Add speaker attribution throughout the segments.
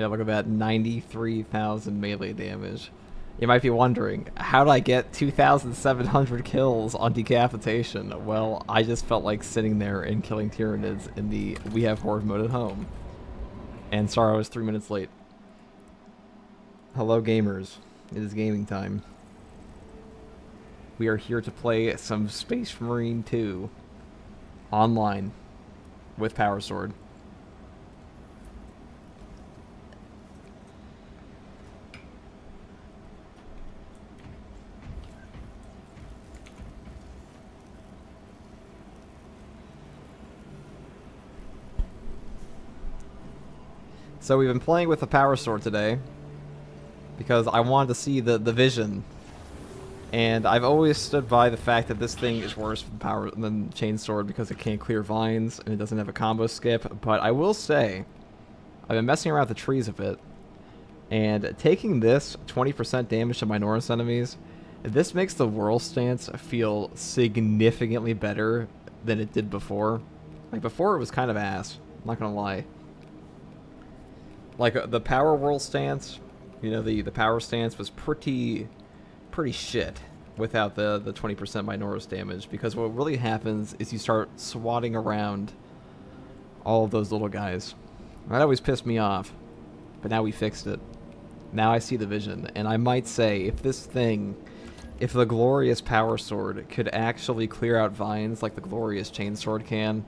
Speaker 1: Yeah, look at that, 93,000 melee damage. You might be wondering, how did I get 2,700 kills on Decapitation? Well, I just felt like sitting there and killing Tyranids in the We Have Horde mode at home. And sorry I was 3 minutes late. Hello gamers, it is gaming time. We are here to play some Space Marine 2 online with Power Sword. So we've been playing with the Power Sword today because I wanted to see the vision, and I've always stood by the fact that this thing is worse than Chainsword because it can't clear vines and it doesn't have a combo skip. But I will say, I've been messing around with the trees a bit, and taking this 20% damage to Minoris enemies, this makes the Whirl Stance feel significantly better than it did before. Like before, it was kind of ass. I'm not gonna lie. Like, the power whirl stance, you know, the power stance was pretty shit without the 20% Minoris damage, because what really happens is you start swatting around all of those little guys. That always pissed me off, but now we fixed it. Now I see the vision, and I might say, if the glorious Power Sword could actually clear out vines like the glorious Chainsword can,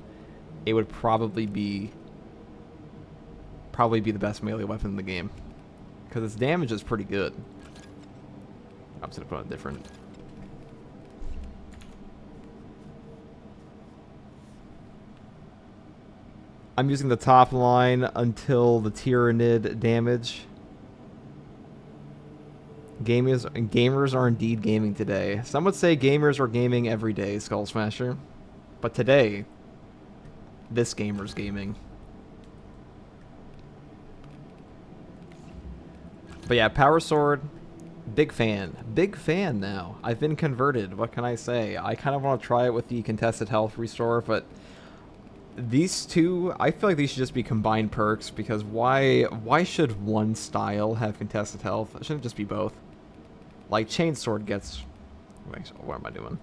Speaker 1: it would probably be the best melee weapon in the game, because its damage is pretty good. I'm just gonna put on different. I'm using the top line until the Tyranid damage. Gamers are indeed gaming today. Some would say gamers are gaming every day, Skull Smasher, but today, this gamer's gaming. But yeah, Power Sword, big fan. Big fan now. I've been converted. What can I say? I kind of want to try it with the contested health restore, but these two, I feel like these should just be combined perks, because why should one style have contested health? It shouldn't just be both. Like, Chainsword gets... Wait, what am I doing?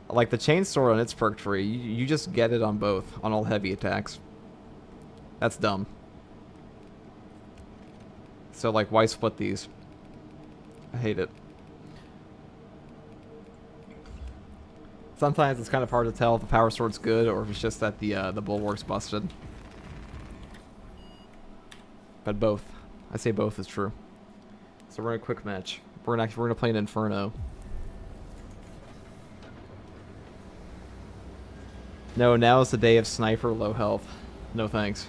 Speaker 1: Like, the Chainsword on its perk tree, you just get it on both, on all heavy attacks. That's dumb. So, like, why split these? I hate it. Sometimes it's kind of hard to tell if the Power Sword's good or if it's just that the Bulwark's busted. But both. I say both is true. So we're in a quick match. We're gonna play an Inferno. No, now is the day of Sniper low health. No thanks.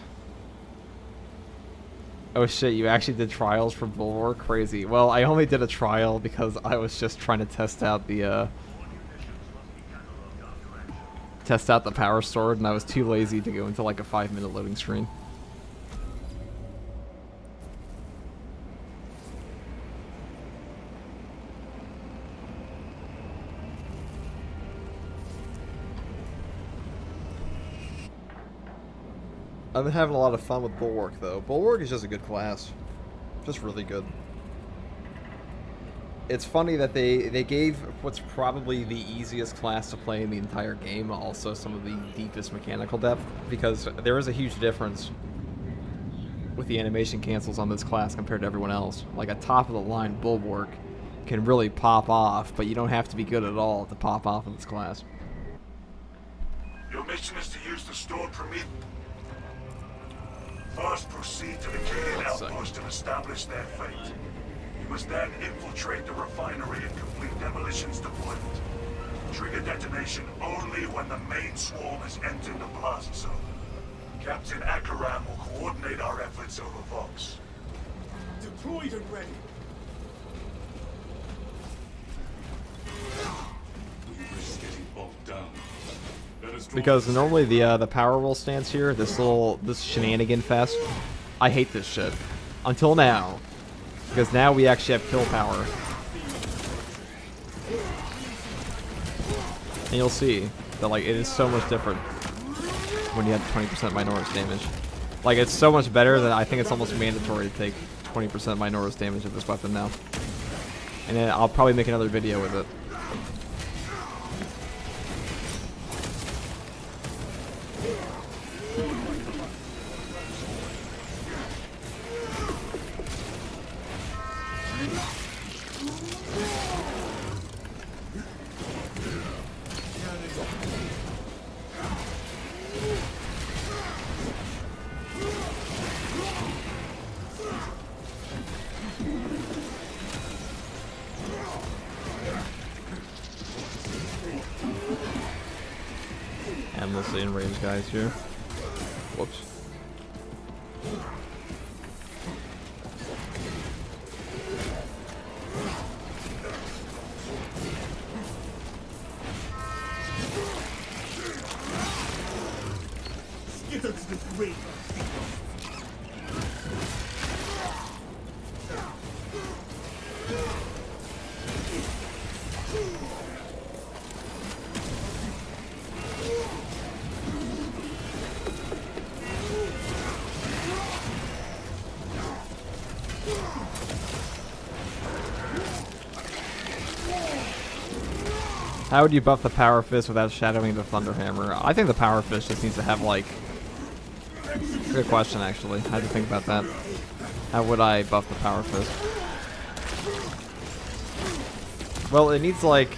Speaker 1: Oh shit, you actually did trials for Bulwark? Crazy. Well, I only did a trial because I was just trying to test out the Power Sword, and I was too lazy to go into like a 5-minute loading screen. I've been having a lot of fun with Bulwark, though. Bulwark is just a good class. Just really good. It's funny that they gave what's probably the easiest class to play in the entire game also some of the deepest mechanical depth, because there is a huge difference with the animation cancels on this class compared to everyone else. Like, a top-of-the-line Bulwark can really pop off, but you don't have to be good at all to pop off in this class.
Speaker 2: Your mission is to use the stored Prometheus. First, proceed to the Canadian outpost and establish their fate. You must then infiltrate the refinery and complete demolitions deployment. Trigger detonation only when the main swarm has entered the blast zone. Captain Akaram will coordinate our efforts over Vox. Deployed and ready. We risk getting bogged down.
Speaker 1: Because normally the power roll stance here, this shenanigan fest, I hate this shit. Until now. Because now we actually have kill power. And you'll see that, like, it is so much different when you have 20% Minoris damage. Like, it's so much better that I think it's almost mandatory to take 20% Minotaur's damage of this weapon now. And then I'll probably make another video with it. Endlessly enraged guys here. Whoops. How would you buff the Power Fist without shadowing the Thunderhammer? I think the Power Fist just needs to have, like... Good question, actually. I had to think about that. How would I buff the Power Fist? Well, it needs, like...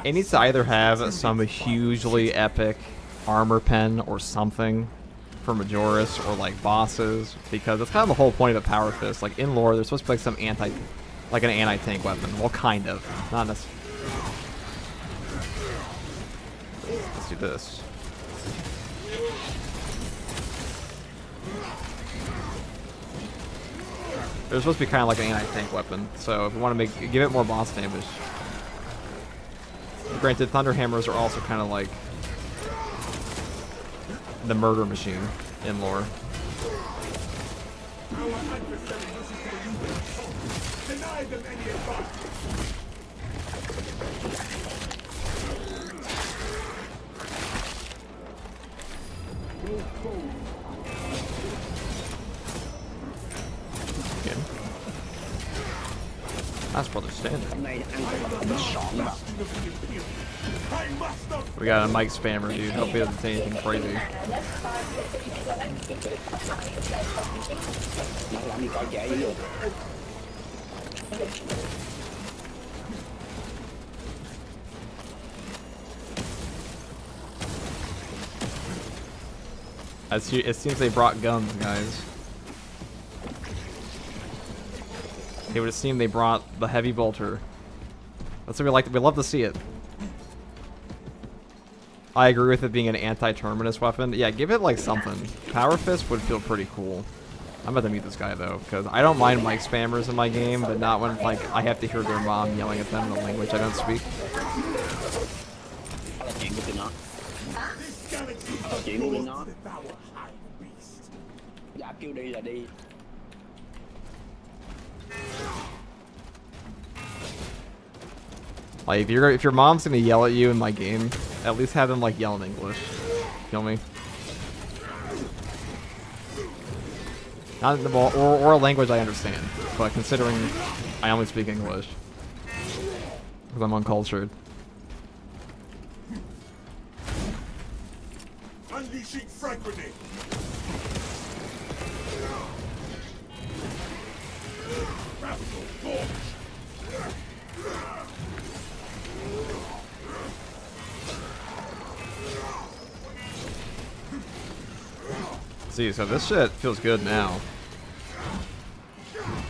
Speaker 1: It needs to either have some hugely epic armor pen or something for Majoris or, like, bosses, because that's kind of the whole point of the Power Fist. Like, in lore, there's supposed to be, like, some like an anti-tank weapon. Well, kind of. Not necessarily. Let's do this. They're supposed to be kind of like an anti-tank weapon, so if we want to give it more boss damage. Granted, Thunderhammers are also kind of like the murder machine in lore. That's brother standing. We got a mic spammer, dude. Hope he doesn't say anything crazy. It seems they brought guns, guys. It would seem they brought the heavy bolter. That's what we like. We love to see it. I agree with it being an anti-terminus weapon. Yeah, give it like something. Power Fist would feel pretty cool. I'm about to mute this guy though, because I don't mind mic spammers in my game, but not when like I have to hear their mom yelling at them in a language I don't speak. Like if your mom's gonna yell at you in my game, at least have them like yell in English. Feel me? Not in the ball or a language I understand, but considering I only speak English because I'm uncultured.
Speaker 2: Unleashing frag grenade.
Speaker 1: See, so this shit feels good now.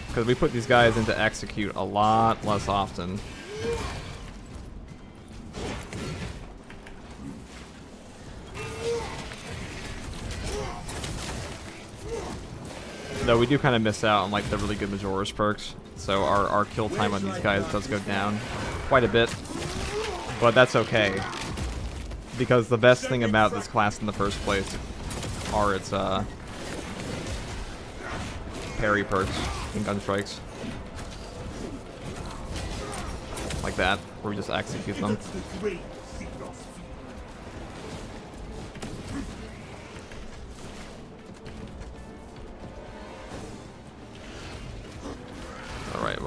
Speaker 1: Because we put these guys into execute a lot less often. Though we do kind of miss out on like the really good Majoris perks. So our kill time on these guys does go down quite a bit. But that's okay. Because the best thing about this class in the first place are its parry perks and gun strikes. Like that, where we just execute them.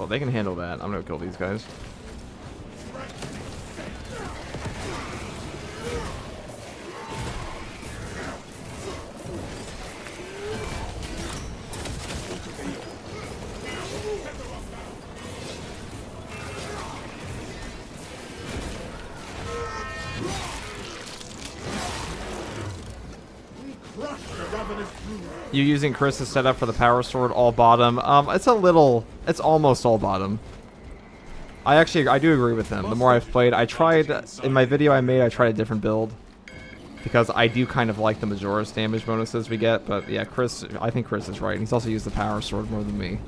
Speaker 1: Well, they can handle that. I'm gonna kill these guys. You using Chris's setup for the power sword all bottom? It's almost all bottom. I do agree with him. The more I've played, in my video I made, I tried a different build. Because I do kind of like the Majora's damage bonuses we get, but yeah, I think Chris is right. He's also used the power sword more than me.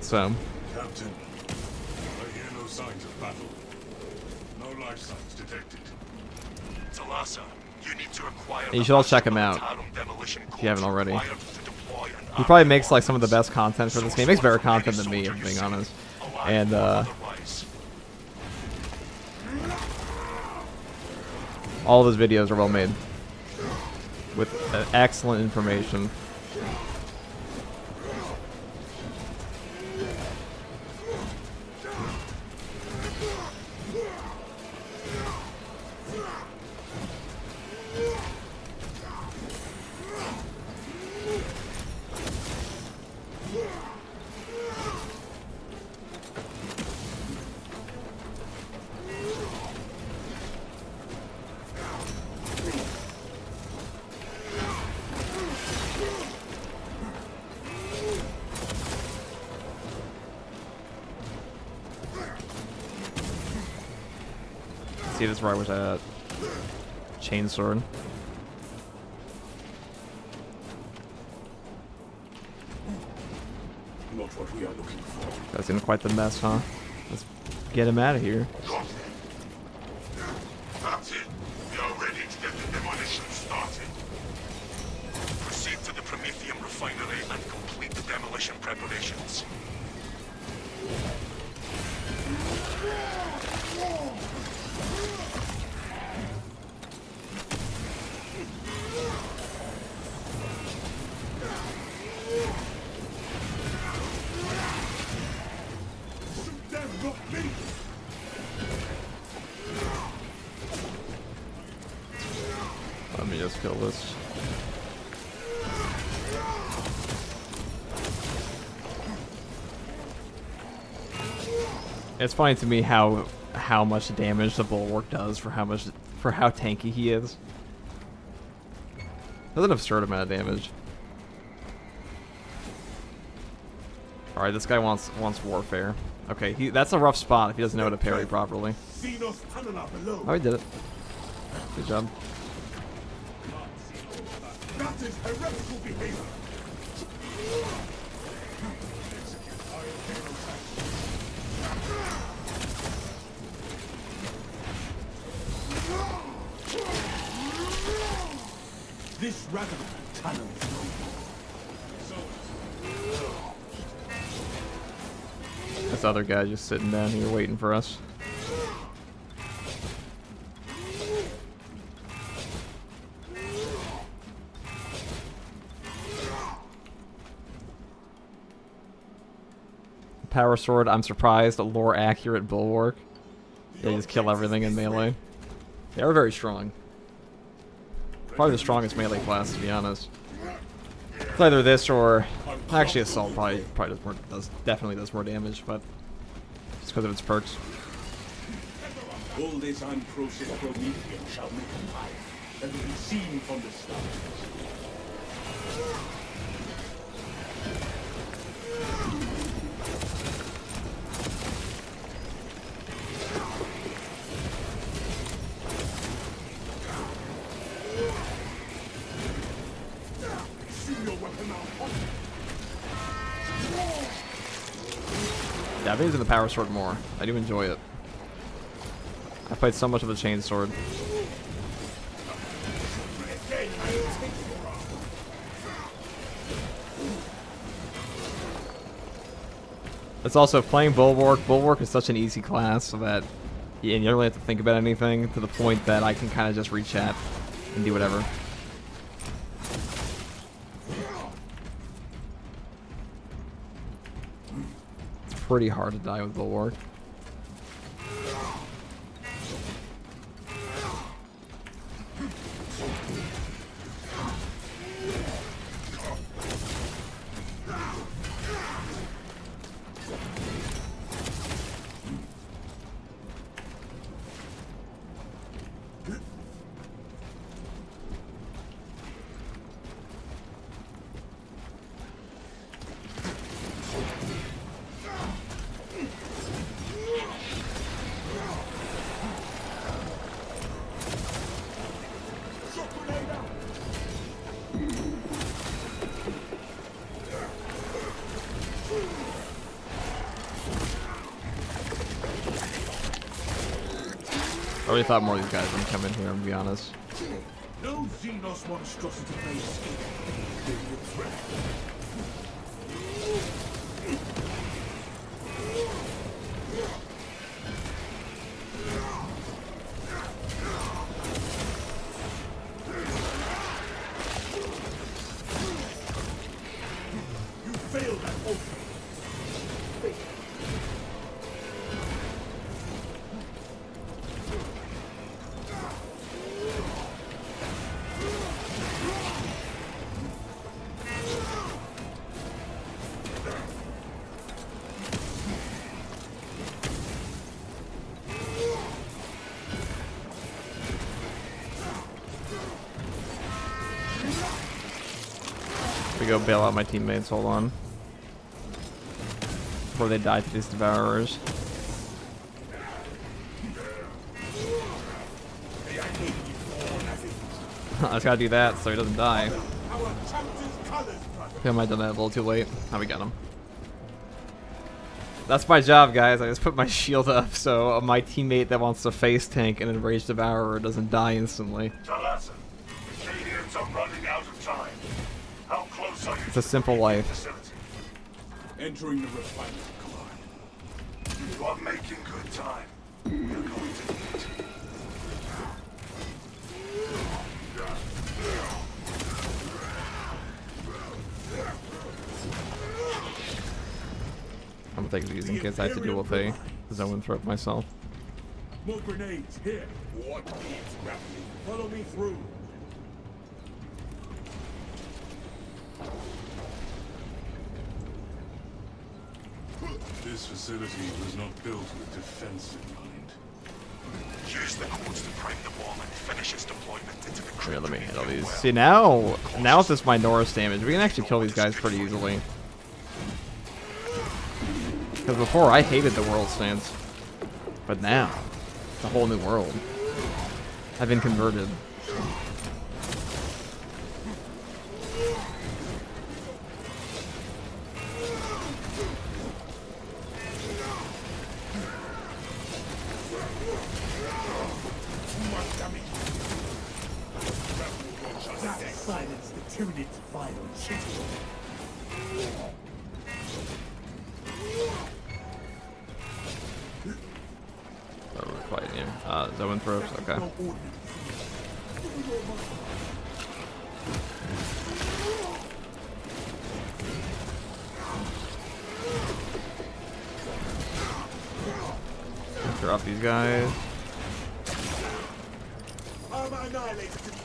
Speaker 1: So.
Speaker 2: Captain, I hear no signs of battle. No life signs detected. Talassa, you need to acquire.
Speaker 1: You should all check him out if you haven't already. He probably makes like some of the best content for this game. He makes better content than me, if I'm being honest. And all of his videos are well made with excellent information. See, this is where I was at. Chainsword.
Speaker 2: Not what we are looking for.
Speaker 1: That's in quite the mess, huh? Let's get him out of here.
Speaker 2: That's it. We are ready to get the demolition started. Proceed to the Prometheum refinery and complete the demolition preparations.
Speaker 1: Let me just kill this. It's funny to me how much damage the bulwark does for how tanky he is. That's an absurd amount of damage. All right, this guy wants warfare. Okay, that's a rough spot if he doesn't know how to parry properly. Oh, he did it. Good job.
Speaker 2: That is heretical behavior. This radical talent.
Speaker 1: This other guy just sitting down here waiting for us. Power sword, I'm surprised. A lore accurate bulwark. They just kill everything in melee. They are very strong. Probably the strongest melee class, to be honest. It's either this or actually assault probably definitely does more damage, but just because of its perks.
Speaker 2: All this unprocessed Prometheum shall make a fire that will be seen from the stars.
Speaker 1: Yeah, I've been using the power sword more. I do enjoy it. I played so much of the chain sword. It's also playing Bulwark. Bulwark is such an easy class so that you don't really have to think about anything, to the point that I can kind of just read chat and do whatever. pretty hard to die with Bulwark. I really thought more of these guys would come in here, to be honest.
Speaker 2: No Xenos monstrosity may escape the threat. You failed at ultimate.
Speaker 1: We go bail out my teammates, hold on. Before they die to these devourers. I just gotta do that so he doesn't die. I think I might have done that a little too late. Now we got him. That's my job, guys. I just put my shield up so my teammate that wants to face tank and enrage devourer doesn't die instantly. It's a simple life.
Speaker 2: Entering the refinery, Clyde. You are making good time. We are going to eat.
Speaker 1: I'm gonna take these in case I have to deal with a zone throw myself.
Speaker 2: More grenades here. What needs grappling? Follow me through. This facility was not built with defense in mind. Use the codes to break the wall and finish its deployment into the
Speaker 1: Here, let me handle these. See, now with this Minoris damage, we can actually kill these guys pretty easily. Because before, I hated the world stance. But now, it's a whole new world. I've been converted.
Speaker 2: Silence the Tyranid's violence.
Speaker 1: Oh, we're fighting here. Zone throws, okay. Clear off these guys.
Speaker 2: I'm annihilated to the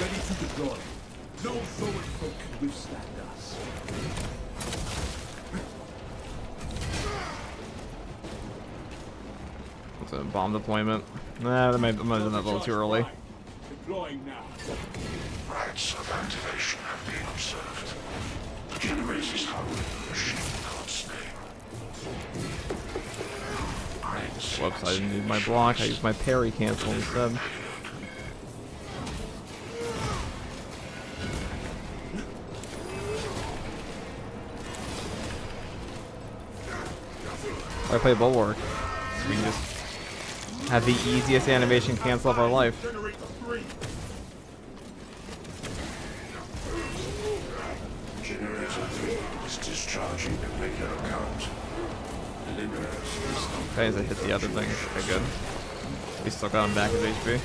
Speaker 2: ready to deploy. No forward foot can withstand us.
Speaker 1: It's a bomb deployment. Nah, that might have done that a little too early.
Speaker 2: Deploying now.
Speaker 3: Rites of activation have been observed. The generator's hungry, the machine can't stay.
Speaker 1: Whoops, I didn't use my block, I used my parry cancel instead. I play Bulwark. So we can just have the easiest animation cancel of our life.
Speaker 3: Generator 3 is discharging the regular account.
Speaker 1: Okay, as I hit the other thing. Okay, good. We still got him back at HP.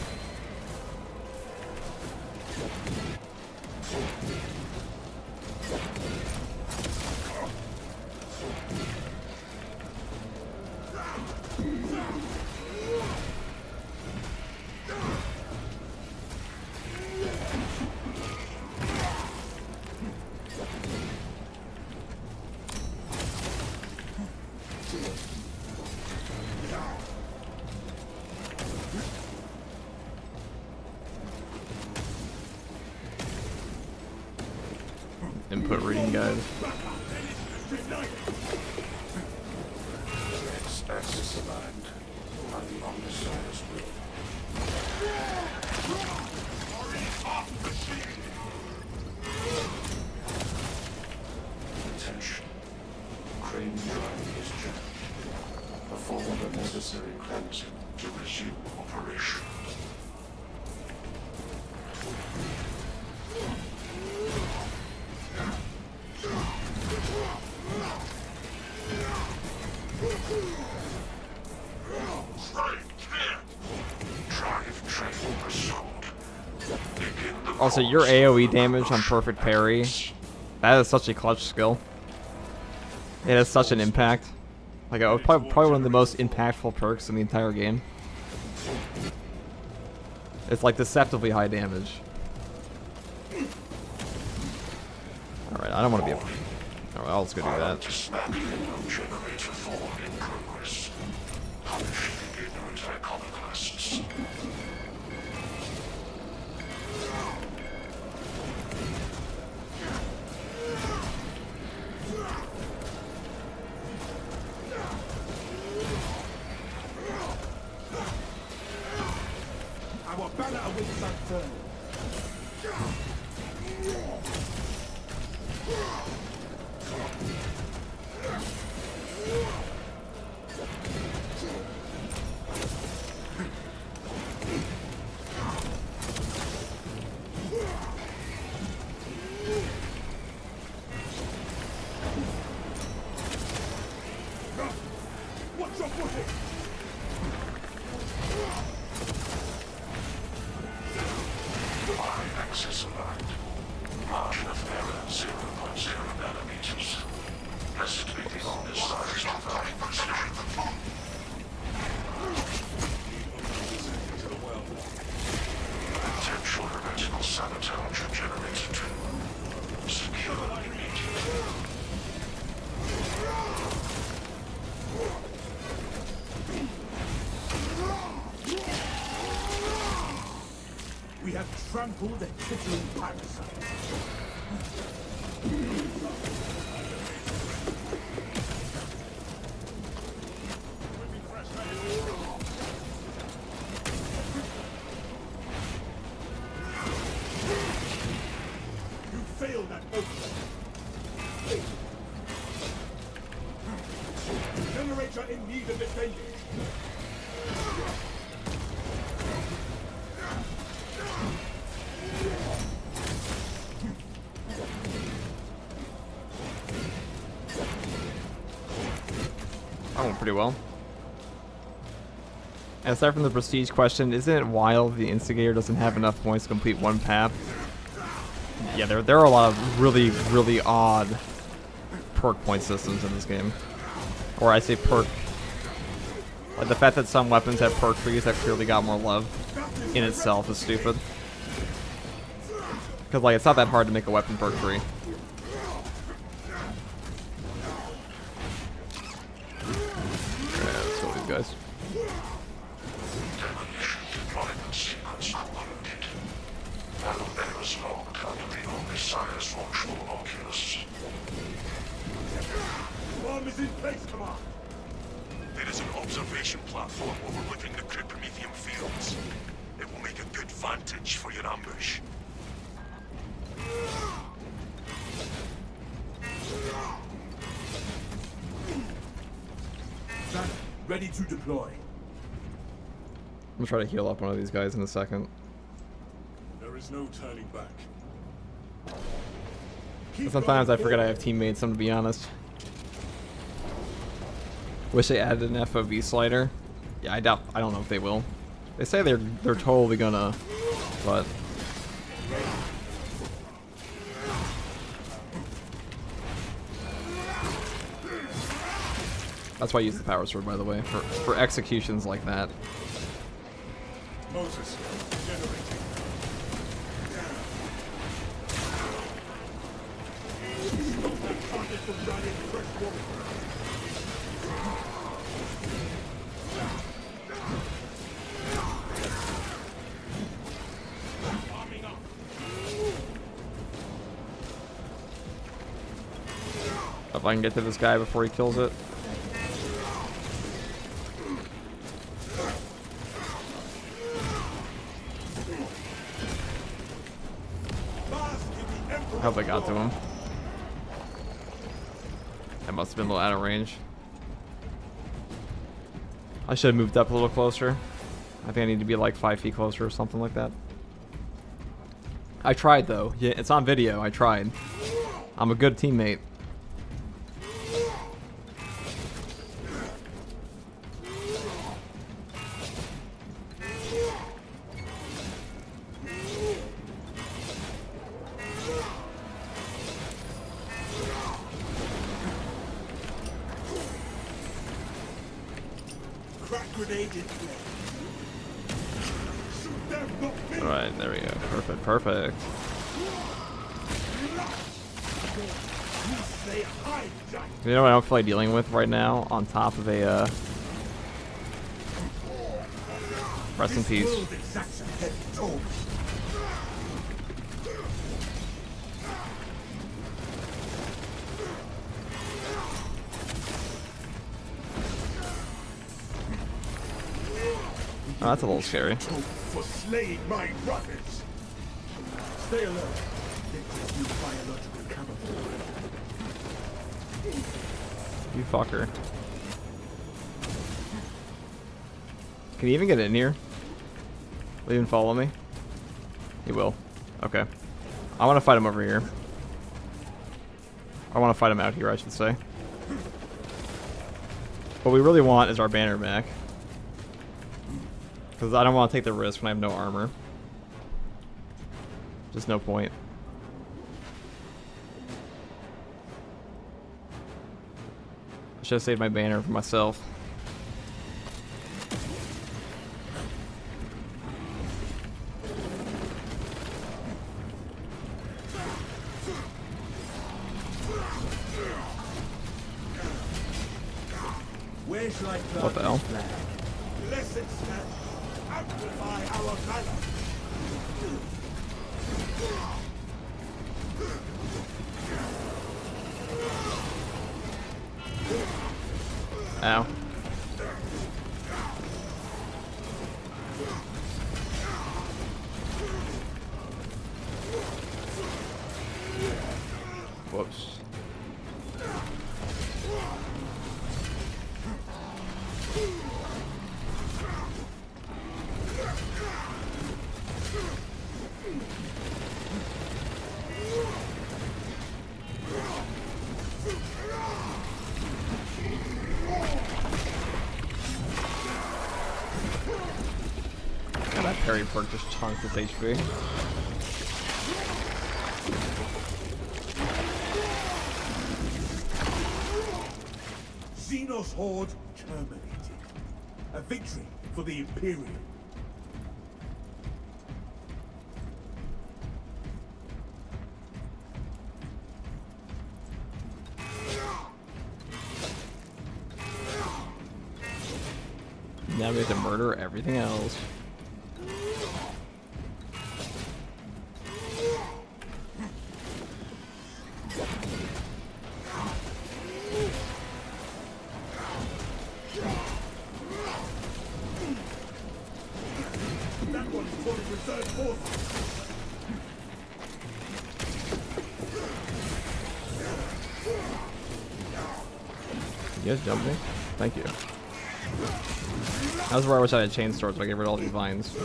Speaker 1: Input reading guide.
Speaker 3: Access aligned. Running on Messiah's will. Attention. Crane driving is jammed. Perform the necessary cleansing to resume operation.
Speaker 1: Also, your AoE damage on perfect parry, that is such a clutch skill. It has such an impact. Like, probably one of the most impactful perks in the entire game. It's like deceptively high damage. Alright, I don't want to be a... Alright, I'll just go do that.
Speaker 4: Our banner awaits Inferno. What's your footing?
Speaker 3: Access aligned. Margin of error 0.0 nanometers. Estimating on this size without precision. Potential retinal sabotage generated. Secure immediately.
Speaker 4: We have trampled the tittering parasites. You failed at opening. Generator in need of defending.
Speaker 1: That went pretty well. And aside from the prestige question, isn't it wild the Instigator doesn't have enough points to complete one path? Yeah, there are a lot of really, really odd perk point systems in this game. Or I say perk. Like the fact that some weapons have perk trees that clearly got more love in itself is stupid. Because like it's not that hard to make a weapon perk tree. Let's kill these guys.
Speaker 3: Demolition deployment sequence concluded. Battle errors logged under the only Messiah's watchful oculus.
Speaker 4: Bomb is in place, Command.
Speaker 2: There is an observation platform overlooking the Promethean fields. It will make a good vantage for your ambush.
Speaker 4: Banner, ready to deploy.
Speaker 1: I'm gonna try to heal up one of these guys in a second.
Speaker 4: There is no turning back.
Speaker 1: Sometimes I forget I have teammates, I'm to be honest. Wish they added an FOV slider. Yeah, I don't know if they will. They say they're totally gonna, but That's why I use the power sword, by the way, for executions like that.
Speaker 4: Moses, generating. Stop that target from running fresh water. Arming up.
Speaker 1: If I can get to this guy before he kills it. I hope I got to him. That must have been a little out of range. I should have moved up a little closer. I think I need to be like 5 feet closer or something like that. I tried though. Yeah, it's on video. I tried. I'm a good teammate. Alright, there we go. Perfect, perfect. You know what I don't feel like dealing with right now? On top of a, rest in peace. Oh, that's a little scary.
Speaker 4: For slaying my brothers. Stay alert. They could use biological camouflage.
Speaker 1: You fucker. Can he even get in here? Will he even follow me? He will. Okay. I want to fight him over here. I want to fight him out here, I should say. What we really want is our banner back. Because I don't want to take the risk when I have no armor. Just no point. I should have saved my banner for myself.
Speaker 4: Where shall I plant
Speaker 1: What the hell?
Speaker 4: this flag? Blessed stand. Amplify our valor.
Speaker 1: Ow. Whoops. God, that parry perk just chunked his HP.
Speaker 4: Xenos horde terminated. A victory for the Imperium.
Speaker 1: Now we have to murder everything else.
Speaker 4: That one's for the reserve forces.
Speaker 1: You guys jump me? Thank you. That was where I wish I had chain swords so I get rid of all these vines.
Speaker 4: No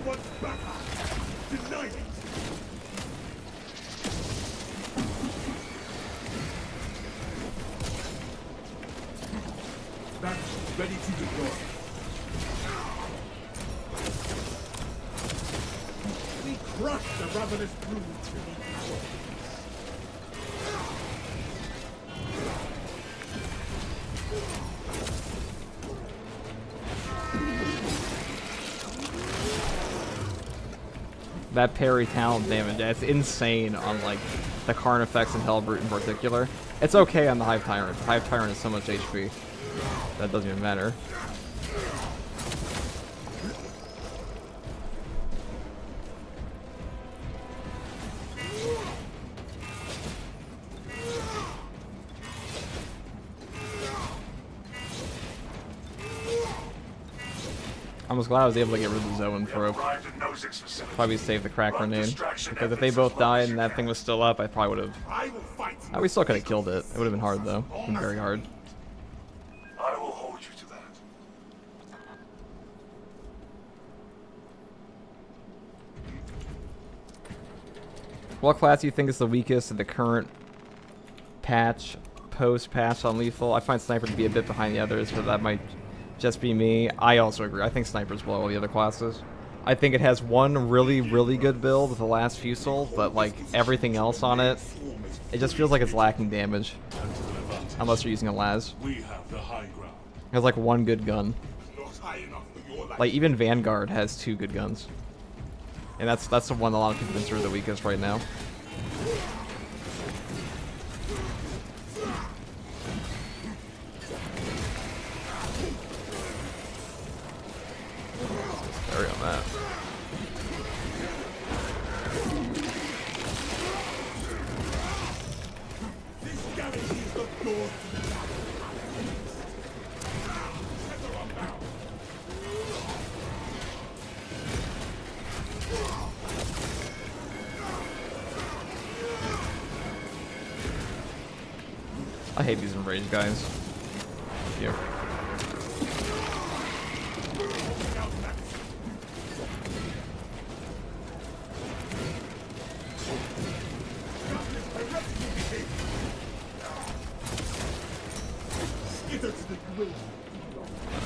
Speaker 4: one back. Deny it. That's ready to deploy. ravenous broods beneath our wings.
Speaker 1: That parry talent damage, that's insane on like the Carnifex and Hellbrute in particular. It's okay on the Hive Tyrant. The Hive Tyrant is so much HP. That doesn't even matter. I was glad I was able to get rid of the Zoan Probe. Probably save the crack grenade. Because if they both died and that thing was still up, I probably would have... we still could have killed it. It would have been hard though. It would have been very hard.
Speaker 2: I will hold you to that.
Speaker 1: What class do you think is the weakest in the current patch, post-patch on Lethal? I find Sniper to be a bit behind the others, but that might just be me. I also agree. I think Sniper's below all the other classes. I think it has one really, really good build with the last Fusel, but like everything else on it, it just feels like it's lacking damage. Unless you're using a Laz.
Speaker 3: We have the high ground.
Speaker 1: It has like one good gun. Like even Vanguard has 2 good guns. And that's the one a lot of people consider the weakest right now. Sorry on that. I hate these enraged guys. Thank you.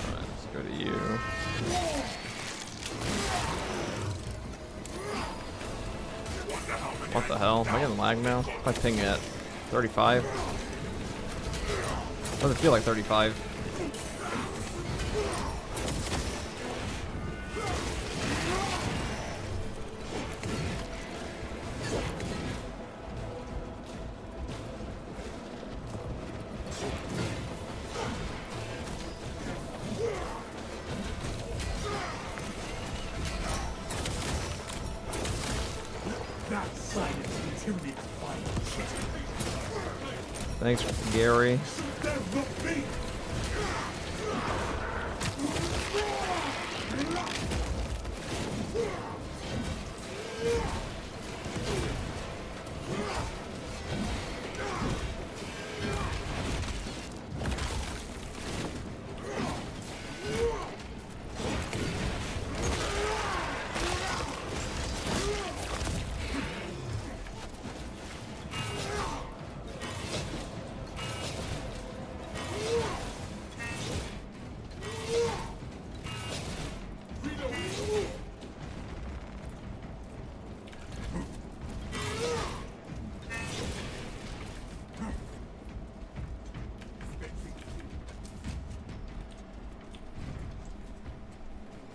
Speaker 1: Alright, let's go to you. What the hell? Am I getting lag now? What's my ping at? 35? Doesn't feel like 35.
Speaker 4: That silence intimidates violence.
Speaker 1: Thanks, Gary.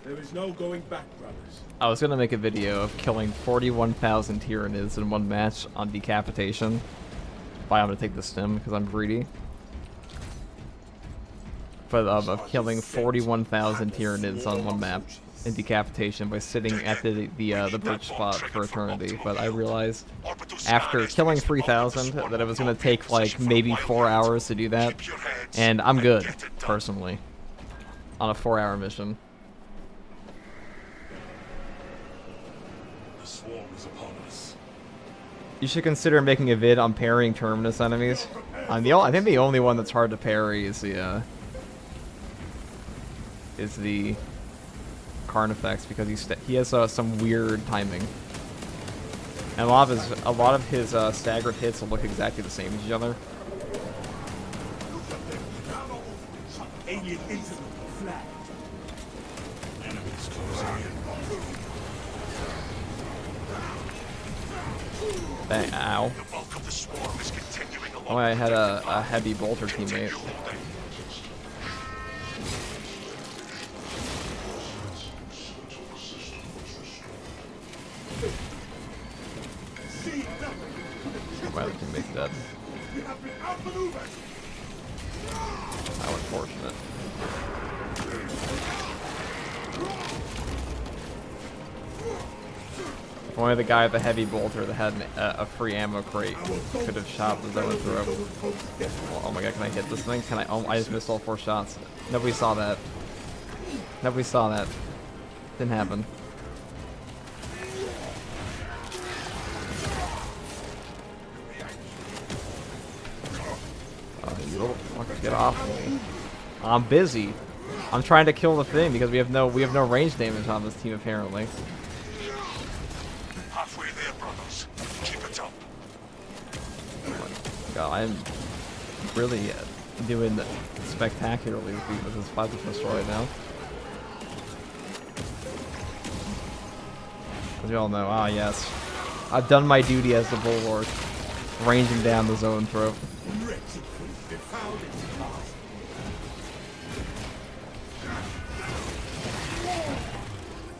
Speaker 4: There is no going back, brothers.
Speaker 1: I was gonna make a video of killing 41,000 Tyranids in one match on Decapitation. But I'm gonna take the stim because I'm greedy. But of killing 41,000 Tyranids on one map in Decapitation by sitting at the bridge spot for eternity. But I realized after killing 3,000 that it was gonna take like maybe 4 hours to do that, and I'm good personally on a 4-hour mission. You should consider making a vid on parrying Terminus enemies. I think the only one that's hard to parry is the Carnifex because he has some weird timing, and a lot of his staggered hits will look exactly the same as each other.
Speaker 4: Alien incident flagged.
Speaker 3: Enemies closing in.
Speaker 1: Bang, ow.
Speaker 2: The bulk of the swarm is continuing along.
Speaker 1: Oh, I had a heavy bolter
Speaker 2: Continue
Speaker 1: teammate.
Speaker 2: holding.
Speaker 4: See nothing.
Speaker 1: My other teammate's dead.
Speaker 4: You have been outmaneuvered.
Speaker 1: How unfortunate. If only the guy with the heavy bolter that had a free ammo crate could have shot the zone through. Well, oh my god, can I hit this thing? Can I? Oh, I just missed all 4 shots. Nobody saw that. Nobody saw that. Didn't happen. Oh, you little fucker, get off of me. I'm busy. I'm trying to kill the thing because we have no range damage on this team apparently.
Speaker 2: Halfway there, brothers. Keep it up.
Speaker 1: God, I'm really doing spectacularly with this plasma pistol right now. As you all know, yes. I've done my duty as the bulwark, ranging down the zone throat.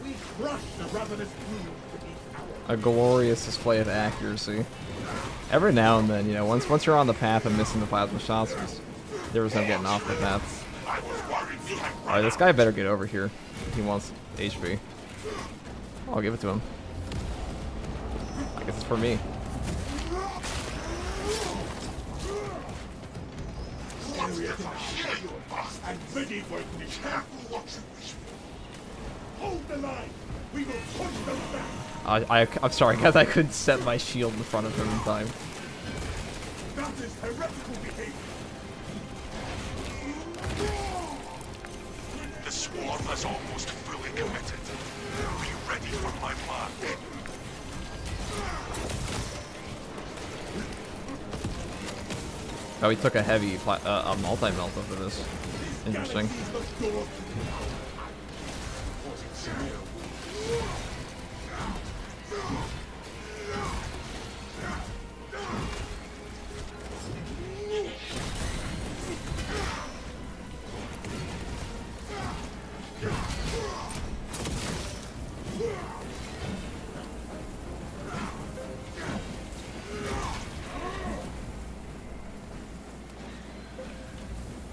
Speaker 4: We crushed the ravenous brood beneath our
Speaker 1: A glorious display of accuracy. Every now and then, you know, once you're on the path and missing the plasma shots, there was no getting off the path. Alright, this guy better get over here. He wants HP. I'll give it to him. I guess it's for me.
Speaker 4: and ready for ignition. Careful what you wish for. Hold the line. We will push them back.
Speaker 1: I'm sorry, guys. I couldn't set my shield in front of him in time.
Speaker 4: That is heretical behavior.
Speaker 2: The swarm has almost fully committed. Be ready for my mark.
Speaker 1: Oh, he took a heavy, a multi-Melta for this. Interesting.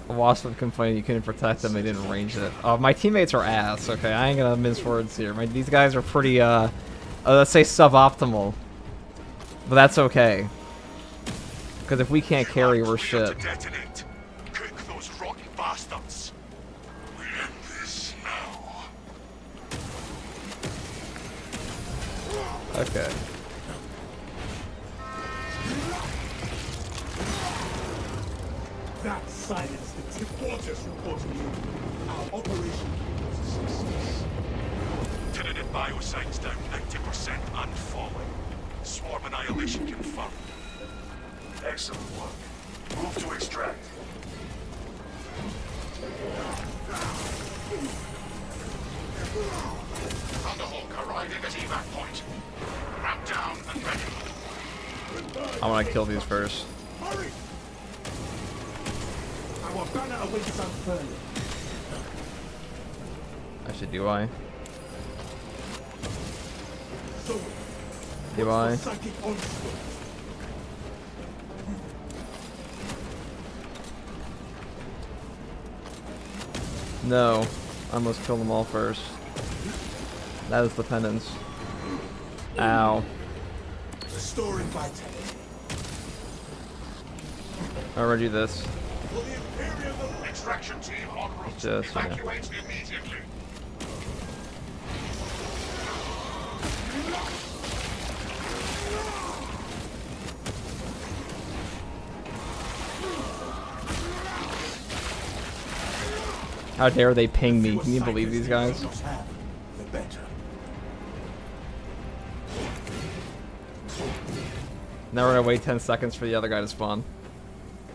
Speaker 1: Wasp would complain you couldn't protect them, they didn't range it. My teammates are ass, okay? I ain't gonna mince words here. These guys are pretty, let's say suboptimal. But that's okay. Because if we can't carry, we're shit.
Speaker 2: Cook those rotten bastards.
Speaker 3: We end this now.
Speaker 1: Okay.
Speaker 4: That silenced the tip waters reporting you. Our operation was a success.
Speaker 2: Tinted biocides down 90% and falling. Swarm annihilation confirmed. Excellent work. Move to extract.
Speaker 3: Thunderhawk arriving at evac point. Ramp down and ready.
Speaker 1: I want to kill these first.
Speaker 4: Hurry! Our banner awaits Inferno.
Speaker 1: Actually, do I?
Speaker 4: So,
Speaker 1: Do I?
Speaker 4: psychic onslaught.
Speaker 1: No. I must kill them all first. That is the penance. Ow.
Speaker 4: Restoring vitality.
Speaker 1: I already do this.
Speaker 4: For the Imperium of
Speaker 3: Extraction team en route.
Speaker 1: Just, yeah.
Speaker 3: Evacuate immediately.
Speaker 1: How dare they ping me? Can you believe these guys?
Speaker 4: the better.
Speaker 1: Now we're gonna wait 10 seconds for the other guy to spawn.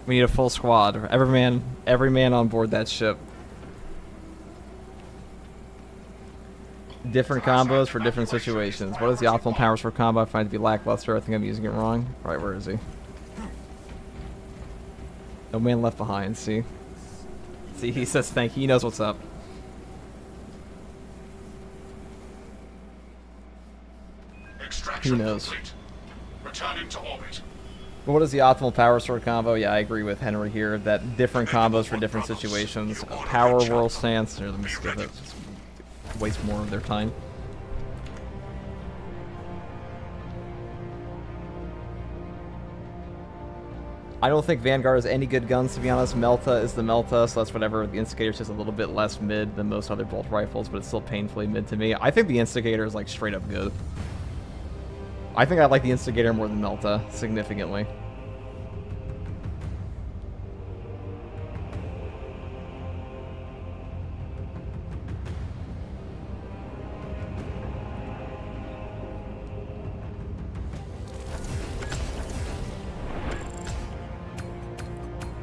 Speaker 1: We need a full squad. Every man on board that ship. Different combos for different situations. What is the optimal power sword combo? I find it to be lackluster. I think I'm using it wrong. Right, where is he? No man left behind, see? See, he says thank you. He knows what's up. He knows.
Speaker 3: Returning to orbit.
Speaker 1: But what is the optimal power sword combo? Yeah, I agree with Henry here. That different combos for different situations. Power whirl stance. Here, let me skip it. Just waste more of their time. I don't think Vanguard has any good guns, to be honest. Melta is the Melta, so that's whatever. The Instigator's just a little bit less mid than most other bolt rifles, but it's still painfully mid to me. I think the Instigator is like straight up good. I think I like the Instigator more than Melta, significantly.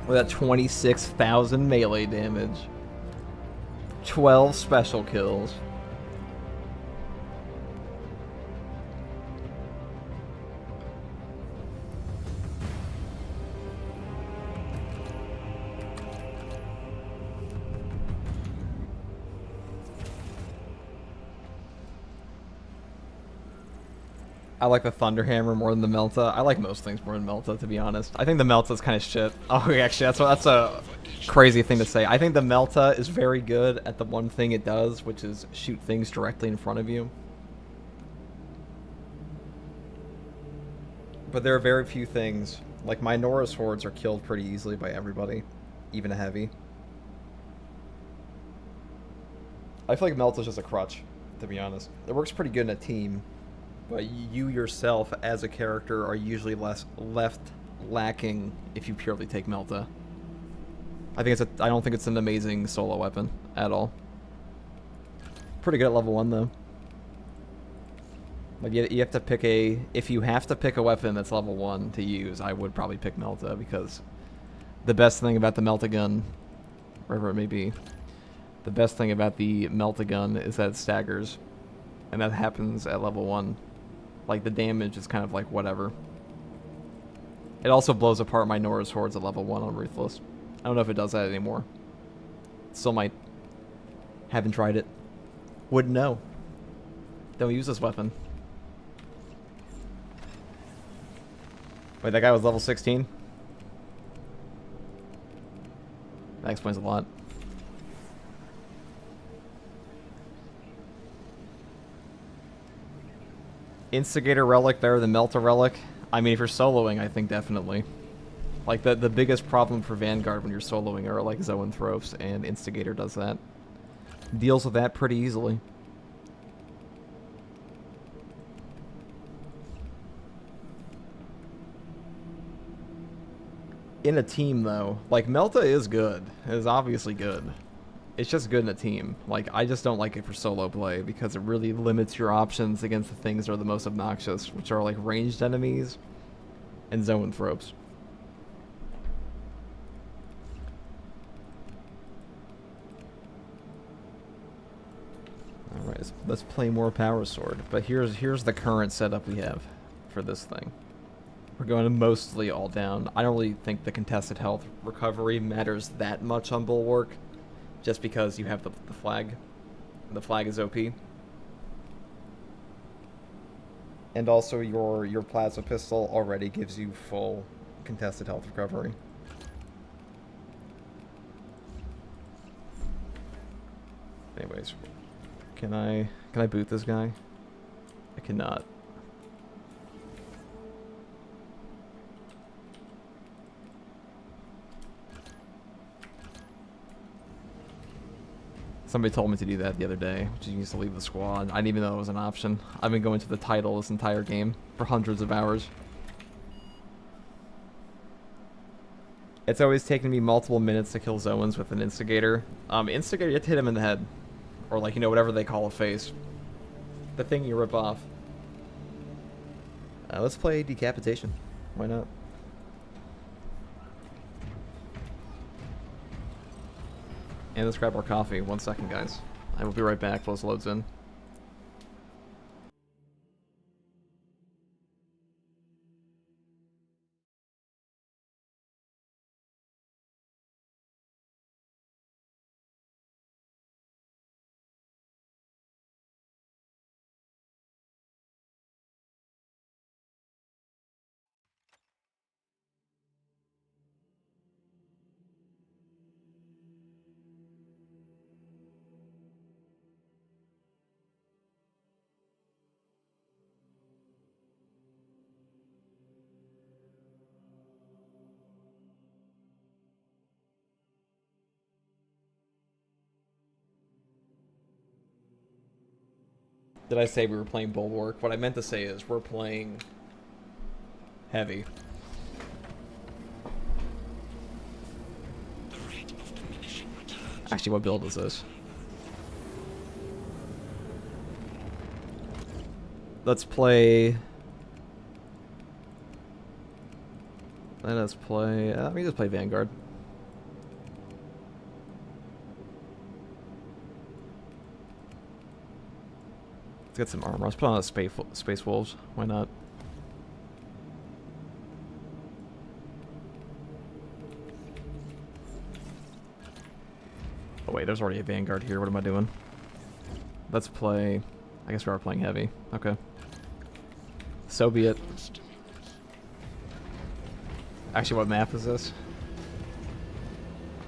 Speaker 1: With that 26,000 melee damage. 12 special kills. I like the Thunderhammer more than the Melta. I like most things more than Melta, to be honest. I think the Melta's kind of shit. Oh, actually, that's a crazy thing to say. I think the Melta is very good at the one thing it does, which is shoot things directly in front of you. But there are very few things. Like, my Nora's hordes are killed pretty easily by everybody, even a heavy. I feel like Melta's just a crutch, to be honest. It works pretty good in a team. But you yourself, as a character, are usually left lacking if you purely take Melta. I don't think it's an amazing solo weapon at all. Pretty good at level 1 though. Like you have to pick if you have to pick a weapon that's level 1 to use, I would probably pick Melta, because the best thing about the Melta gun, wherever it may be, the best thing about the Melta gun is that it staggers, and that happens at level 1. Like, the damage is kind of like whatever. It also blows apart my Nora's hordes at level 1 on Ruthless. I don't know if it does that anymore. Still might. Haven't tried it. Wouldn't know. Don't use this weapon. Wait, that guy was level 16? That explains a lot. Instigator Relic better than Melta Relic? I mean, if you're soloing, I think definitely. Like, the biggest problem for Vanguard when you're soloing are, like, Zoanthropes, and Instigator does that. Deals with that pretty easily. In a team, though, like, Melta is good. It is obviously good. It's just good in a team. Like, I just don't like it for solo play because it really limits your options against the things that are the most obnoxious, which are like ranged enemies and Zoanthropes. Alright, let's play more Power Sword. But here's the current setup we have for this thing. We're going to mostly all down. I don't really think the contested health recovery matters that much on Bulwark, just because you have the flag. The flag is OP. And also your plasma pistol already gives you full contested health recovery. Anyways, can I boot this guy? I cannot. Somebody told me to do that the other day, which is to leave the squad. I didn't even know it was an option. I've been going to the title this entire game for hundreds of hours. It's always taken me multiple minutes to kill Zoans with an Instigator. Instigator, you have to hit him in the head. Or, like, you know, whatever they call a face. The thing you rip off. Let's play Decapitation. Why not? And let's grab our coffee. 1 second, guys. I will be right back. Close loads in. Did I say we were playing Bulwark? What I meant to say is we're playing heavy. Actually, what build is this? Let's play... Let us play... let me just play Vanguard. Let's get some armor. Let's put on a Space Wolves. Why not? Oh wait, there's already a Vanguard here. What am I doing? Let's play... I guess we are playing heavy. Okay. So be it. Actually, what map is this?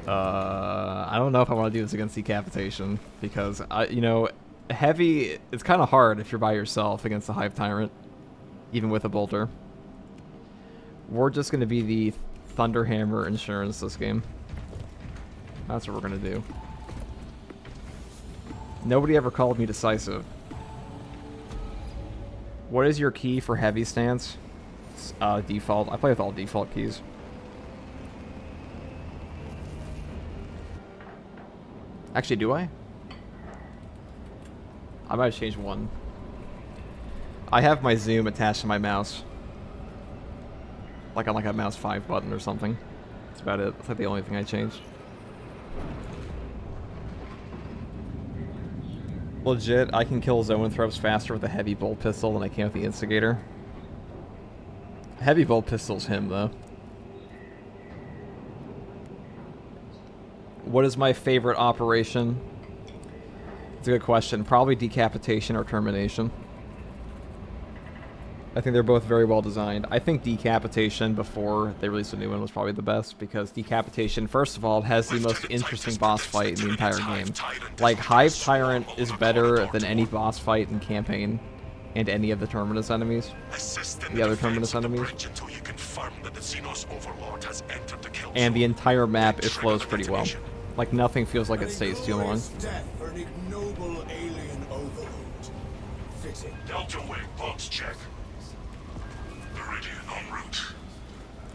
Speaker 1: I don't know if I want to do this against Decapitation, because, you know, heavy, it's kind of hard if you're by yourself against the Hive Tyrant, even with a bolter. We're just going to be the Thunderhammer insurance this game. That's what we're going to do. Nobody ever called me decisive. What is your key for heavy stance? Default. I play with all default keys. Actually, do I? I might have changed one. I have my zoom attached to my mouse. Like on like a mouse 5 button or something. That's about it. That's like the only thing I changed. Legit, I can kill Zoanthropes faster with a heavy bolt pistol than I can with the Instigator. Heavy bolt pistol's him, though. What is my favorite operation? It's a good question. Probably Decapitation or Termination. I think they're both very well designed. I think Decapitation, before they released a new one, was probably the best, because Decapitation, first of all, has the most interesting boss fight in the entire game. Like, Hive Tyrant is better than any boss fight in campaign, and any of the Terminus enemies. The other Terminus enemies. And the entire map, it flows pretty well. Like, nothing feels like it stays too long.
Speaker 2: Delta Wing box check.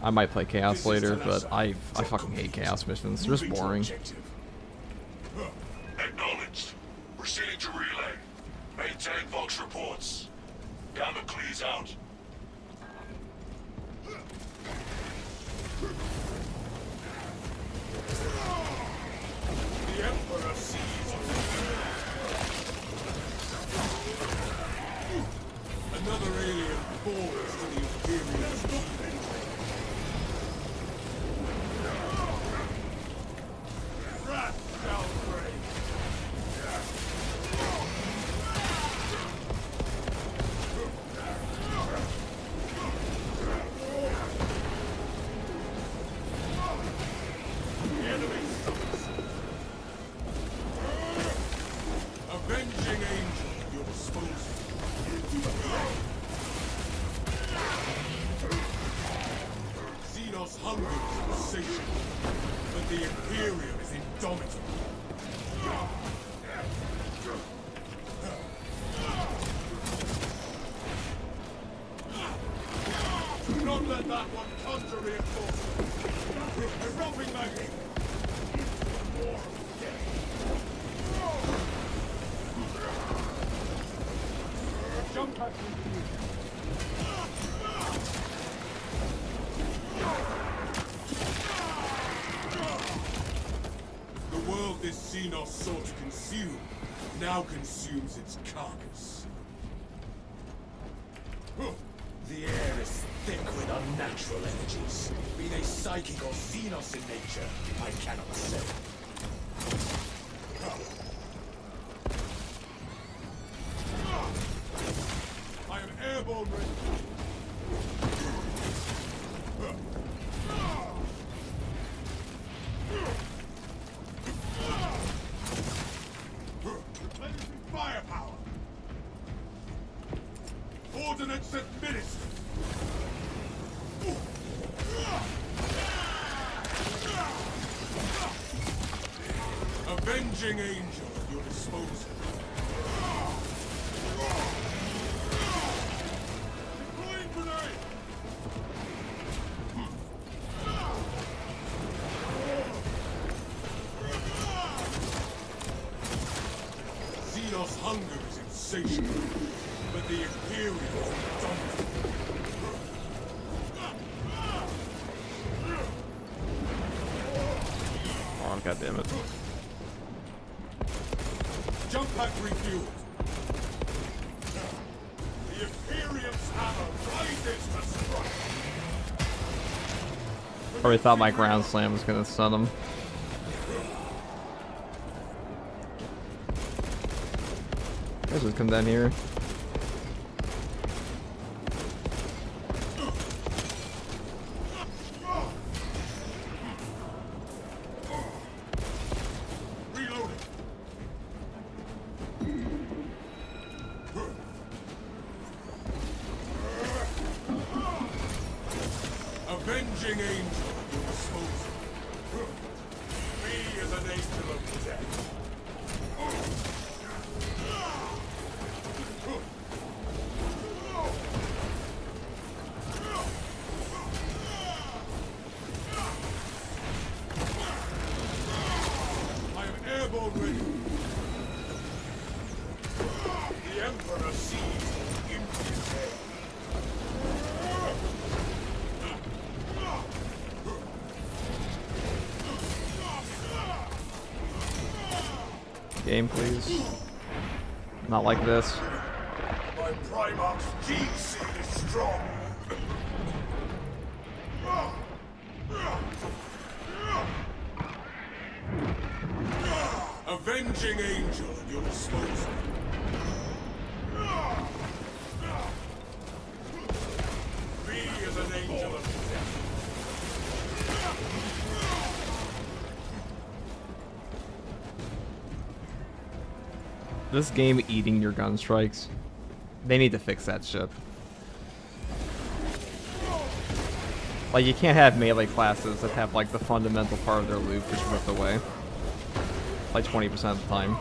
Speaker 1: I might play Chaos later, but I fucking hate Chaos missions. They're just boring.
Speaker 2: Acknowledged. Proceeding to relay. Maintain Vox reports. Damocles out.
Speaker 4: The Emperor sees. Another alien falls to the Imperial's feet. Wrath shall reign. The enemy suffers. Avenging angel at your disposal. Xenos hungers for satiety, but the Imperium is indomitable. Do not let that one conjure reinforcements. Erupting lightning. Jump back into you. The world this Xenos sought to consume now consumes its carcass.
Speaker 5: The air is thick with unnatural energies. Be they psychic or Xenos in nature, I cannot say.
Speaker 4: I am airborne ready. Firepower. Ordnance administered. Avenging angel at your disposal.
Speaker 5: sensation, but the Imperials don't.
Speaker 1: Oh, God damn it.
Speaker 5: Jump pack refueled. The Imperium's hammer rises to strike.
Speaker 1: Probably thought my ground slam was gonna stun him. Let's just come down here.
Speaker 5: Reloading. Avenging angel, you dispose. Me as an angel of death. I am airborne ready. The Emperor sees into his head.
Speaker 1: Game, please. Not like this.
Speaker 5: My Primarch's gene seal is strong. Avenging angel at your disposal. Me as an angel of death.
Speaker 1: This game eating your gun strikes. They need to fix that shit. Like, you can't have melee classes that have like the fundamental part of their loop just ripped away. Like 20% of the time.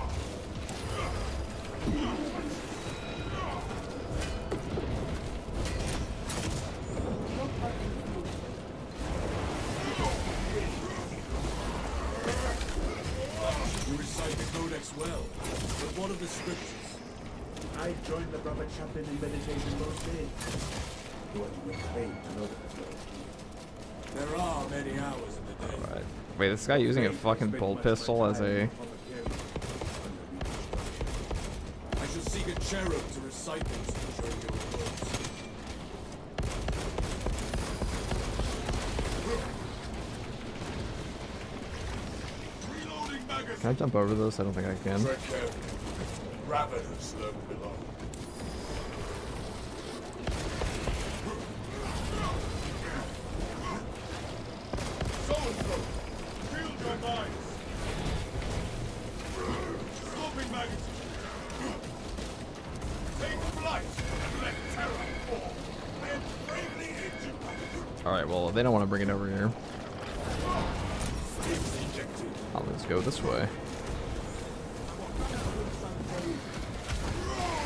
Speaker 5: You recite the Codex well, but what of the scriptures?
Speaker 4: I join the brother chaplain in meditation most days. What you would claim to know that.
Speaker 5: There are many hours in the day.
Speaker 1: Right. Wait, this guy using a fucking bolt pistol as a...
Speaker 5: I shall seek a cherub to recite things during your words. Reloading magazine.
Speaker 1: Can I jump over this? I don't think I can.
Speaker 5: Tread carefully. Ravenous lurk below. So-and-so, field your minds. Swapping magazine. Take flight and let terror fall. I am bravely injured.
Speaker 1: Alright, well, they don't want to bring it over here.
Speaker 5: Flames injected.
Speaker 1: I'll just go this way.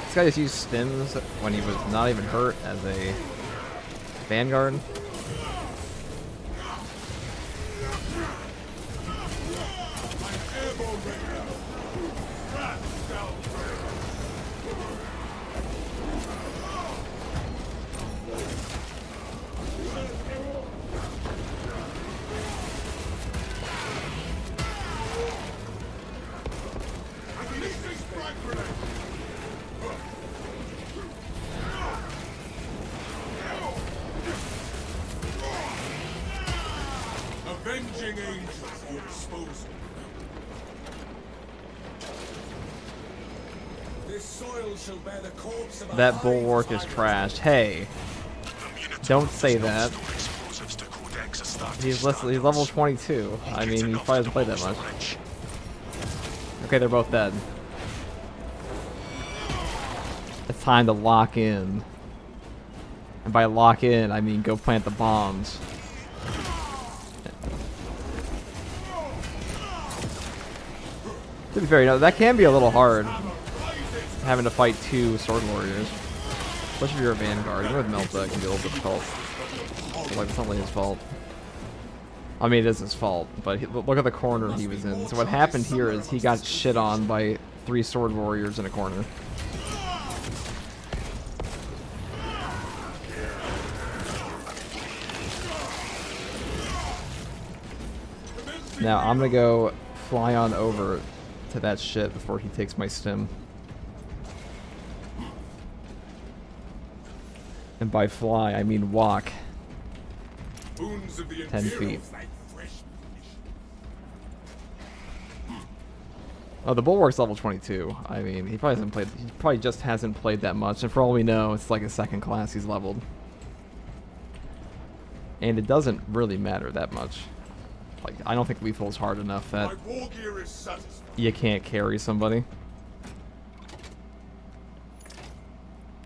Speaker 1: This guy just used stims when he was not even hurt as a vanguard.
Speaker 5: Airborne ready now. Rats down trail. Releasing strike grenade. Avenging angels at your disposal. This soil shall bear the corpse of a
Speaker 1: That
Speaker 5: high
Speaker 1: bulwark is
Speaker 5: tyrant.
Speaker 1: trashed. Hey, don't say that. He's level 22. I mean, he probably doesn't play that much. Okay, they're both dead. It's time to lock in. And by lock in, I mean go plant the bombs. To be fair, you know, that can be a little hard, having to fight two sword warriors. Especially if you're a vanguard. Even with Melta, it can be a little difficult. So, like, it's not really his fault. I mean, it is his fault, but look at the corner he was in. So what happened here is he got shit on by 3 sword warriors in a corner. Now I'm gonna go fly on over to that shit before he takes my stim. And by fly, I mean walk.
Speaker 4: Boons of the
Speaker 1: 10 feet. Oh, the Bulwark's level 22. I mean, he probably hasn't played. He probably just hasn't played that much, and for all we know, it's like a second class he's leveled. And it doesn't really matter that much. Like, I don't think lethal's hard enough that
Speaker 4: My war gear is satisfied.
Speaker 1: you can't carry somebody.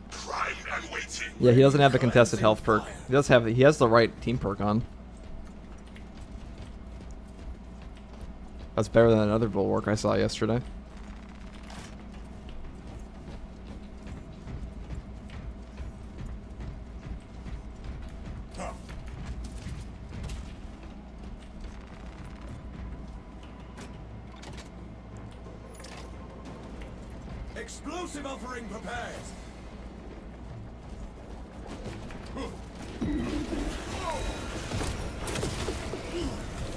Speaker 2: Prime and waiting.
Speaker 1: Yeah, he doesn't have the contested health perk. He does have. He has the right team perk on. That's better than another Bulwark I saw yesterday.
Speaker 5: Explosive offering prepared.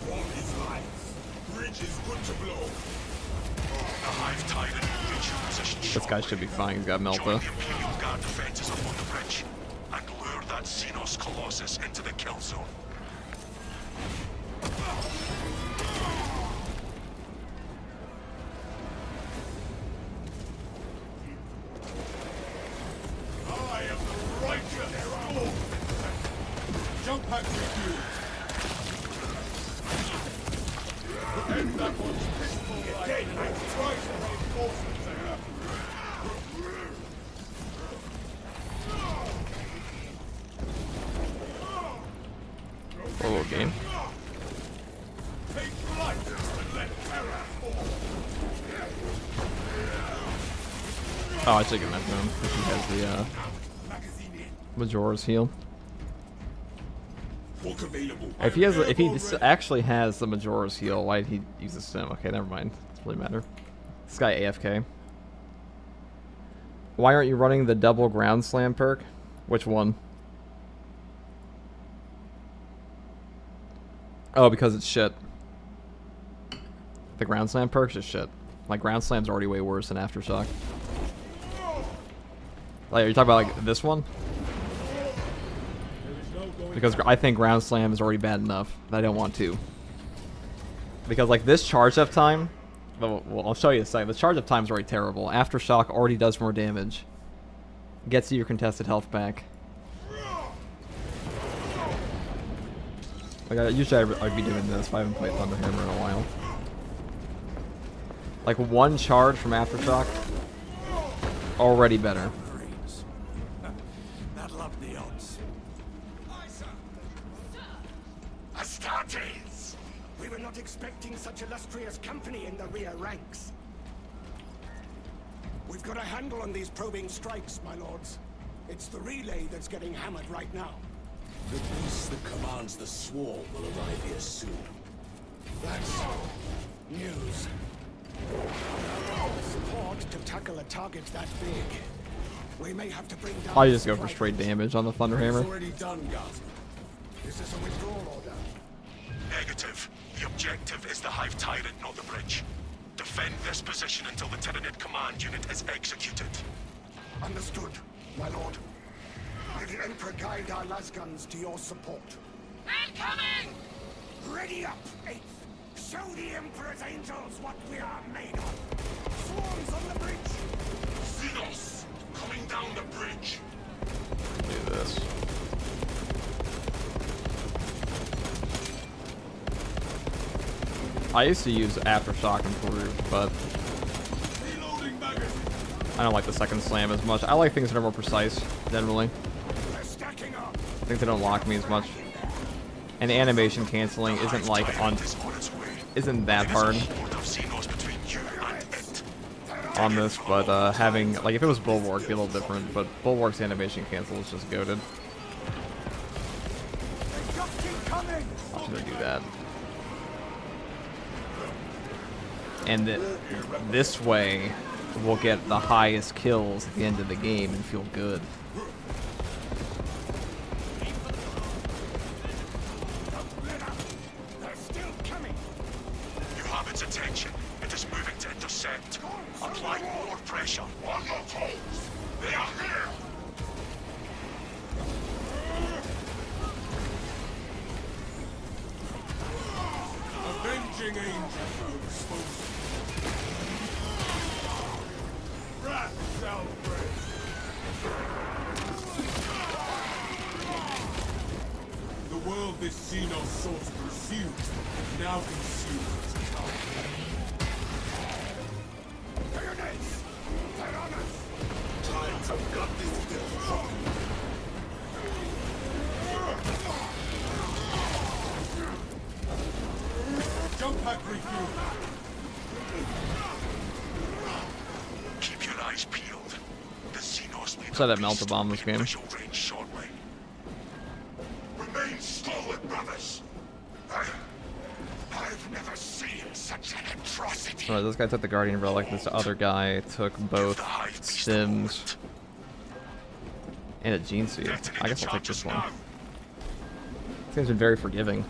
Speaker 4: One is life. Bridge is good to blow.
Speaker 2: The Hive Tide and reach your position
Speaker 1: This
Speaker 2: shortly.
Speaker 1: guy should be fine. He's got
Speaker 2: Join
Speaker 1: Melta.
Speaker 2: the Imperial Guard defenses up on the bridge and lure that Xenos Colossus into the kill zone.
Speaker 4: I am the righteous hero. Jump pack secured. End that one's peaceful life. Again, I try to reinforcements I have.
Speaker 1: A little game.
Speaker 4: Take flight and let terror fall.
Speaker 1: Oh, I should get that to him if he has the
Speaker 4: Magazine in.
Speaker 1: Majora's heal.
Speaker 4: Walk available.
Speaker 1: If he has, if he actually has the Majora's heal, why did he use the stim? Okay, never mind. Doesn't really matter. This guy AFK. Why aren't you running the double ground slam perk? Which one? Oh, because it's shit. The ground slam perk's just shit. Like, ground slam's already way worse than aftershock. Like, are you talking about like this one? Because I think ground slam is already bad enough that I don't want to. Because like this charge up time, well I'll show you in a second. The charge up time is already terrible. Aftershock already does more damage. Gets you your contested health back. Like usually I'd be doing this, but I haven't played Thunderhammer in a while. Like one charge from Aftershock, already better.
Speaker 5: Battle up the odds.
Speaker 6: Astartes! We were not expecting such illustrious company in the rear ranks. We've got a handle on these probing strikes, my lords. It's the relay that's getting hammered right now.
Speaker 5: The beast that commands the swarm will arrive here soon.
Speaker 6: That's news. Support to tackle a target that big. We may have to bring down...
Speaker 1: I just go for straight damage on the Thunderhammer.
Speaker 5: It's already done, Guardsman.
Speaker 6: Is this a withdrawal order?
Speaker 2: Negative. The objective is the Hive Tyrant, not the bridge. Defend this position until the Tyranid command unit is executed.
Speaker 6: Understood, my lord. May the Emperor guide our lasguns to your support. Incoming! Ready up, 8th. Show the Emperor's angels what we are made of. Swarms on the bridge.
Speaker 2: Xenos! Coming down the bridge!
Speaker 1: Do this. I used to use Aftershock improved, but
Speaker 4: Reloading magazine.
Speaker 1: I don't like the second slam as much. I like things that are more precise, generally.
Speaker 6: They're stacking up.
Speaker 1: Things that don't lock me as much. And the animation canceling isn't like on, isn't that hard on this, but having, like if it was Bulwark, it'd be a little different, but Bulwark's animation cancel is just goated.
Speaker 6: They just keep coming.
Speaker 1: I'm gonna do that. And this way, we'll get the highest kills at the end of the game and feel good.
Speaker 6: They're still coming.
Speaker 2: attention. It is moving to intercept. Apply more pressure. On your toes. They are here.
Speaker 4: Avenging angel exposed. Wrath shall break. The world this Xenos sought to pursue, now consumes its power. Bayonets! Tyrannus! Times have got this death wrong. Jump pack refuel!
Speaker 2: Keep your eyes peeled. The Xenos may
Speaker 1: So that Melta bomb this game.
Speaker 2: visual range shortly. Remain stolid, brothers. I've never seen such an atrocity.
Speaker 1: Alright, this guy took the Guardian Relic, this other guy took both Sims and a Gene Suit. I guess I'll take this one. This game's been very forgiving.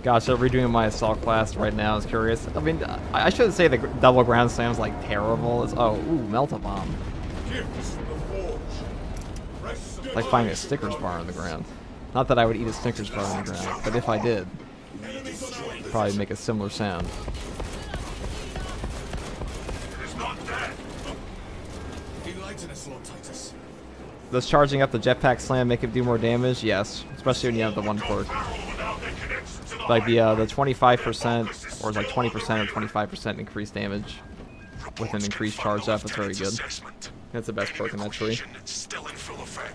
Speaker 1: Gosh, so redoing my assault class right now is curious. I mean, I shouldn't say the double ground slam's like terrible. It's, oh, ooh, Melta bomb.
Speaker 4: Gifts from the forge. Rest
Speaker 1: It's like finding a Snickers bar on the ground. Not that I would eat a Snickers bar on the ground, but if I did, it'd probably make a similar sound.
Speaker 2: It is not dead.
Speaker 5: Enlighten us, Lord Titus.
Speaker 1: Does charging up the jetpack slam make it do more damage? Yes, especially when you have the one perk. Like the 25% or like 20% or 25% increased damage with an increased charge up. It's very good. That's the best perk in that tree.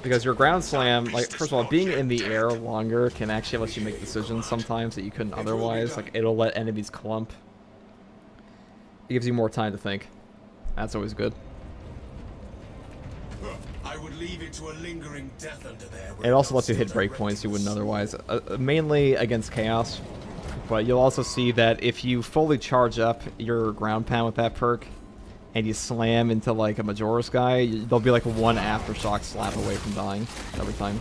Speaker 1: Because your ground slam, like, first of all, being in the air longer can actually let you make decisions sometimes that you couldn't otherwise. Like, it'll let enemies clump. It gives you more time to think. That's always good.
Speaker 5: I would leave it to a lingering death under there.
Speaker 1: It also lets you hit breakpoints you wouldn't otherwise, mainly against Chaos. But you'll also see that if you fully charge up your ground pound with that perk, and you slam into like a Majora's guy, there'll be like one aftershock slap away from dying every time.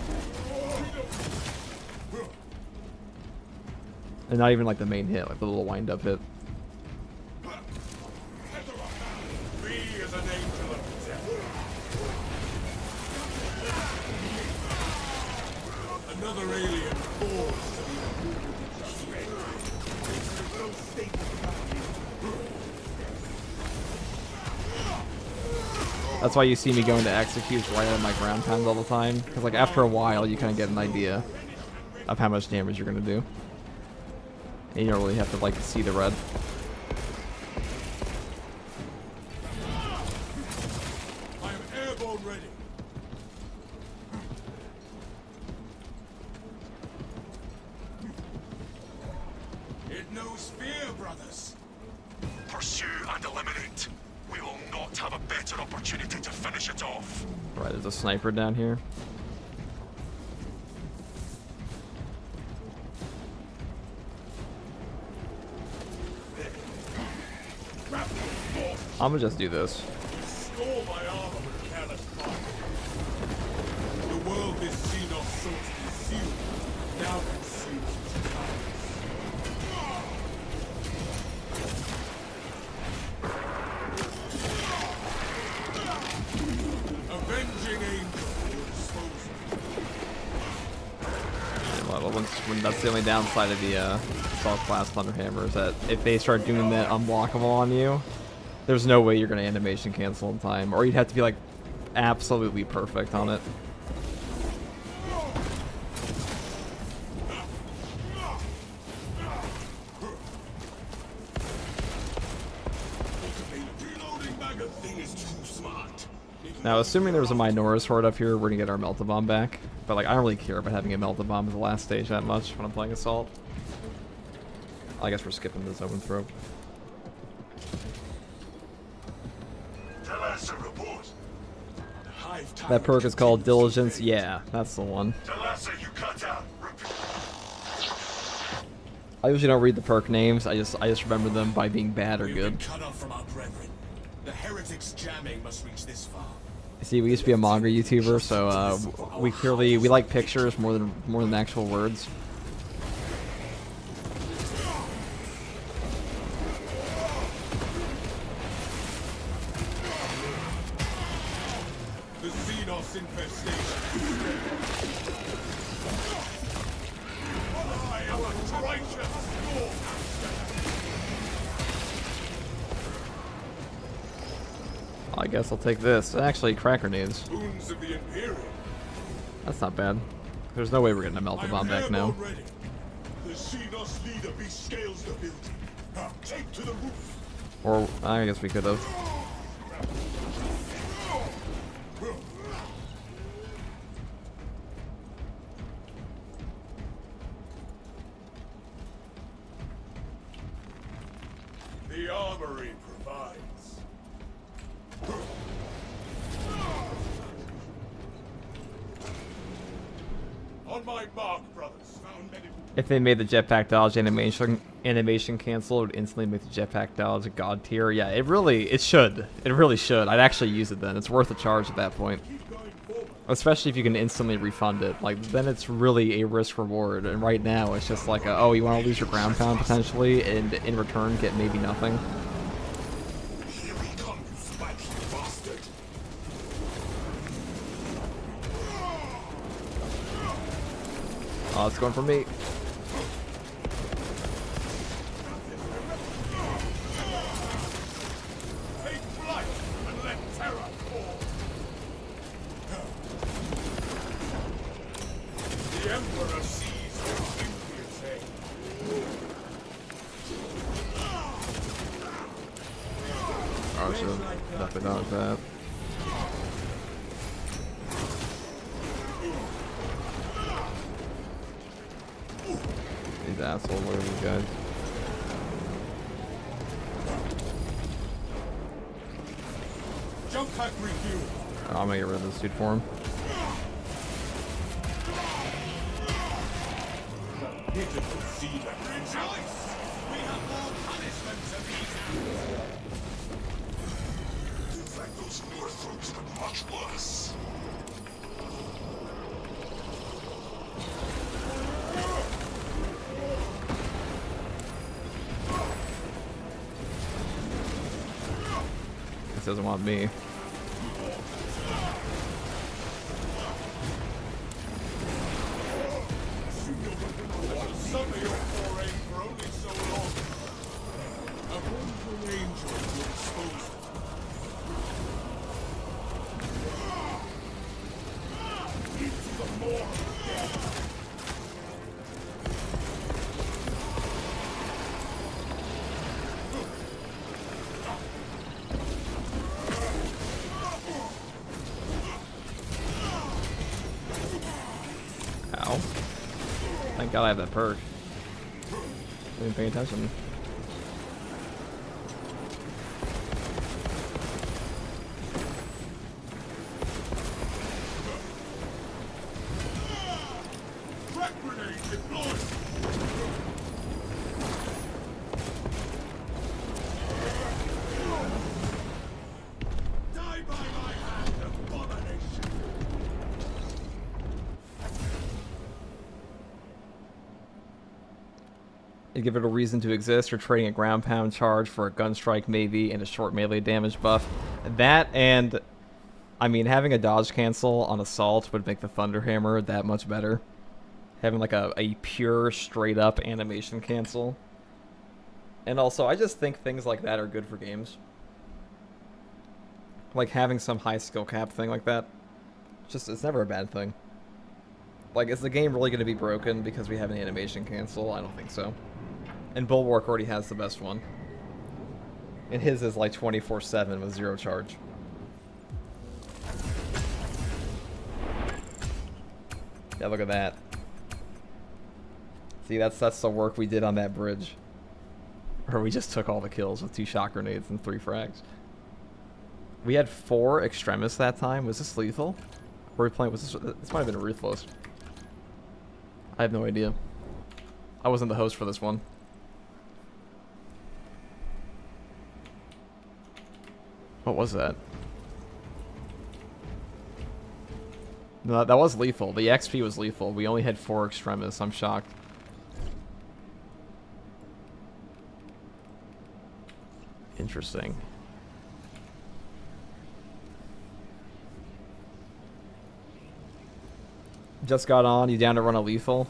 Speaker 1: And not even like the main hit, like the little wind-up hit.
Speaker 4: Be as an angel of death. Another alien forced to be There's no stable
Speaker 1: That's why you see me going to execute right out of my ground pound all the time. Because like after a while, you kind of get an idea of how much damage you're going to do. And you don't really have to like see the red.
Speaker 4: I am airborne ready. It knows fear, brothers.
Speaker 2: Pursue and eliminate. We will not have a better opportunity to finish it off.
Speaker 1: Right, there's a sniper down here. I'm gonna just do this.
Speaker 4: Score my armor with careless fire. The world this Xenos sought to pursue, now consumes its powers. Avenging angel will expose
Speaker 1: And when that's the only downside of the assault class Thunderhammer is that if they start doing that unblockable on you, there's no way you're gonna animation cancel in time, or you'd have to be like absolutely perfect on it.
Speaker 4: Reloading magazine is too smart.
Speaker 1: Now, assuming there's a Minotaurus horde up here, we're gonna get our Melta Bomb back. But like, I don't really care about having a Melta Bomb at the last stage that much when I'm playing Assault. I guess we're skipping this open throw.
Speaker 2: Talassa report.
Speaker 1: That perk is called Diligence. Yeah, that's the one.
Speaker 2: Talassa, you cut out. Repeat.
Speaker 1: I usually don't read the perk names. I just remember them by being bad or
Speaker 5: We've
Speaker 1: good.
Speaker 5: been cut off from our brethren. The heretics jamming must reach this far.
Speaker 1: See, we used to be a manga YouTuber, so we like pictures more than actual words. guess I'll take this. Actually, crack grenades.
Speaker 4: Boons of the Imperium.
Speaker 1: That's not bad. There's no way we're getting a Melta bomb back now.
Speaker 4: Already. The Xenos leader bescales the building. Take to the roof.
Speaker 1: Or, I guess we could have.
Speaker 4: The armory provides. On my mark, brothers. Found medical.
Speaker 1: If they made the jetpack dodge animation cancel, it would instantly make the jetpack dodge a god tier. Yeah, it really should. It really should. I'd actually use it then. It's worth a charge at that point.
Speaker 4: Keep going forward.
Speaker 1: Especially if you can instantly refund it. Like, then it's really a risk reward. And right now, it's just like, oh, you want to lose your ground pound potentially, and in return get maybe nothing.
Speaker 4: Here we come, you spiky bastard.
Speaker 1: Oh, it's going for me.
Speaker 4: Take flight and let terror fall. The Emperor sees with impiety.
Speaker 1: Oh, so definitely not that. These assholes, what are these guys?
Speaker 4: Jump pack review.
Speaker 1: Oh, I'm gonna get rid of this dude for him.
Speaker 4: Pitiful seed and rejoice. We have more punishment to these hands.
Speaker 3: In fact, those Northrooks are much worse.
Speaker 1: This doesn't want me.
Speaker 4: Suffer your foray for only so long. A wandering angel will expose it. Into the more of death.
Speaker 1: Ow. Thank God I have that perk. Didn't pay attention.
Speaker 4: Crack grenade deployed. Die by my hand, abomination.
Speaker 1: You give it a reason to exist. You're trading a ground pound charge for a gun strike maybe and a short melee damage buff. That and, I mean, having a dodge cancel on assault would make the Thunderhammer that much better. Having like a pure straight up animation cancel. And also, I just think things like that are good for games. Like having some high skill cap thing like that. It's never a bad thing. Like, is the game really going to be broken because we have an animation cancel? I don't think so. And Bulwark already has the best one. And his is like 24/7 with 0 charge. Yeah, look at that. See, that's the work we did on that bridge. Or we just took all the kills with 2 shot grenades and 3 frags. We had 4 extremists that time. Was this lethal? Were we playing? Was this might have been ruthless. I have no idea. I wasn't the host for this one. What was that? No, that was lethal. The XP was lethal. We only had 4 extremists. I'm shocked. Interesting. Just got on. You down to run a lethal?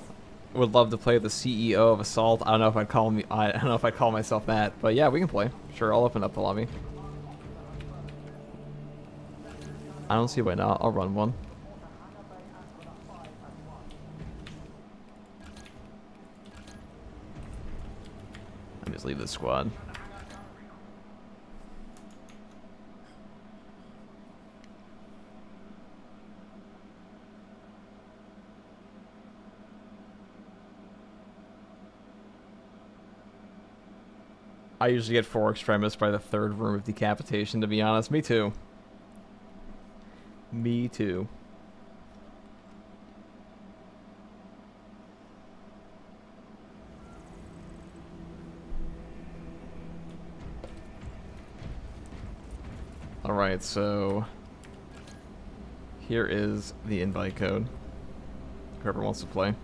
Speaker 1: Would love to play the CEO of Assault. I don't know if I'd call me. I don't know if I'd call myself that, but yeah, we can play. Sure, I'll open up the lobby. I don't see why not. I'll run one. Let me just leave this squad. I usually get 4 extremists by the 3rd room of Decapitation, to be honest. Me too. Me too. Alright, so here is the invite code. Whoever wants to play.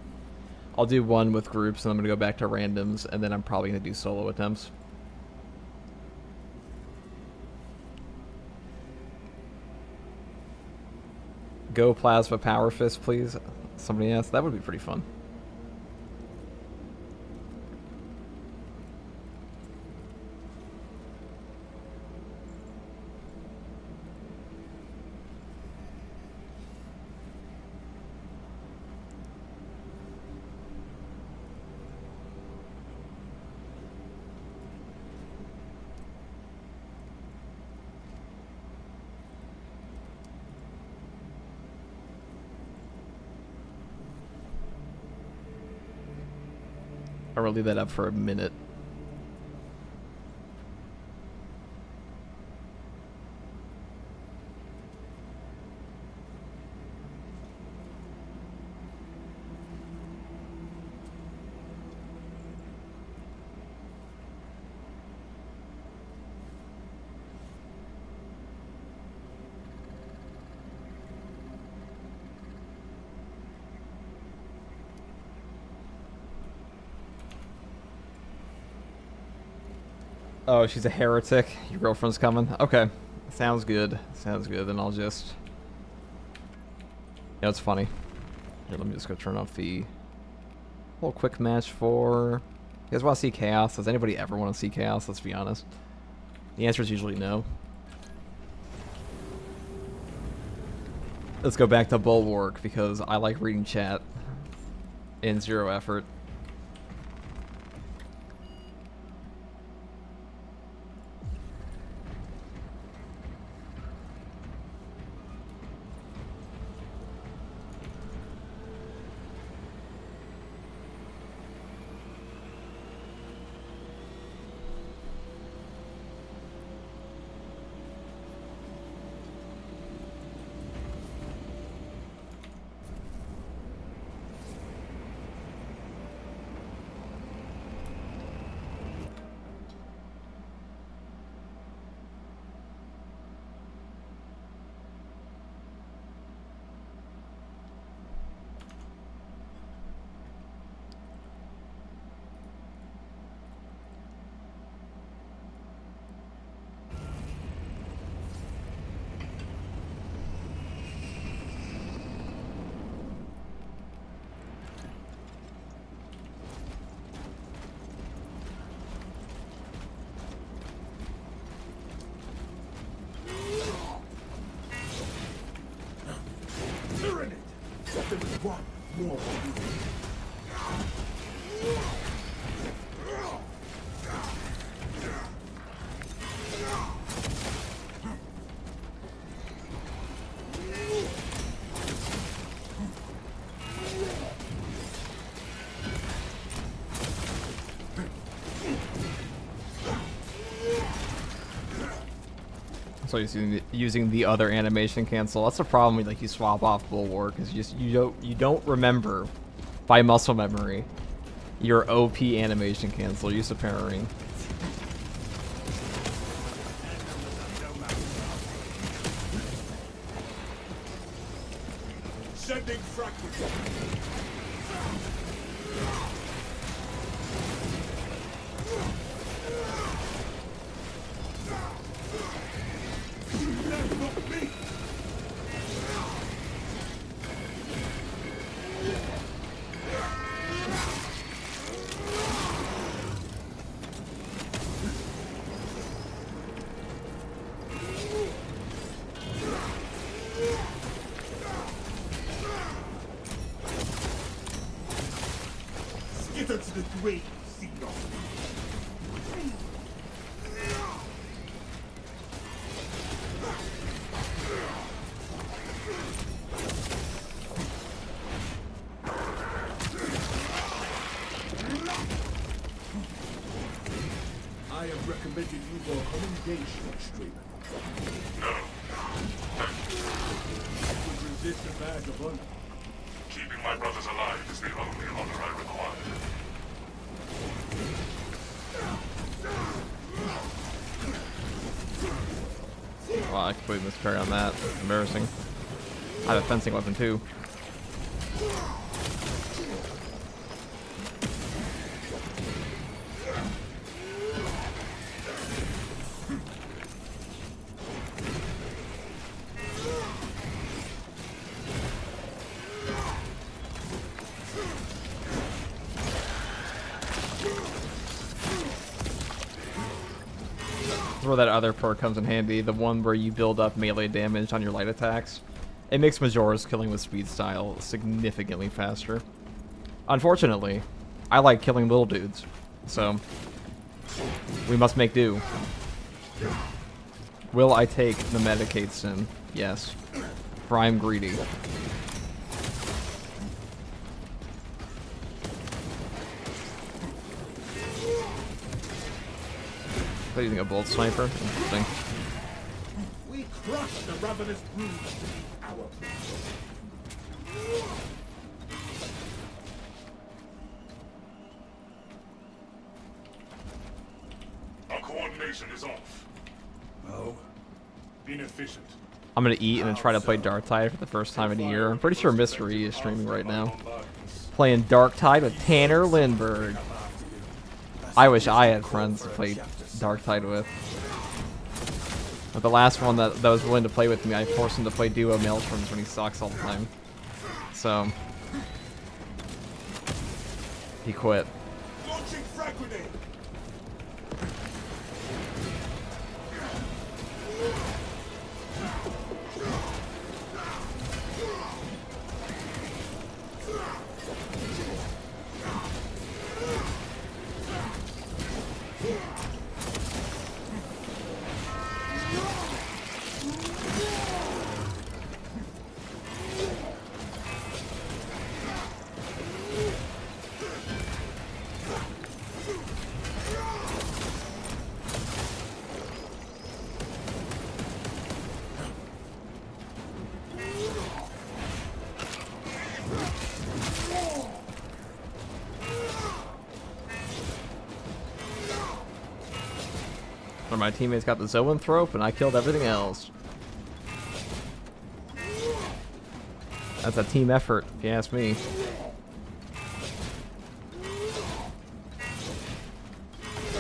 Speaker 1: I'll do one with groups, and I'm going to go back to randoms, and then I'm probably going to do solo attempts. Go Plasma Power Fist, please. Somebody asked. That would be pretty fun. I'm gonna leave that up for a minute. Oh, she's a heretic. Your girlfriend's coming? Okay. Sounds good. Sounds good. Then I'll just... You know, it's funny. Here, let me just go turn off the... little quick match for... You guys want to see Chaos? Does anybody ever want to see Chaos? Let's be honest. The answer is usually no. Let's go back to Bulwark, because I like reading chat. In 0 effort. So using the other animation cancel. That's the problem with like you swap off Bulwark, is you don't remember by muscle memory your OP animation cancel. Use of parrying.
Speaker 4: Sending fragments. Hither to the grave, Xenos. I have recommended you for a commendation, Extreme.
Speaker 3: No.
Speaker 4: Would resist a badge of honor.
Speaker 3: Keeping my brothers alive is the only honor I require.
Speaker 1: Wow, I completely missed parry on that. Embarrassing. I have a fencing weapon too. Where that other perk comes in handy, the one where you build up melee damage on your light attacks. It makes Majora's killing with speed style significantly faster. Unfortunately, I like killing little dudes, so we must make do. Will I take the Medicate sin? Yes. For I am greedy. Using a bolt sniper. Interesting.
Speaker 4: We crush the ravenous broods to be our people.
Speaker 3: Our coordination is off.
Speaker 4: Oh, inefficient.
Speaker 1: I'm gonna eat and then try to play Darktide for the first time in a year. I'm pretty sure Mystery is streaming right now. Playing Darktide with Tanner Lindbergh. I wish I had friends to play Darktide with. But the last one that was willing to play with me, I forced him to play duo Maelstroms when he sucks all the time. So he quit.
Speaker 4: Launching frag grenade.
Speaker 1: One of my teammates got the Zoanthrope and I killed everything else. That's a team effort, if you ask me.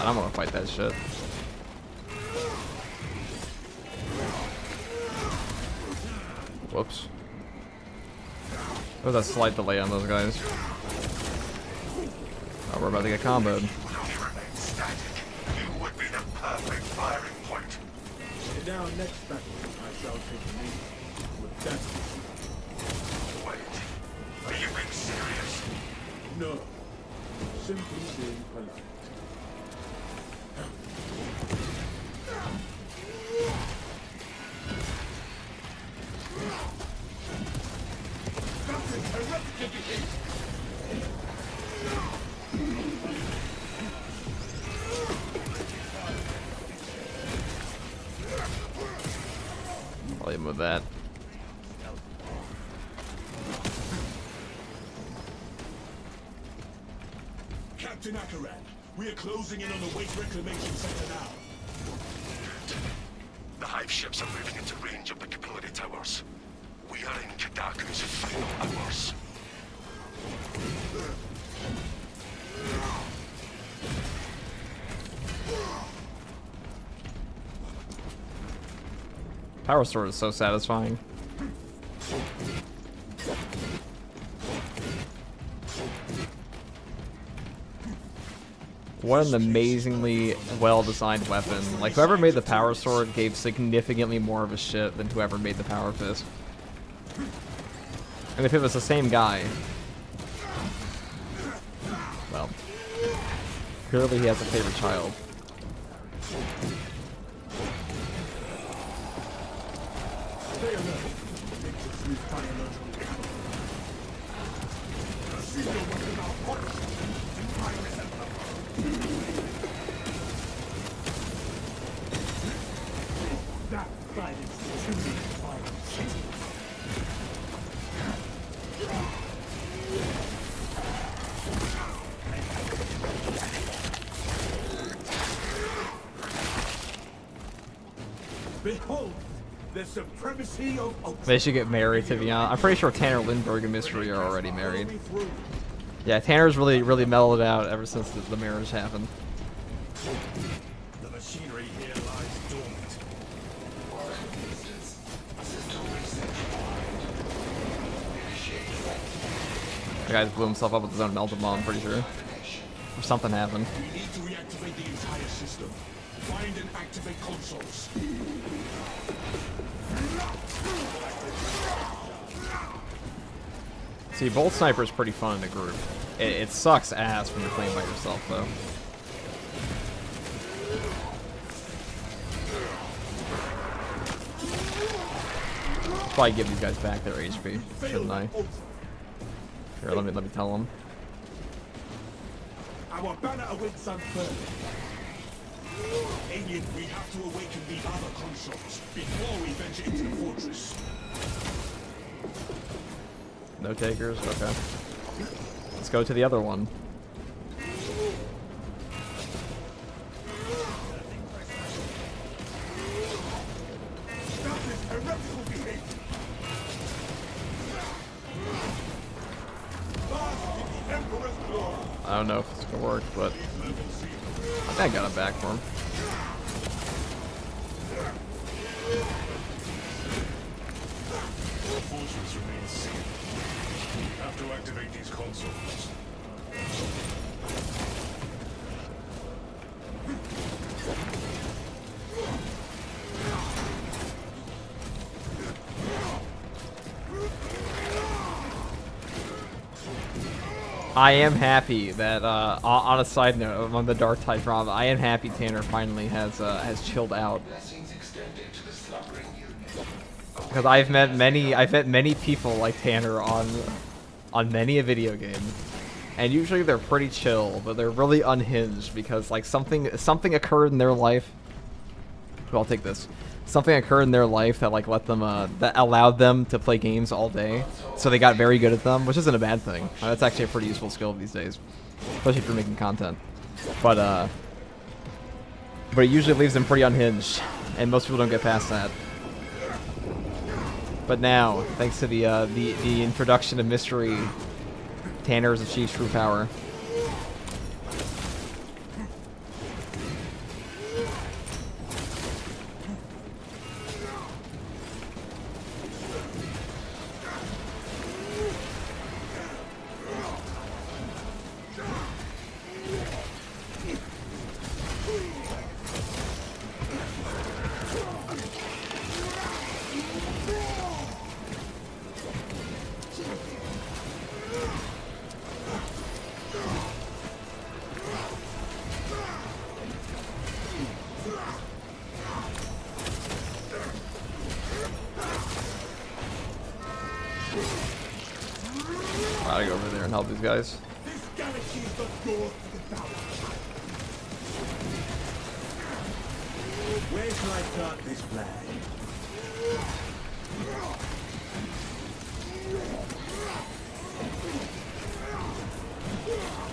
Speaker 1: I'm gonna fight that shit. Whoops. There was a slight delay on those guys. Oh, we're about to get comboed.
Speaker 3: You would be the perfect firing point.
Speaker 4: In our next battle, I shall take the lead. With that,
Speaker 3: Wait, are you being serious?
Speaker 4: no. Simply being polite. That's a terrific defeat!
Speaker 1: I'll leave him with that.
Speaker 4: Captain Akaran, we are closing in on the waste reclamation center now.
Speaker 3: The hive ships are moving into range of the capillary towers. We are in Kadaku's final hours.
Speaker 1: Power Sword is so satisfying. What an amazingly well-designed weapon. Like, whoever made the Power Sword gave significantly more of a shit than whoever made the Power Fist. And if it was the same guy, Well, clearly he has a favorite child.
Speaker 5: Behold, the supremacy of
Speaker 1: They should get married, to be honest. I'm pretty sure Tanner Lindbergh and Mystery are already married. Yeah, Tanner's really mellowed out ever since the marriage happened.
Speaker 5: the machinery here lies dormant.
Speaker 1: The guy just blew himself up with his own Melta bomb, I'm pretty sure. Or something happened.
Speaker 5: We need to reactivate the entire system. Find and activate consoles.
Speaker 1: See, Bolt Sniper is pretty fun in a group. It sucks ass when you're playing by yourself, though. Probably give these guys back their HP, shouldn't I? Here, let me tell them.
Speaker 5: Our banner awaits unfurled. Alien, we have to awaken the other consoles before we venture into the fortress.
Speaker 1: No takers? Okay. Let's go to the other one.
Speaker 5: Stop this heretical behavior! Bask in the Emperor's glory!
Speaker 1: I don't know if it's gonna work, but I think I got it back for him.
Speaker 3: All forces remain sealed. Have to activate these consoles.
Speaker 1: I am happy that, on a side note, on the Dark Tide drama, I am happy Tanner finally has chilled out. Because I've met many people like Tanner on many a video game, and usually they're pretty chill, but they're really unhinged because like something occurred in their life. Well, I'll take this. Something occurred in their life that like let them that allowed them to play games all day, so they got very good at them, which isn't a bad thing. That's actually a pretty useful skill these days, especially if you're making content. But it usually leaves them pretty unhinged, and most people don't get past that. But now, thanks to the introduction of Mystery, Tanner has achieved true power. I gotta go over there and help these guys.
Speaker 5: This galaxy is the door to the tower. Where shall I plant this flag?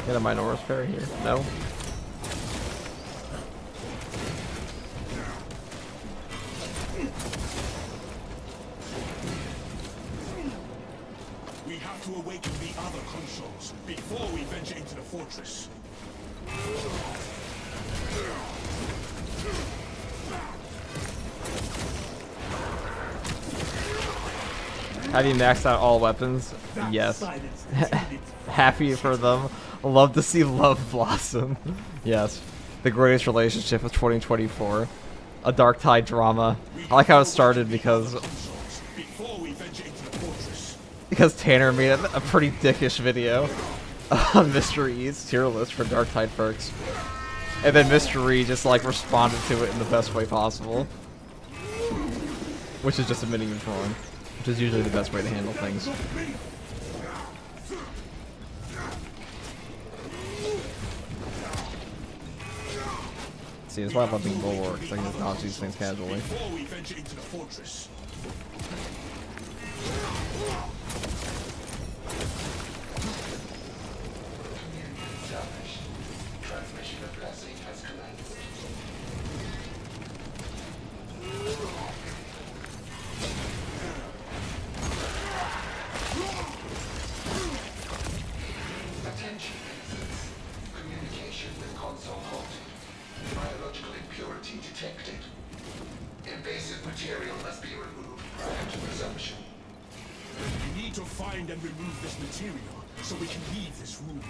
Speaker 1: Get a Minotaur's Parry here. No?
Speaker 5: We have to awaken the other consoles before we venture into the fortress.
Speaker 1: Have you maxed out all weapons? Yes. Happy for them. Love to see love blossom. Yes. The greatest relationship of 2024. A Dark Tide drama. I like how it started because
Speaker 5: Before we venture into the fortress.
Speaker 1: Tanner made a pretty dickish video. on Mr. E's tier list for Dark Tide perks. And then Mr. E just like responded to it in the best way possible. Which is just admitting it's wrong. Which is usually the best way to handle things. See, that's why I love being Bulwark, so I can just dodge these things casually.
Speaker 5: Before we venture into the fortress.
Speaker 3: Transmission of blessing has commenced. Attention, users. Communication with console halted. Biological impurity detected. Invasive material must be removed prior to resumption.
Speaker 5: We need to find and remove this material so we can leave this room.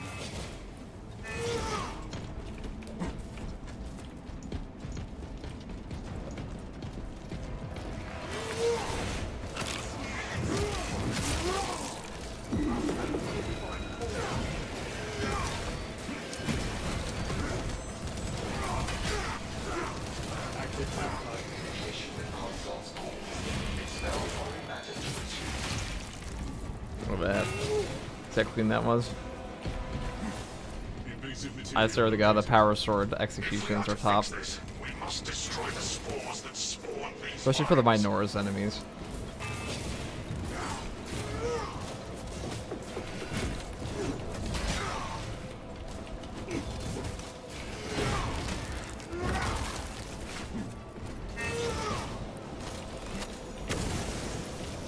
Speaker 3: Communication with consoles paused. It's now formatted to resume.
Speaker 1: What bad. See how clean that was?
Speaker 4: Invasive material.
Speaker 1: I swear to God, the power sword executions are top.
Speaker 2: We must destroy the spores that spawn these
Speaker 1: Especially for the
Speaker 2: mines.
Speaker 1: Minora's enemies.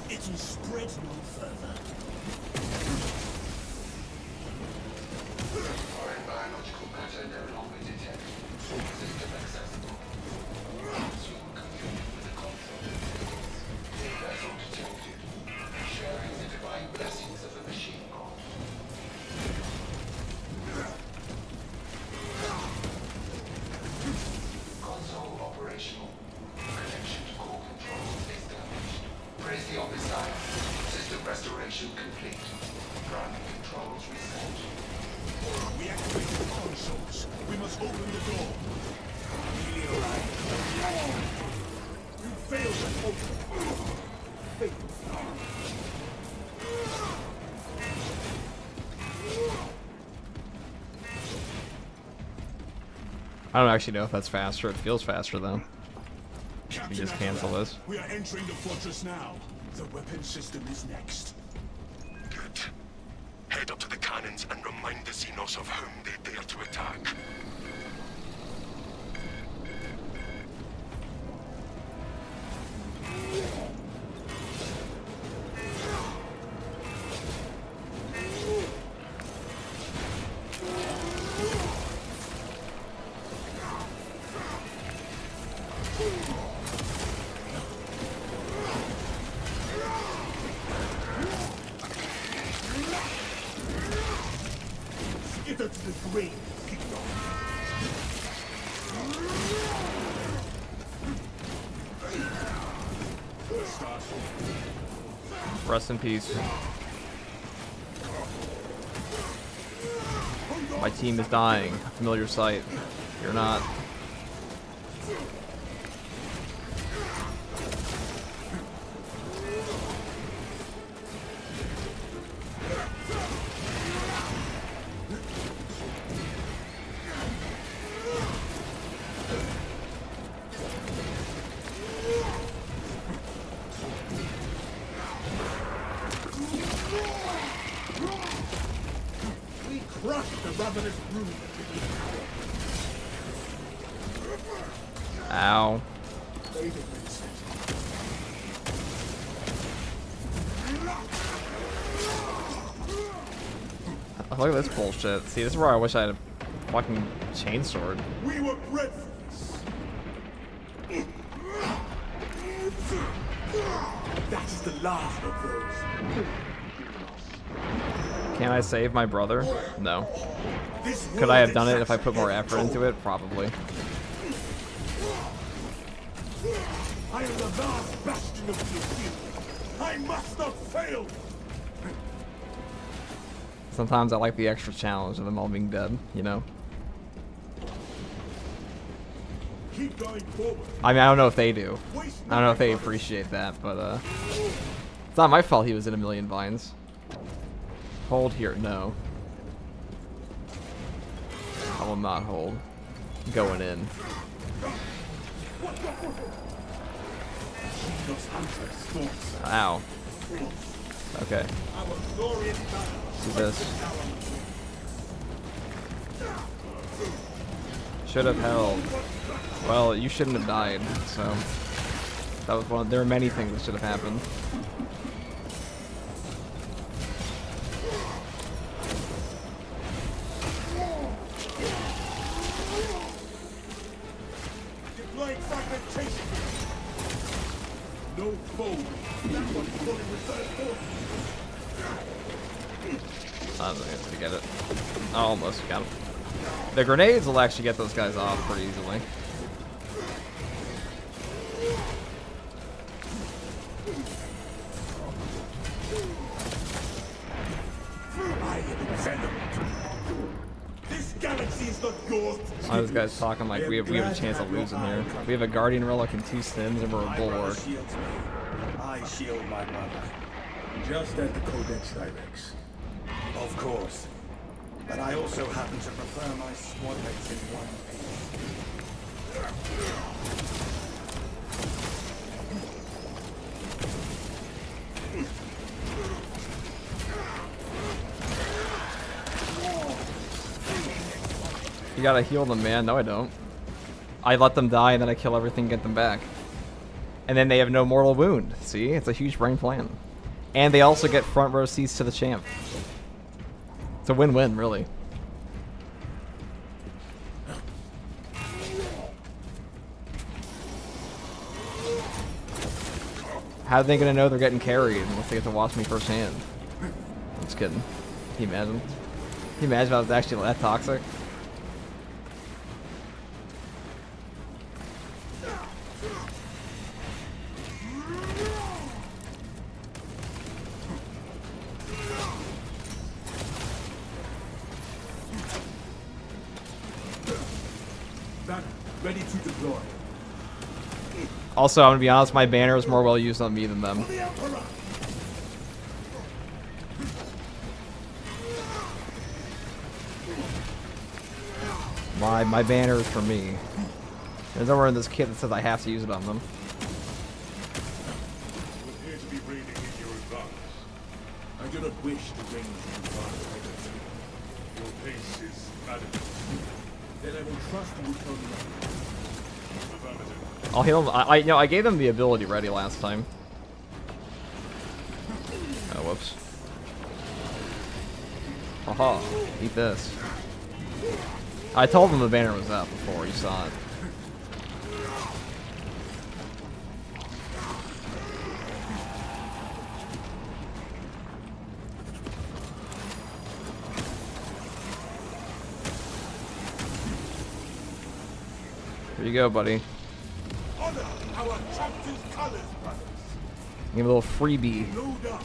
Speaker 5: It will spread no further.
Speaker 3: Foreign biological matter no longer detected. System accessible. Resume communion with the console. Vessel detected. Sharing the divine blessings of the machine god. Console operational. Connection to core controls established. Praise the Omnissiah. System restoration complete. Primary controls reset.
Speaker 5: We activated the consoles. We must open the door. Meteorite. You failed to open.
Speaker 1: I don't actually know if that's faster. It feels faster though.
Speaker 5: Captain
Speaker 1: just cancel
Speaker 5: Atreus,
Speaker 1: this.
Speaker 5: We are entering the fortress now. The weapon system is next.
Speaker 2: Good. Head up to the cannons and remind the Xenos of whom they dare to attack.
Speaker 5: Skitter to the grave, Kingdom. Start.
Speaker 1: Rest in peace. My team is dying. Familiar sight. You're not.
Speaker 5: We crushed the ravenous brood.
Speaker 1: Ow.
Speaker 5: David Vincent.
Speaker 1: Look at this bullshit. See, this is where I wish I had a fucking chainsword.
Speaker 5: We were bred for this. That is the last of those.
Speaker 1: Can I save my brother? No.
Speaker 5: This
Speaker 1: Could I have
Speaker 5: world
Speaker 1: done it if I
Speaker 5: exacts
Speaker 1: put more
Speaker 5: every
Speaker 1: effort into it? Probably.
Speaker 5: I am the last bastion of the Inferno. I must not fail.
Speaker 1: Sometimes I like the extra challenge of them all being dead, you know?
Speaker 4: Keep going forward.
Speaker 1: I mean, I don't know if they do. I don't know if they appreciate that, but, it's not my fault he was in a million vines. Hold here, no. I will not hold. Going in. Ow. Okay. Do this. Should have held. Well, you shouldn't have died, so that was one. There are many things that should have happened.
Speaker 4: Deploying fragmentation. No foe. That one's pulling reserve force.
Speaker 1: I don't think to get it. Oh, almost got him. The grenades will actually get those guys off pretty easily.
Speaker 4: I am Inferno. This galaxy is not yours.
Speaker 1: All those guys talking like we have a chance of losing here. We have a Guardian Relic and 2 Stims and we're a Bulwark.
Speaker 5: Shields me. I shield my mother. Just as the Codex directs. Of course. But I also happen to prefer my squadmates in one piece.
Speaker 1: You gotta heal them, man. No, I don't. I let them die and then I kill everything and get them back. And then they have no mortal wound. See? It's a huge brain plan. And they also get front row seats to the champ. It's a win-win, really. How are they gonna know they're getting carried unless they get to watch me firsthand? I'm just kidding. Can you imagine? Can you imagine if I was actually that toxic?
Speaker 4: Ready to deploy.
Speaker 1: Also, I'm gonna be honest, my banner is more well used on me than them.
Speaker 4: The Emperor.
Speaker 1: My banner is for me. There's nowhere in this kit that says I have to use it on them.
Speaker 4: You appear to be reading in your advance. I do not wish to bring you advance. Your pace is adequate. Then I will trust you to tell me nothing. Affirmative.
Speaker 1: I'll heal them. You know, I gave them the ability ready last time. Oh, whoops. Haha, eat this. I told them the banner was up before you saw it. Here you go, buddy.
Speaker 4: Honor our champion's colors, brothers.
Speaker 1: Give me a little freebie.
Speaker 4: Load up.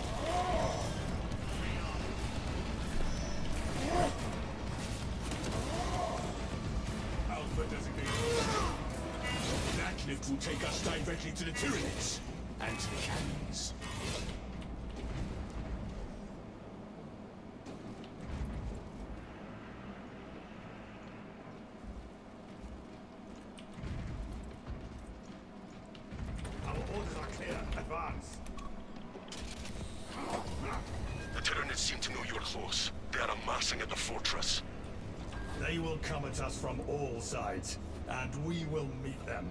Speaker 4: Alpha designation. That lift will take us directly to the Tyranids and to the cannons. Our orders are clear. Advance.
Speaker 2: The Tyranids seem to know you're close. They are amassing at the fortress.
Speaker 4: They will come at us from all sides, and we will meet them.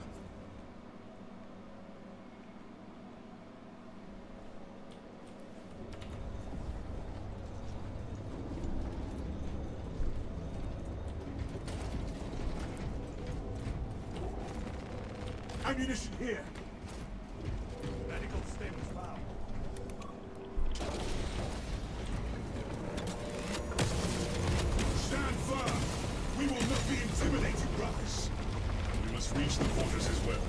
Speaker 4: Ammunition here. Medical statements found. Stand firm. We will not be intimidated, brothers. We must reach the fortress as well.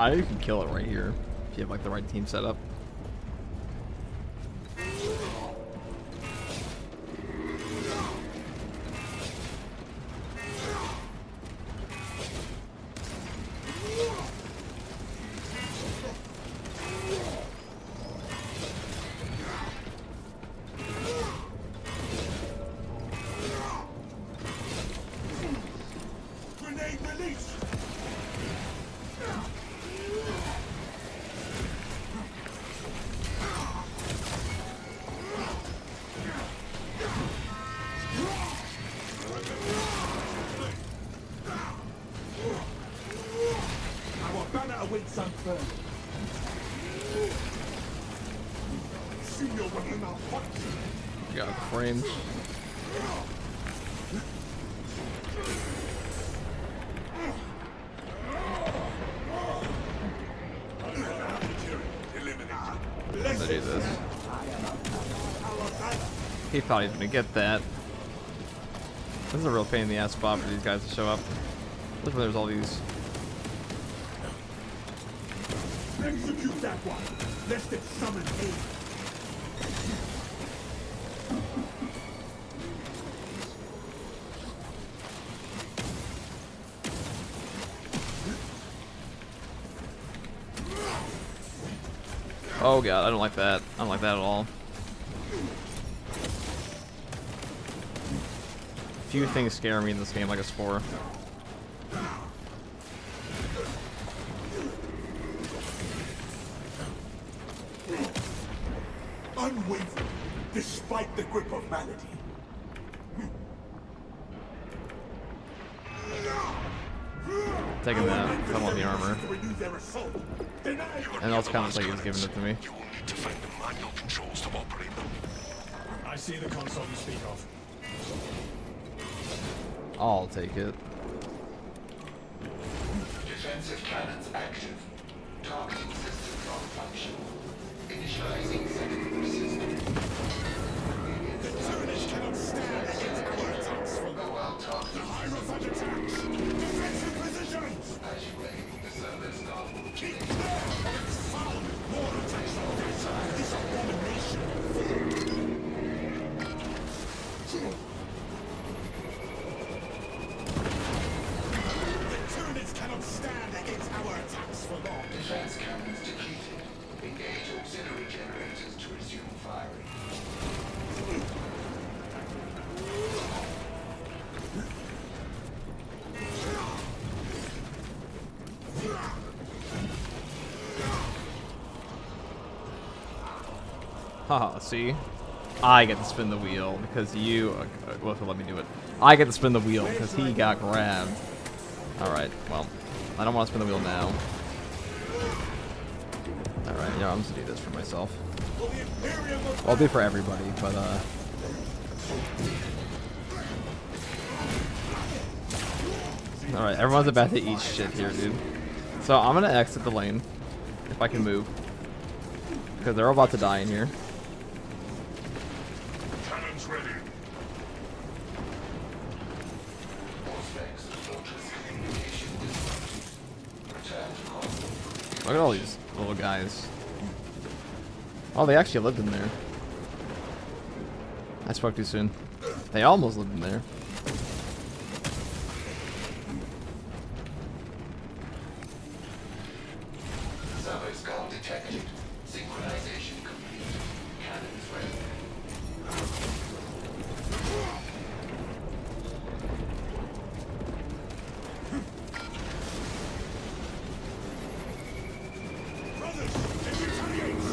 Speaker 1: I can kill it right here if you have like the right team set up.
Speaker 4: Grenade release! Our banner awaits Inferno. See your weapon out punch.
Speaker 1: Got frames. I'm gonna do this. He thought he was gonna get that. This is a real pain in the ass spot for these guys to show up. Look where there's all these.
Speaker 4: Execute that one, lest it summon aid.
Speaker 1: Oh god, I don't like that. I don't like that at all. Few things scare me in this game like a spore.
Speaker 4: Unwavering, despite the grip of malady.
Speaker 1: Taking that. I want the armor.
Speaker 4: To renew their assault.
Speaker 1: And that's kind of like he was giving it to me.
Speaker 2: You will need to find the manual controls to operate them.
Speaker 4: I see the console you speak of.
Speaker 1: I'll take it.
Speaker 3: Defensive cannons active. Targeting system non-functional. Initializing secondary system.
Speaker 6: The Turnish cannot stand against our attacks from
Speaker 3: Go out targeting.
Speaker 6: Hierophant attacks. Defensive positions.
Speaker 3: As you aim, the service gone.
Speaker 6: Keep clear or it's found. More attacks like that. This abomination. The Turnish cannot stand against our attacks for long.
Speaker 3: Defense cannons depleted. Engage auxiliary generators to resume firing.
Speaker 1: Haha, see? I get to spin the wheel because you... well, let me do it. I get to spin the wheel because he got grabbed. Alright, well. I don't want to spin the wheel now. Alright, yeah, I'm just gonna do this for myself. Well, I'll do it for everybody, but alright, everyone's about to eat shit here, dude. So I'm gonna exit the lane. If I can move. Because they're all about to die in here.
Speaker 2: Cannons ready.
Speaker 1: Look at all these little guys. Oh, they actually lived in there. I spoke too soon. They almost lived in there.
Speaker 3: Servo skull detected. Synchronization complete. Cannons ready.
Speaker 6: Brothers, it retaliates.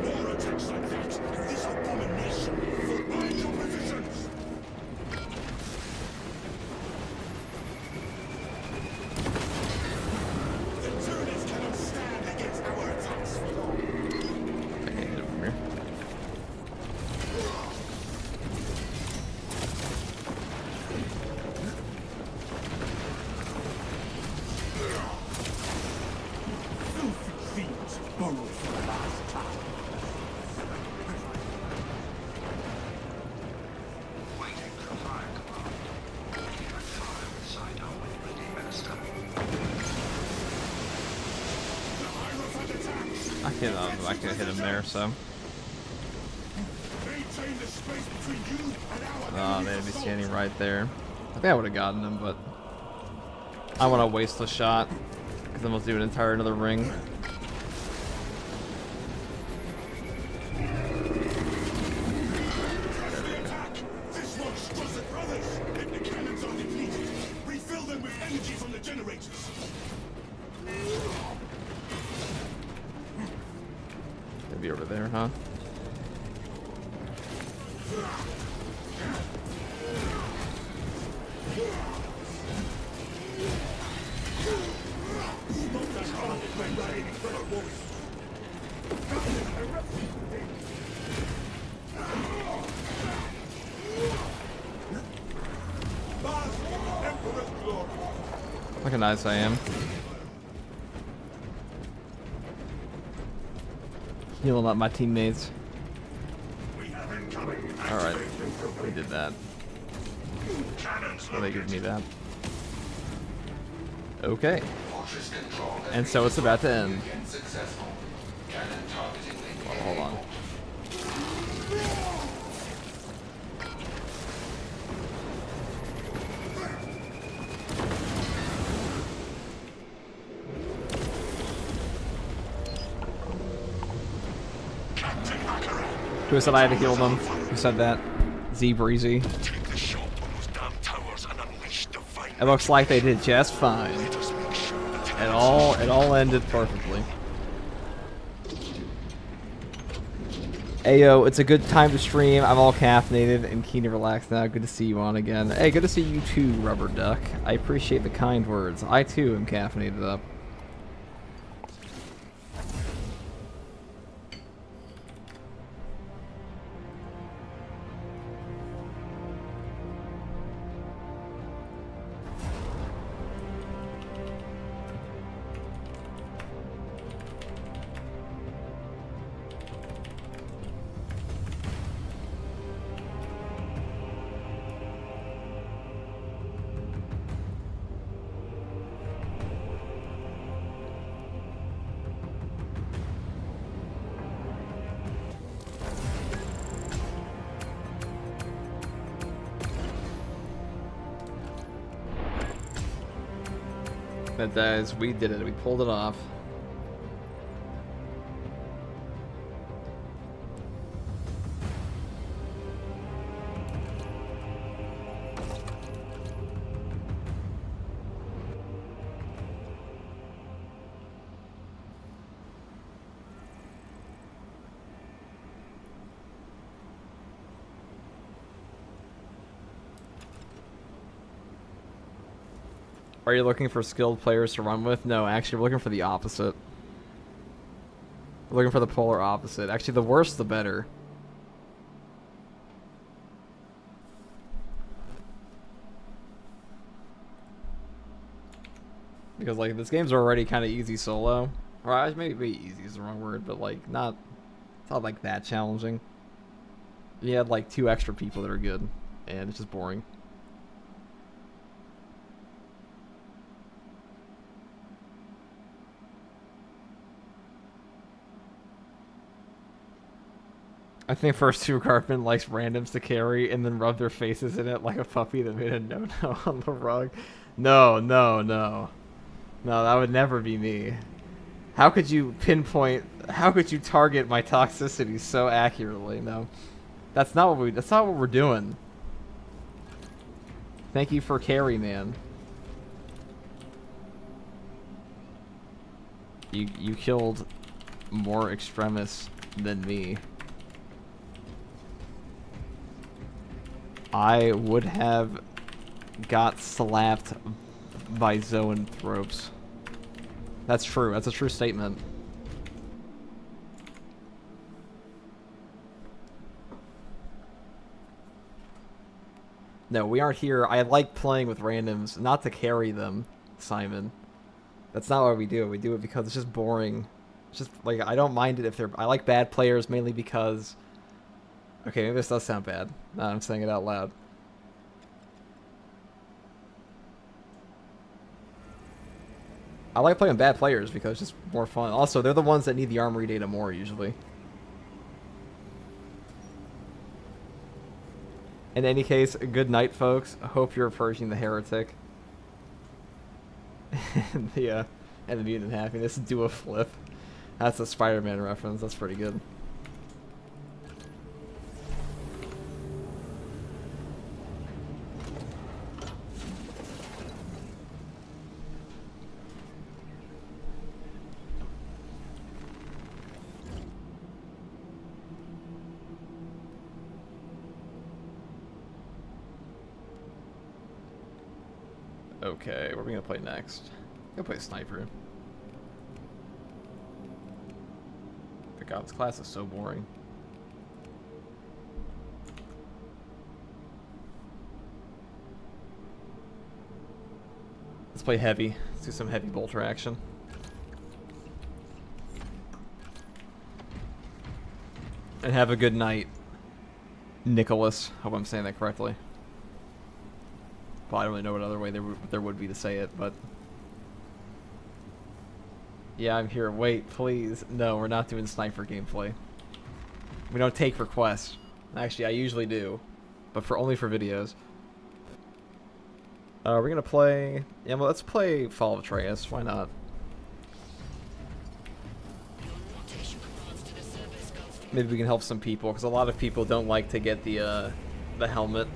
Speaker 6: More attacks like that. And this abomination will find your positions. The Turnish cannot stand against our attacks for long.
Speaker 1: I can't hit him there, so.
Speaker 4: Maintain the space between you and our
Speaker 1: Oh,
Speaker 4: enemy's
Speaker 1: they would be
Speaker 4: assault.
Speaker 1: standing right there. I think I would have gotten him, but I want to waste the shot because then we'll do an entire another ring.
Speaker 4: This monstrosity, brothers! If the cannons are depleted, refill them with energy from the generators.
Speaker 1: They'd be over there, huh? Look how nice I am. Healing up my teammates. Alright, we did that. Well, they give me that. Okay. And so it's about to end. Well, hold on. Who said I had to heal them? Who said that? Z Breezy.
Speaker 2: Take the shot on those damn towers and unleash divine.
Speaker 1: It looks like they did just fine.
Speaker 2: Just make sure the
Speaker 1: It all ended perfectly. Ayo, it's a good time to stream. I'm all caffeinated and keen to relax now. Good to see you on again. Hey, good to see you too, Rubber Duck. I appreciate the kind words. I too am caffeinated up. But guys, we did it. We pulled it off. Are you looking for skilled players to run with? No, actually, we're looking for the opposite. We're looking for the polar opposite. Actually, the worse, the better. Because, like, this game's already kind of easy solo. Or maybe easy is the wrong word, but, like, it's not like, that challenging. You had, like, 2 extra people that are good, and it's just boring. I think first 2 Cartman likes randoms to carry and then rub their faces in it like a puppy that made a no-no on the rug. No, no, no. No, that would never be me. How could you pinpoint, how could you target my toxicity so accurately? No. That's not what we're doing. Thank you for carry, man. You killed more extremists than me. I would have got slapped by zoanthropes. That's true. That's a true statement. No, we aren't here. I like playing with randoms, not to carry them, Simon. That's not why we do it. We do it because it's just boring. It's just, like, I don't mind it if they're... I like bad players mainly because... Okay, maybe this does sound bad. Now I'm saying it out loud. I like playing bad players because it's just more fun. Also, they're the ones that need the armory data more usually. In any case, good night, folks. I hope you're purging the heretic. And the mutant happiness. Do a flip. That's a Spider-Man reference. That's pretty good. Okay, what are we gonna play next? Gonna play Sniper. God, this class is so boring. Let's play heavy. Let's do some heavy bolter action. And have a good night, Nicholas. Hope I'm saying that correctly. Well, I don't really know what other way there would be to say it, but... Yeah, I'm here. Wait, please. No, we're not doing sniper gameplay. We don't take requests. Actually, I usually do. But only for videos. We're gonna play... Yeah, well, let's play Fall of Atreus. Why not? Maybe we can help some people, because a lot of people don't like to get the helmet.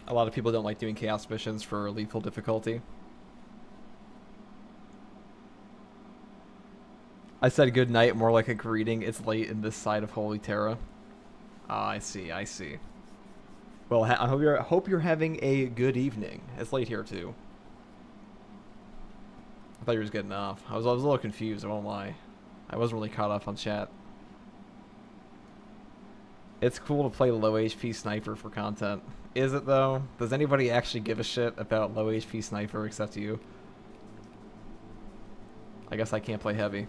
Speaker 1: A lot of people don't like doing chaos missions for lethal difficulty. I said good night more like a greeting. It's late in this side of Holy Terra. Ah, I see, I see. Well, I hope you're having a good evening. It's late here too. I thought you were just getting off. I was a little confused, I won't lie. I wasn't really caught up on chat. It's cool to play low HP sniper for content. Is it though? Does anybody actually give a shit about low HP sniper except you? I guess I can't play heavy.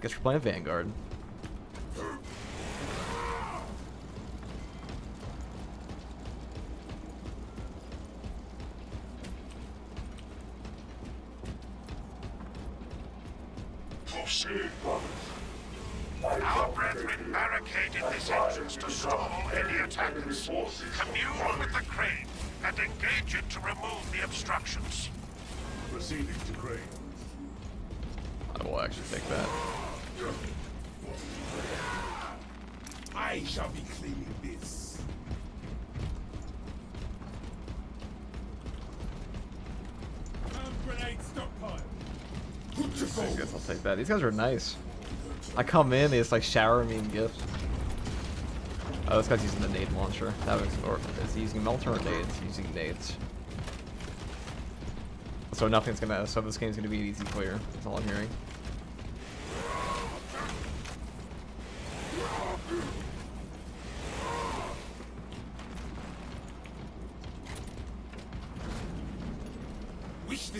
Speaker 1: Guess you're playing Vanguard.
Speaker 2: Proceed, brothers. Our brethren barricaded this entrance to stall any attackers. Commune with the crane and engage it to remove the obstructions.
Speaker 4: Proceeding to crane.
Speaker 1: I will actually take that.
Speaker 4: I shall be cleaning this. Grenade stockpile.
Speaker 1: I guess I'll take that. These guys are nice. I come in, they just like shower me in gifts. Oh, this guy's using the nade launcher. That was, or is he using Melta or nades? He's using nades. So nothing's gonna. So this game's gonna be an easy clear. That's all I'm hearing.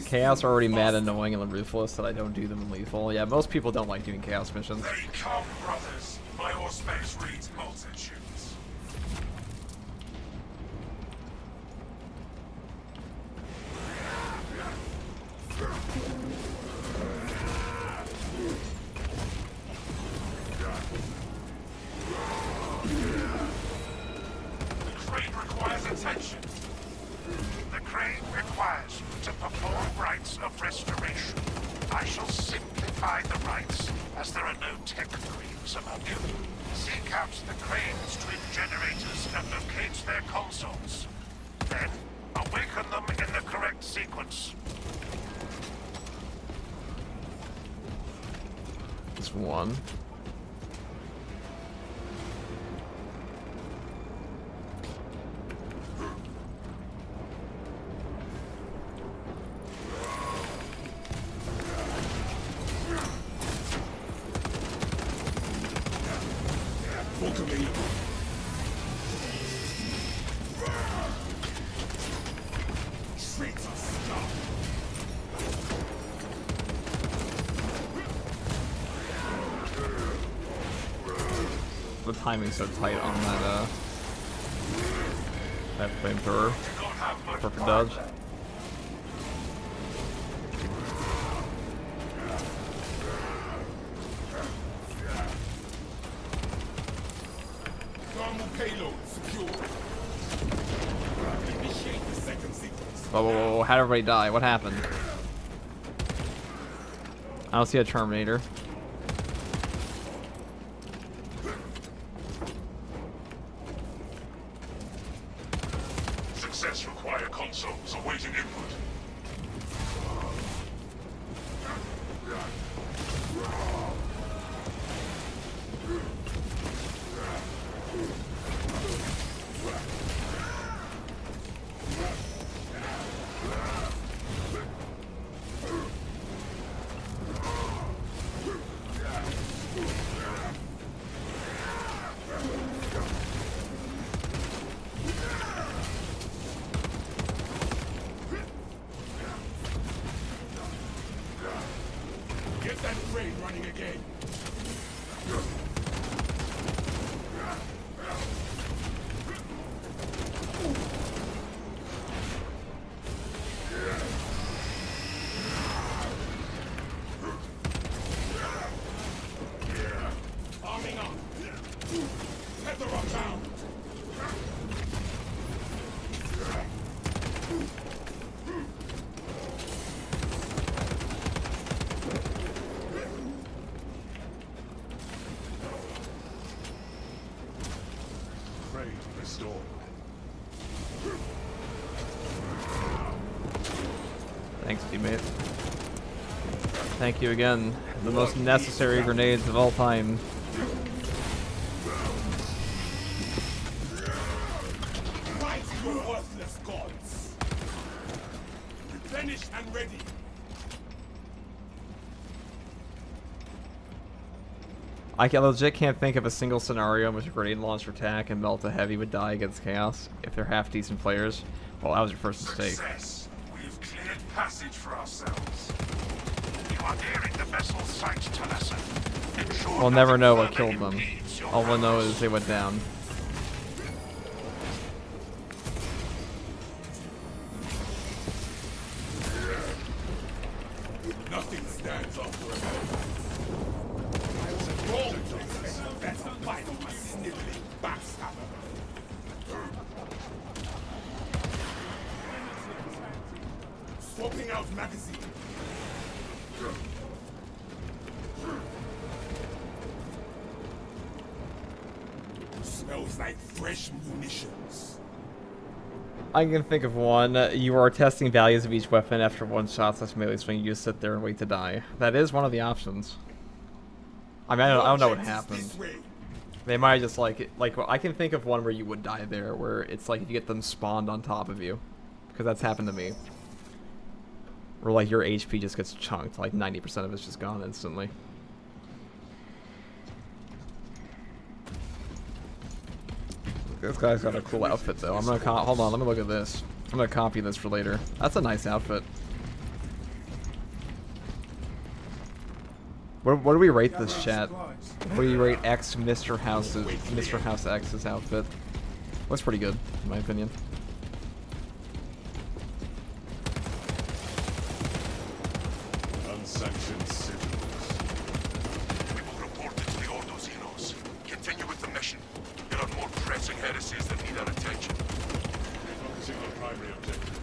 Speaker 1: Chaos are already mad, annoying, and ruthless that I don't do them in lethal. Yeah, most people don't like doing chaos missions.
Speaker 2: They come, brothers. My auspice reads multitudes. The crane requires attention. The crane requires to perform rites of restoration. I shall simplify the rites, as there are no tech queens among you. Seek out the crane's twin generators and locate their consoles. Then, awaken them in the correct sequence.
Speaker 1: Just one. timing's so tight on that flamethrower. Perfect dodge.
Speaker 4: Thermal payload secure. Initiate the second sequence.
Speaker 1: Whoa, whoa, whoa, how'd everybody die? What happened? I don't see a Terminator.
Speaker 2: Success require consoles awaiting input.
Speaker 4: Get that train running again. Arming up. Tether up down.
Speaker 2: Trade restored.
Speaker 1: Thanks, teammate. Thank you again. The most necessary grenades of all time.
Speaker 4: Fight your worthless gods. Replenished and ready.
Speaker 1: I legit can't think of a single scenario in which a grenade launcher attack and Melta Heavy would die against Chaos if they're half decent players. Well, that was your first mistake.
Speaker 2: Success. We've cleared passage for ourselves. You are nearing the vessel's site to listen. Ensure
Speaker 1: We'll never
Speaker 2: nothing
Speaker 1: know what
Speaker 2: further
Speaker 1: killed them.
Speaker 2: impedes your
Speaker 1: All we'll know
Speaker 2: progress.
Speaker 1: is they went down.
Speaker 4: Nothing stands up for a man. I was wrong to expect better fight from a sniveling backstabber. Swapping out magazine. Smells like fresh munitions.
Speaker 1: I can think of one. You are testing values of each weapon after one shot slash melee swing. You just sit there and wait to die. That is one of the options. I mean, I don't know what happened.
Speaker 4: This way.
Speaker 1: They might just like I can think of one where you would die there, where it's like if you get them spawned on top of you, because that's happened to me. Where like your HP just gets chunked, like 90% of it's just gone instantly. This guy's got a cool outfit though. I'm gonna hold on. Let me look at this. I'm gonna copy this for later. That's a nice outfit. What do we rate this chat? What do you rate Mr. House X's outfit? Looks pretty good, in my opinion.
Speaker 2: Unsanctioned sigils. We will report it to the Ordo's heroes. Continue with the mission. There are more pressing heresies that need our attention. Focusing on primary objective.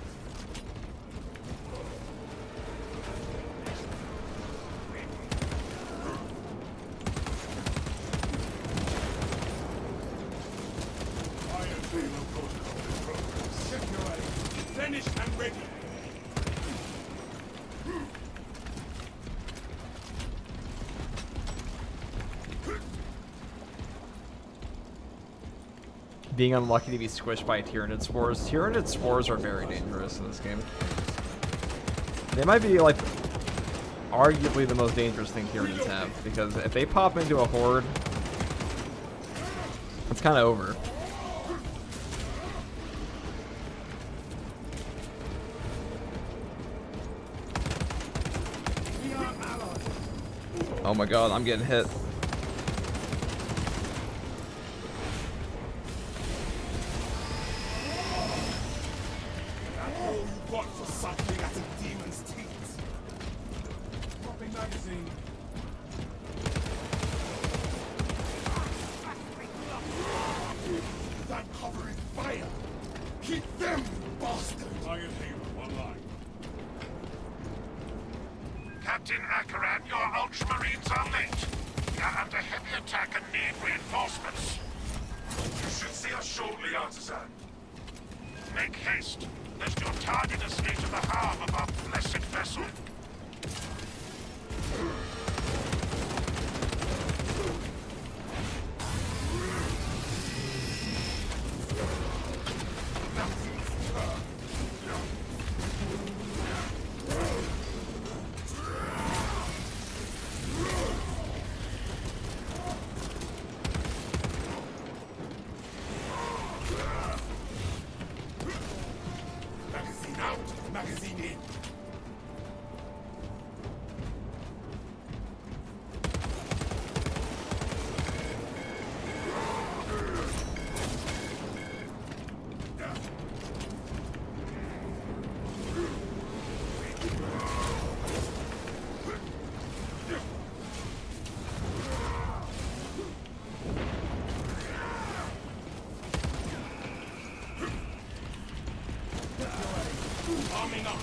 Speaker 4: Iron payload protocol in progress. Separate. Finished and ready.
Speaker 1: Being unlucky to be squished by Tyranid spores. Tyranid spores are very dangerous in this game. They might be like arguably the most dangerous thing Tyranids have, because if they pop into a horde, it's kind of over. Oh my god, I'm getting hit.
Speaker 4: magazine.
Speaker 6: That covering fire! Keep them, you bastard!
Speaker 4: Iron Hero online.
Speaker 2: Captain Akaran, your Ultramarines are late. We are under heavy attack and need reinforcements. You should see us shortly, Artisan. Make haste, lest your tardiness lead to the harm of our blessed vessel.
Speaker 6: Magazine out! Magazine in! Arming up!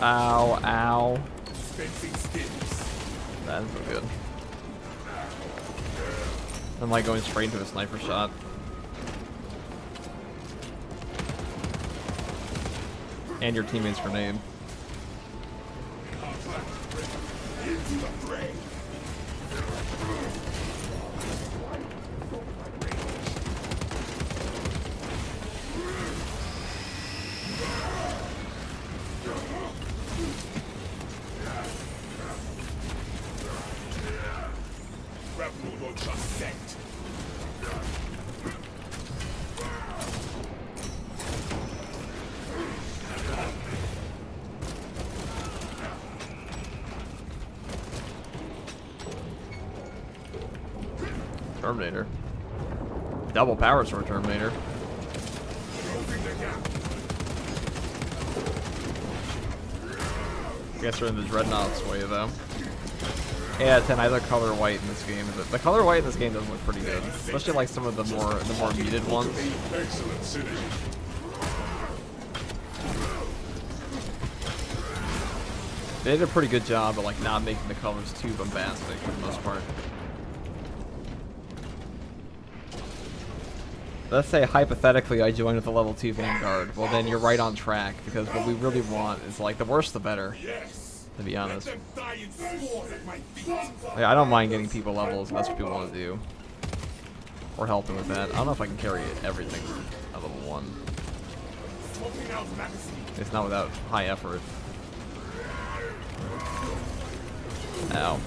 Speaker 1: Ow, ow.
Speaker 6: Fencing skills.
Speaker 1: That's so good. I'm like going straight into a sniper shot. And your teammate's grenade.
Speaker 6: Into the fray! Grapple or just set.
Speaker 1: Terminator. Double power sword Terminator.
Speaker 6: Closing the gap.
Speaker 1: I guess we're in the Dreadnought's way though. 8 out of 10. I like color white in this game. The color white in this game does look pretty good, especially like some of the more muted ones.
Speaker 4: Excellent synergy.
Speaker 1: They did a pretty good job of like not making the colors too bombastic for the most part. Let's say hypothetically I join with a level 2 Vanguard. Well then you're right on track because what we really want is like the worse the better. To be honest.
Speaker 6: Let them die in sword at my feet.
Speaker 1: Like, I don't mind getting people levels if that's what people want to do. Or help them with that. I don't know if I can carry everything at level 1.
Speaker 6: Smoking out magazine.
Speaker 1: It's not without high effort. Ow.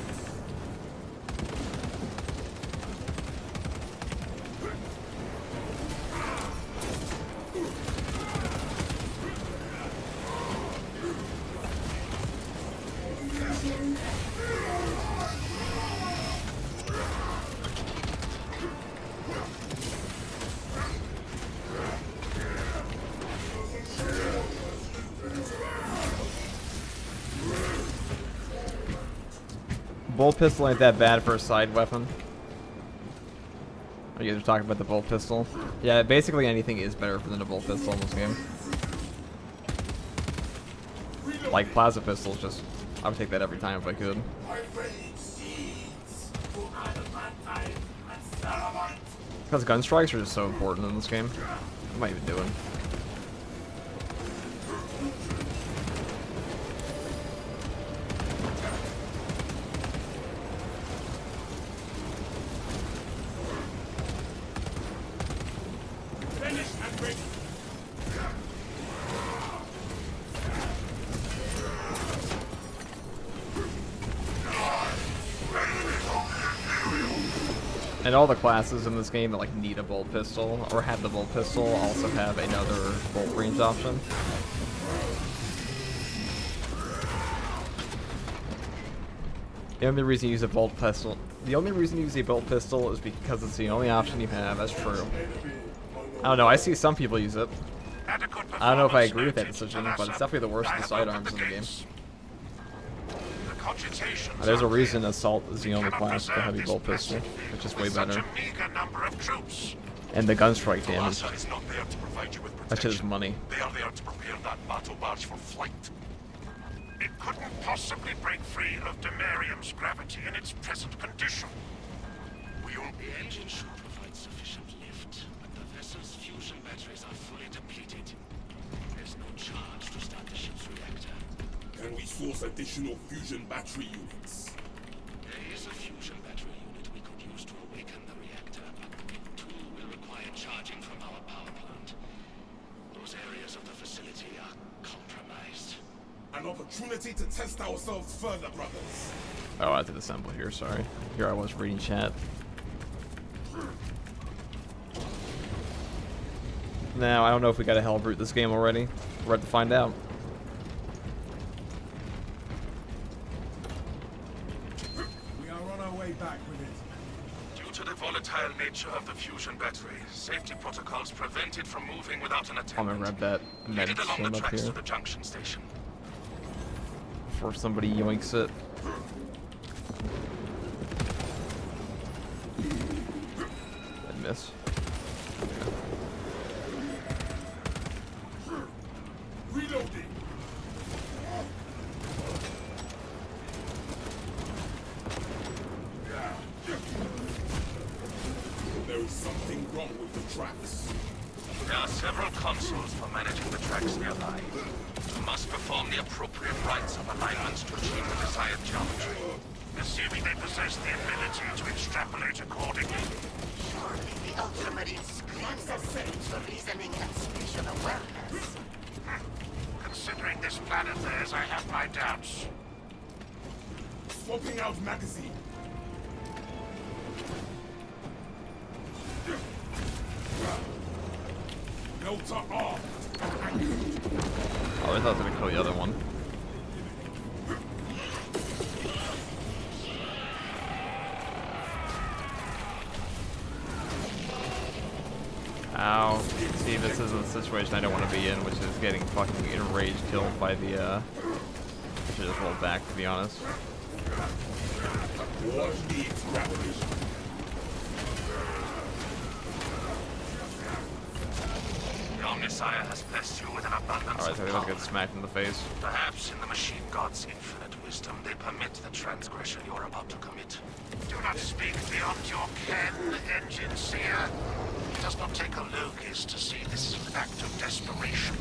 Speaker 1: Bolt pistol ain't that bad for a side weapon. Are you guys talking about the bolt pistol? Yeah, basically anything is better than a bolt pistol in this game. Like plasma pistols, just I would take that every time if I could. Because gun strikes are just so important in this game. What am I even doing?
Speaker 6: Finish and ready.
Speaker 1: And all the classes in this game that like need a bolt pistol or have the bolt pistol also have another bolt range option. The only reason you use a bolt pistol is because it's the only option you have. That's true. I don't know. I see some people use it.
Speaker 2: Adequate
Speaker 1: I don't know if I agree with that decision, but it's definitely the worst of the sidearms in the game. There's a reason Assault is the only class with a heavy bolt pistol, which is way better. And the gunstrike damage. That shit is money.
Speaker 2: They are there to prepare that battle barge for flight. It couldn't possibly break free of Demarium's gravity in its present condition. The engine should provide sufficient lift, but the vessel's fusion batteries are fully depleted. There's no charge to start the ship's reactor.
Speaker 4: Can we source additional fusion battery units?
Speaker 2: There is a fusion battery unit we could use to awaken the reactor, but it too will require charging from our power plant. Those areas of the facility are compromised.
Speaker 4: An opportunity to test ourselves further, brothers.
Speaker 1: Oh, I have to disassemble here, sorry. Here I was reading chat. Now, I don't know if we got a hell brute this game already. We're about to find out.
Speaker 4: We are on our way back with it.
Speaker 2: Due to the volatile nature of the fusion battery, safety protocols prevent it from moving without an attendant.
Speaker 1: I'm gonna grab that
Speaker 2: Headed along
Speaker 1: medicine
Speaker 2: the
Speaker 1: up
Speaker 2: tracks
Speaker 1: here
Speaker 2: to the junction station.
Speaker 1: before somebody yoinks it. I miss.
Speaker 4: Reloading. There is something wrong with the tracks.
Speaker 2: There are several consoles for managing the tracks nearby. You must perform the appropriate rites of alignment to achieve the desired geometry. Assuming they possess the ability to extrapolate accordingly.
Speaker 7: Surely the Ultramarines claims the same for reasoning and spatial awareness.
Speaker 2: Considering this plan of theirs, I have my doubts.
Speaker 4: Swapping out magazine. Melta armed.
Speaker 1: Oh, I thought I was gonna kill the other one. Ow. See, this is a situation I don't want to be in, which is getting fucking enraged killed by the, I should just roll back, to be honest.
Speaker 4: War needs gravity.
Speaker 2: The Omnissiah has blessed you with an abundance
Speaker 1: Alright, so
Speaker 2: of
Speaker 1: they about
Speaker 2: power.
Speaker 1: to get smacked in the face.
Speaker 2: Perhaps in the machine god's infinite wisdom, they permit the transgression you're about to commit. Do not speak beyond your ken, Engine Seer. It does not take a Logis to see this is an act of desperation.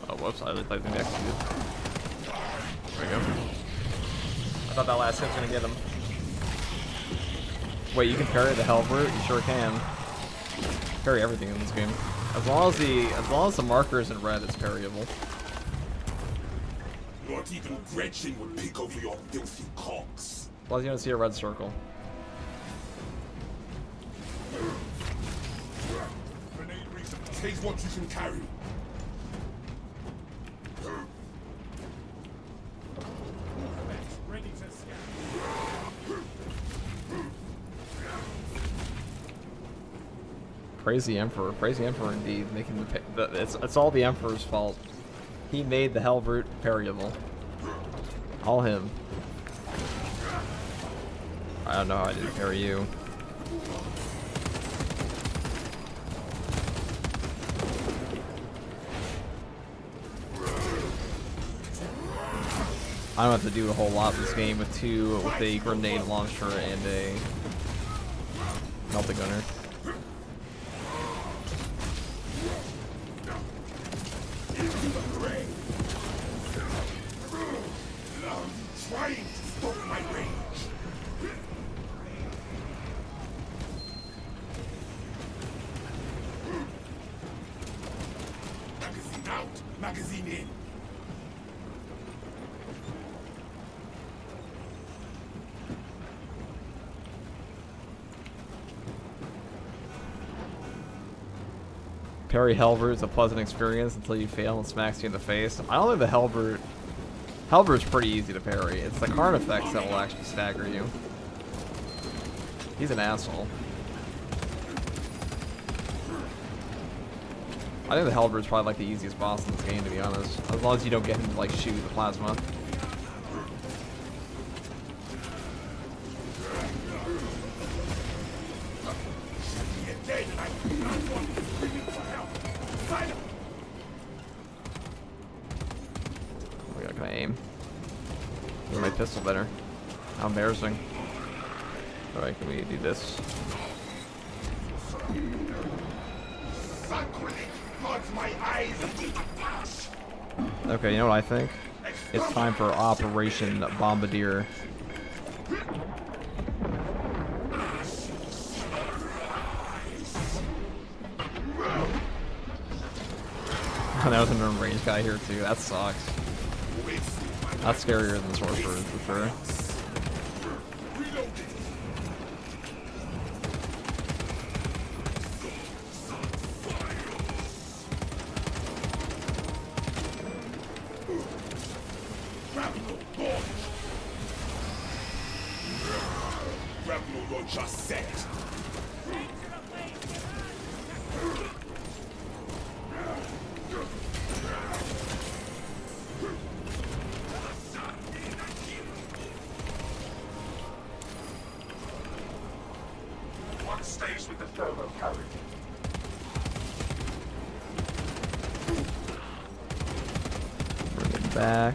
Speaker 1: Oh, whoops, I really thought he was gonna execute. There we go. I thought that last hit was gonna get him. Wait, you can parry the hell brute? You sure can. Parry everything in this game. As long as the marker is in red, it's parryable.
Speaker 4: Not even Gretchen would pick over your filthy cocks.
Speaker 1: As long as you don't see a red circle.
Speaker 4: Grenade reason. Take what you can carry. Ready to scan.
Speaker 1: Praise the Emperor indeed, making it's all the Emperor's fault. He made the hell brute parryable. All him. I don't know how I didn't parry you. I don't have to do a whole lot in this game with a grenade launcher and a Melta gunner.
Speaker 4: Trying to stop my rage. Magazine out, magazine in.
Speaker 1: Parry Hellbrute is a pleasant experience until you fail and smacks you in the face. I don't think the Hellbrute Halberd's pretty easy to parry. It's the card effects that will actually stagger you. He's an asshole. I think the Halberd's probably like the easiest boss in this game, to be honest. As long as you don't get him to like shoot the plasma. Oh my god, can I aim? With my pistol better. How embarrassing. Alright, can we do this? Okay, you know what I think? It's time for Operation Bombardier. That was an unranged guy here too. That sucks. That's scarier than Sorcerer for sure.
Speaker 2: One stays with the thermo carriage.
Speaker 1: Bring it back.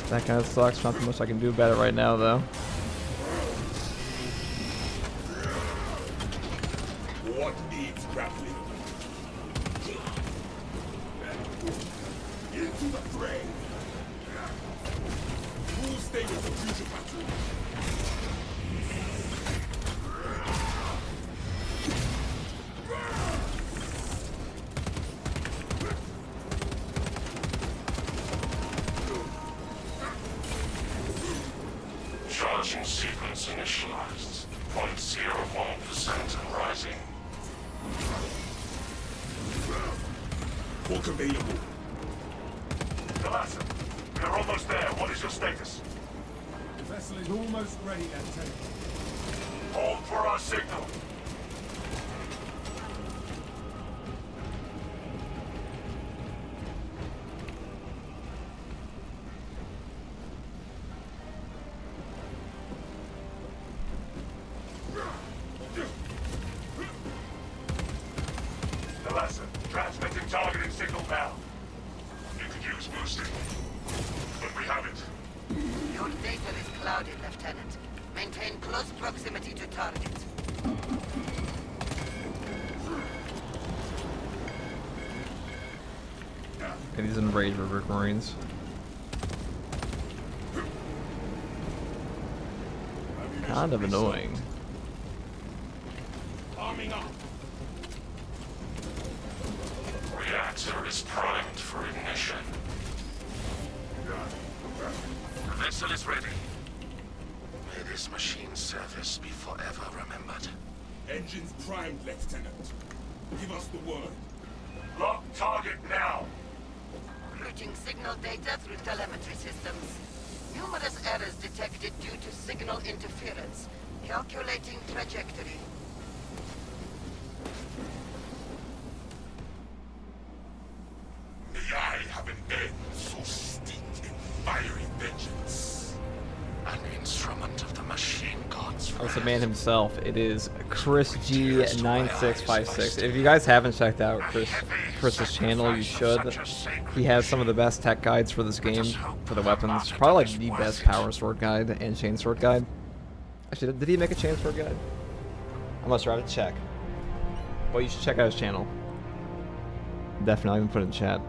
Speaker 1: That kind of sucks. Not too much I can do about it right now, though.
Speaker 4: What needs grappling? Into the fray. Who'll stay with the future patrol?
Speaker 2: Charging sequence initialized. 0.01% and rising.
Speaker 4: Book available.
Speaker 2: Melta, we're almost there. What is your status?
Speaker 5: The vessel is almost ready, Lieutenant.
Speaker 2: Hold for our signal. Melta, transmitting targeting signal now. You could use boosting. But we have it.
Speaker 7: Your data is clouded, Lieutenant. Maintain close proximity to target.
Speaker 1: Okay, these enraged River Marines. Kind of annoying.
Speaker 4: Arming up.
Speaker 2: Reactor is primed for ignition. The vessel is ready. May this machine's service be forever remembered.
Speaker 4: Engines primed, Lieutenant. Give us the word.
Speaker 2: Lock target now.
Speaker 7: Routing signal data through telemetry systems. Numerous errors detected due to signal interference. Calculating trajectory.
Speaker 2: May I have an end so steeped in fiery vengeance. An instrument of the machine gods.
Speaker 1: Oh, it's the man himself. It is Chris G9656. If you guys haven't checked out Chris's channel, you should. He has some of the best tech guides for this game, for the weapons. Probably like the best power sword guide and chain sword guide. Actually, did he make a chain sword guide? I must have to check. Well, you should check out his channel. Definitely, I'm gonna put it in chat.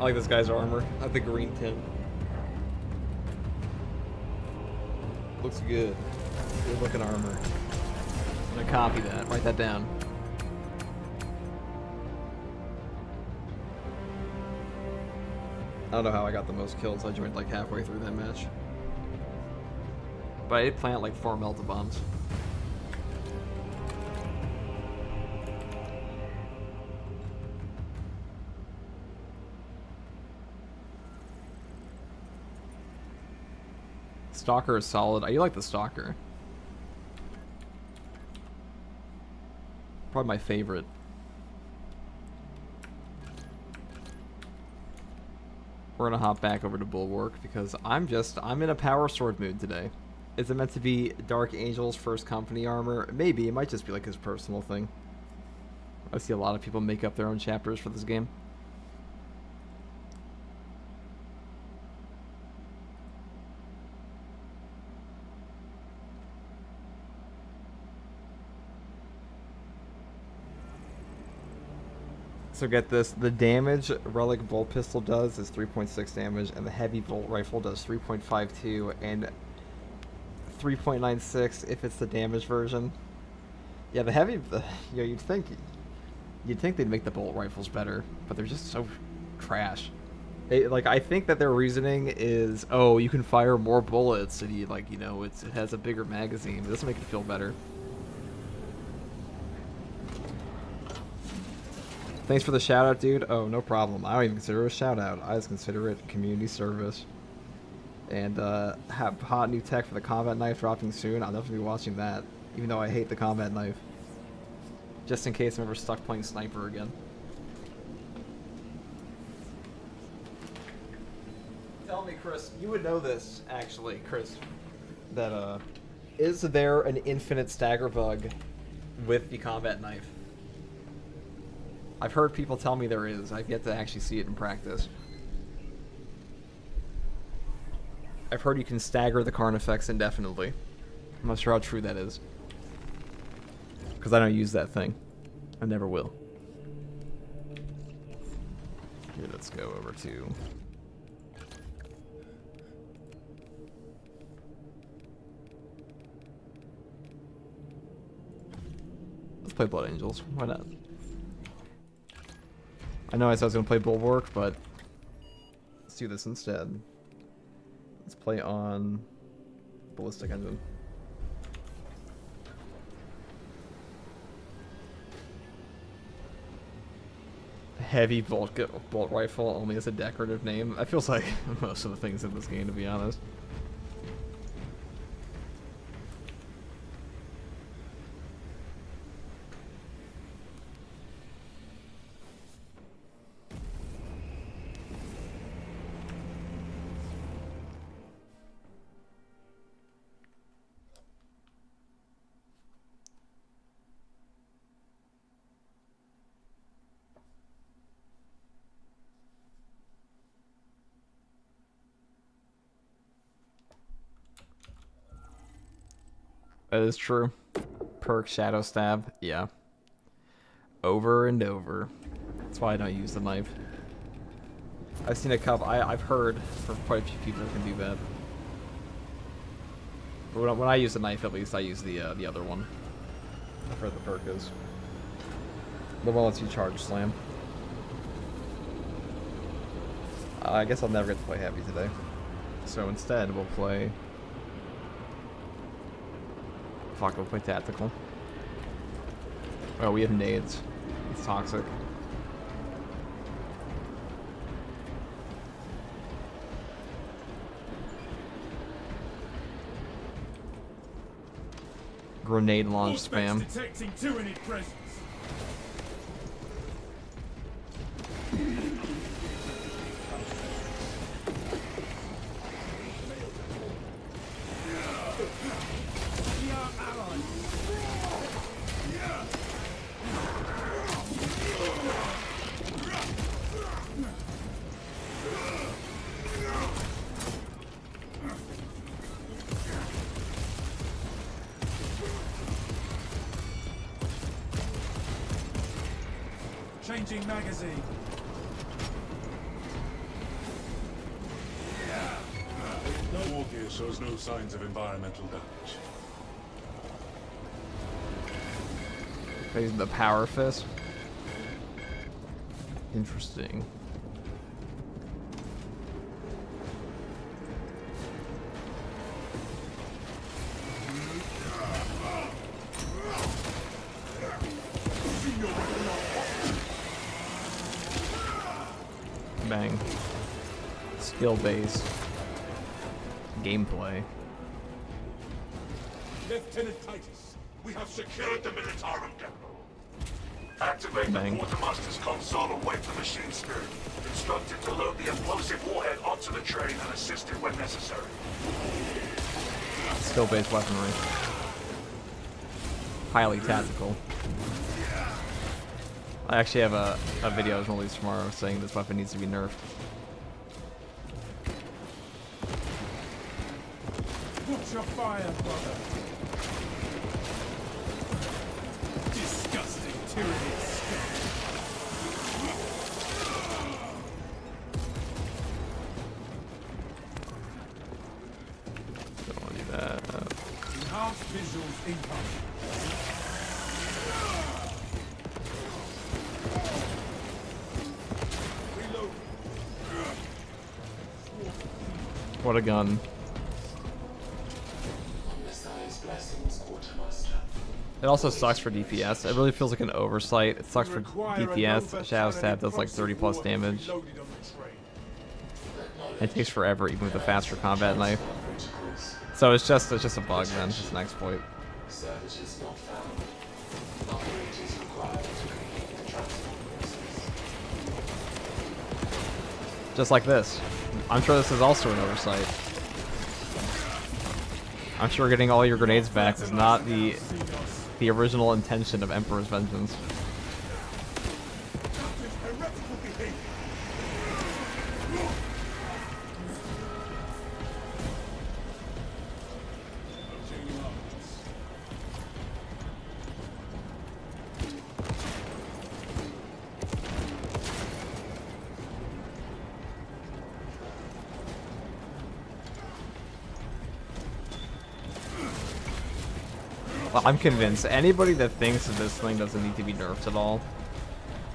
Speaker 1: I like this guy's armor. I have the green tint. Looks good. Good looking armor. I'm gonna copy that. Write that down. I don't know how I got the most kills. I joined like halfway through that match. But I did plant like 4 Melta bombs. Stalker is solid. I like the Stalker. Probably my favorite. We're gonna hop back over to Bulwark because I'm in a power sword mood today. Is it meant to be Dark Angel's first company armor? Maybe. It might just be like his personal thing. I see a lot of people make up their own chapters for this game. So get this, the damage Relic Bolt Pistol does is 3.6 damage, and the Heavy Bolt Rifle does 3.52, and 3.96 if it's the damage version. Yeah, the heavy, you'd think they'd make the bolt rifles better, but they're just so trash. I think that their reasoning is, oh, you can fire more bullets, and it has a bigger magazine. It doesn't make it feel better. Thanks for the shout out, dude. Oh, no problem. I don't even consider it a shout out. I just consider it community service. And have hot new tech for the combat knife dropping soon. I'll definitely be watching that, even though I hate the combat knife. Just in case I'm ever stuck playing sniper again. Tell me, Chris, you would know this, actually, Chris, that is there an infinite stagger bug with the combat knife? I've heard people tell me there is. I've yet to actually see it in practice. I've heard you can stagger the Carnifex indefinitely. I'm not sure how true that is. Because I don't use that thing. I never will. Here, let's go over to... Let's play Blood Angels. Why not? I know I said I was going to play Bulwark, but let's do this instead. Let's play on Ballistic Engine. Heavy bolt rifle only as a decorative name. That feels like most of the things in this game, to be honest. That is true. Perk Shadow Stab, yeah. Over and over. That's why I don't use the knife. I've seen a couple. I've heard from quite a few people who can do that. But when I use the knife, at least I use the other one. I've heard the perk is. The one lets you charge slam. I guess I'll never get to play heavy today. So instead, we'll play... Fuck, we'll play tactical. Oh, we have nades. It's toxic. Grenade launch spam.
Speaker 4: Detecting tyranny presence. Changing magazine. All gear shows no signs of environmental damage.
Speaker 1: Using the power fist. Interesting. Bang. Skill-based gameplay.
Speaker 4: Lieutenant Titus, we have
Speaker 2: Secured the Militarum Depot. Activate
Speaker 1: Bang.
Speaker 2: the Quartermaster's console and wait for machine spirit. Instructed to load the explosive warhead onto the train and assist it when necessary.
Speaker 1: Skill-based weaponry. Highly tactical. I actually have a video I was released tomorrow saying this weapon needs to be nerfed.
Speaker 4: Watch your fire, brother. Disgusting tyranny.
Speaker 1: Don't want to do that.
Speaker 4: Enhanced visuals incoming.
Speaker 1: What a gun. It also sucks for DPS. It really feels like an oversight. It sucks for DPS. Shadow Stab does like 30 plus damage. It takes forever even with a faster combat knife. So it's just a bug, man. It's just an exploit. Just like this. I'm sure this is also an oversight. I'm sure getting all your grenades back is not the original intention of Emperor's Vengeance. Well, I'm convinced anybody that thinks that this thing doesn't need to be nerfed at all,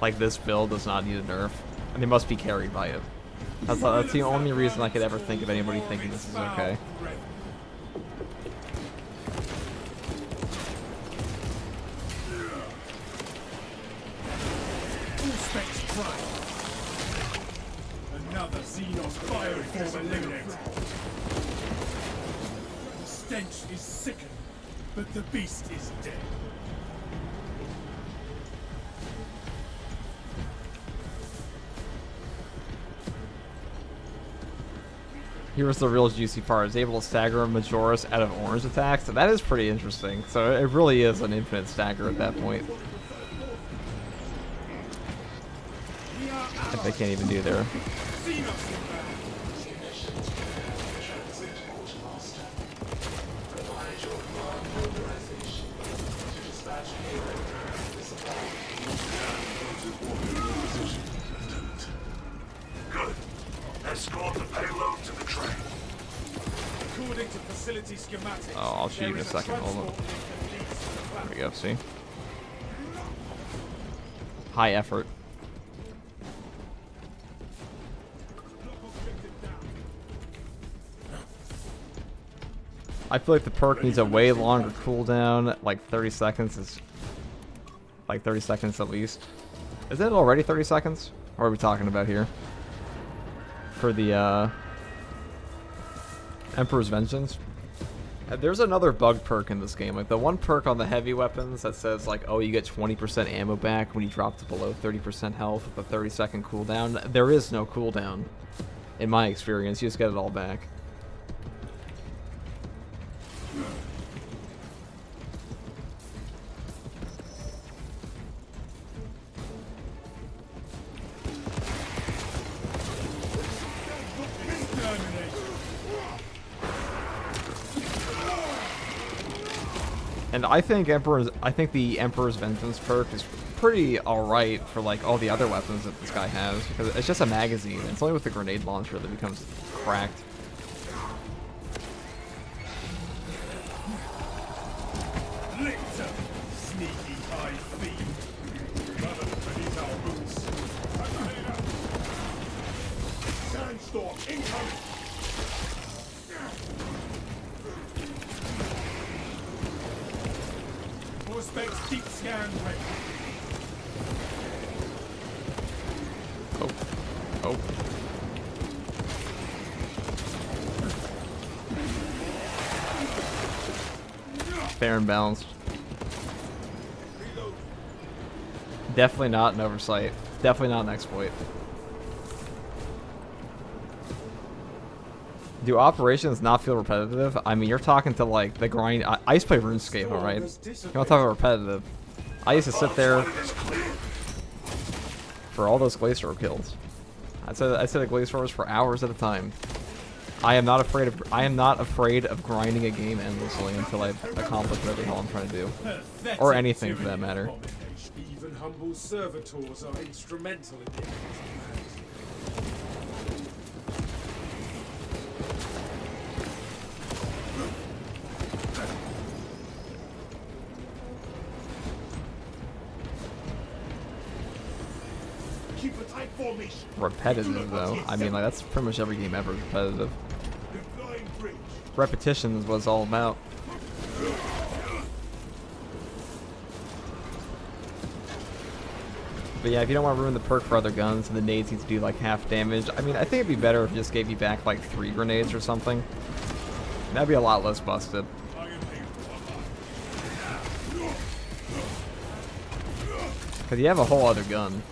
Speaker 1: like this build does not need a nerf, and they must be carried by it. That's the only reason I could ever think of anybody thinking this is okay.
Speaker 4: Another Xenos bioform eliminated. The stench is sickening, but the beast is dead.
Speaker 1: Here's the real juicy part. It's able to stagger Majoris out of orange attacks. So that is pretty interesting. So it really is an infinite stagger at that point. If they can't even do there.
Speaker 2: Good. Escort the payload to the train.
Speaker 4: According to facility schematics,
Speaker 1: Oh, I'll shoot you in a second. Hold on. There we go. See? High effort. I feel like the perk needs a way longer cooldown, like 30 seconds is like 30 seconds at least. Is it already 30 seconds? What are we talking about here? For the Emperor's Vengeance. There's another bug perk in this game, like the one perk on the heavy weapons that says like, oh, you get 20% ammo back when you drop to below 30% health with a 30-second cooldown. There is no cooldown, in my experience. You just get it all back. And I think the Emperor's Vengeance perk is pretty alright for like all the other weapons that this guy has, because it's just a magazine. It's only with the grenade launcher that becomes cracked.
Speaker 4: Auspex deep scan ready.
Speaker 1: Oh. Oh. Fair and balanced. Definitely not an oversight. Definitely not an exploit. Do operations not feel repetitive? I mean, you're talking to like the grind. I used to play RuneScape, alright? You don't talk about repetitive. I used to sit there for all those Glacier kills. I said the Glaciers for hours at a time. I am not afraid of grinding a game endlessly until I've accomplished whatever the hell I'm trying to do, or anything for that matter.
Speaker 4: Even humble servitors are instrumental in the plans. Keep a tight formation.
Speaker 1: Repetitive though. I mean, like that's pretty much every game ever is repetitive.
Speaker 4: Deploying bridge.
Speaker 1: Repetition is what it's all about. But yeah, if you don't want to ruin the perk for other guns and the nades need to do like half damage, I mean, I think it'd be better if it just gave you back like 3 grenades or something. That'd be a lot less busted. Because you have a whole other gun.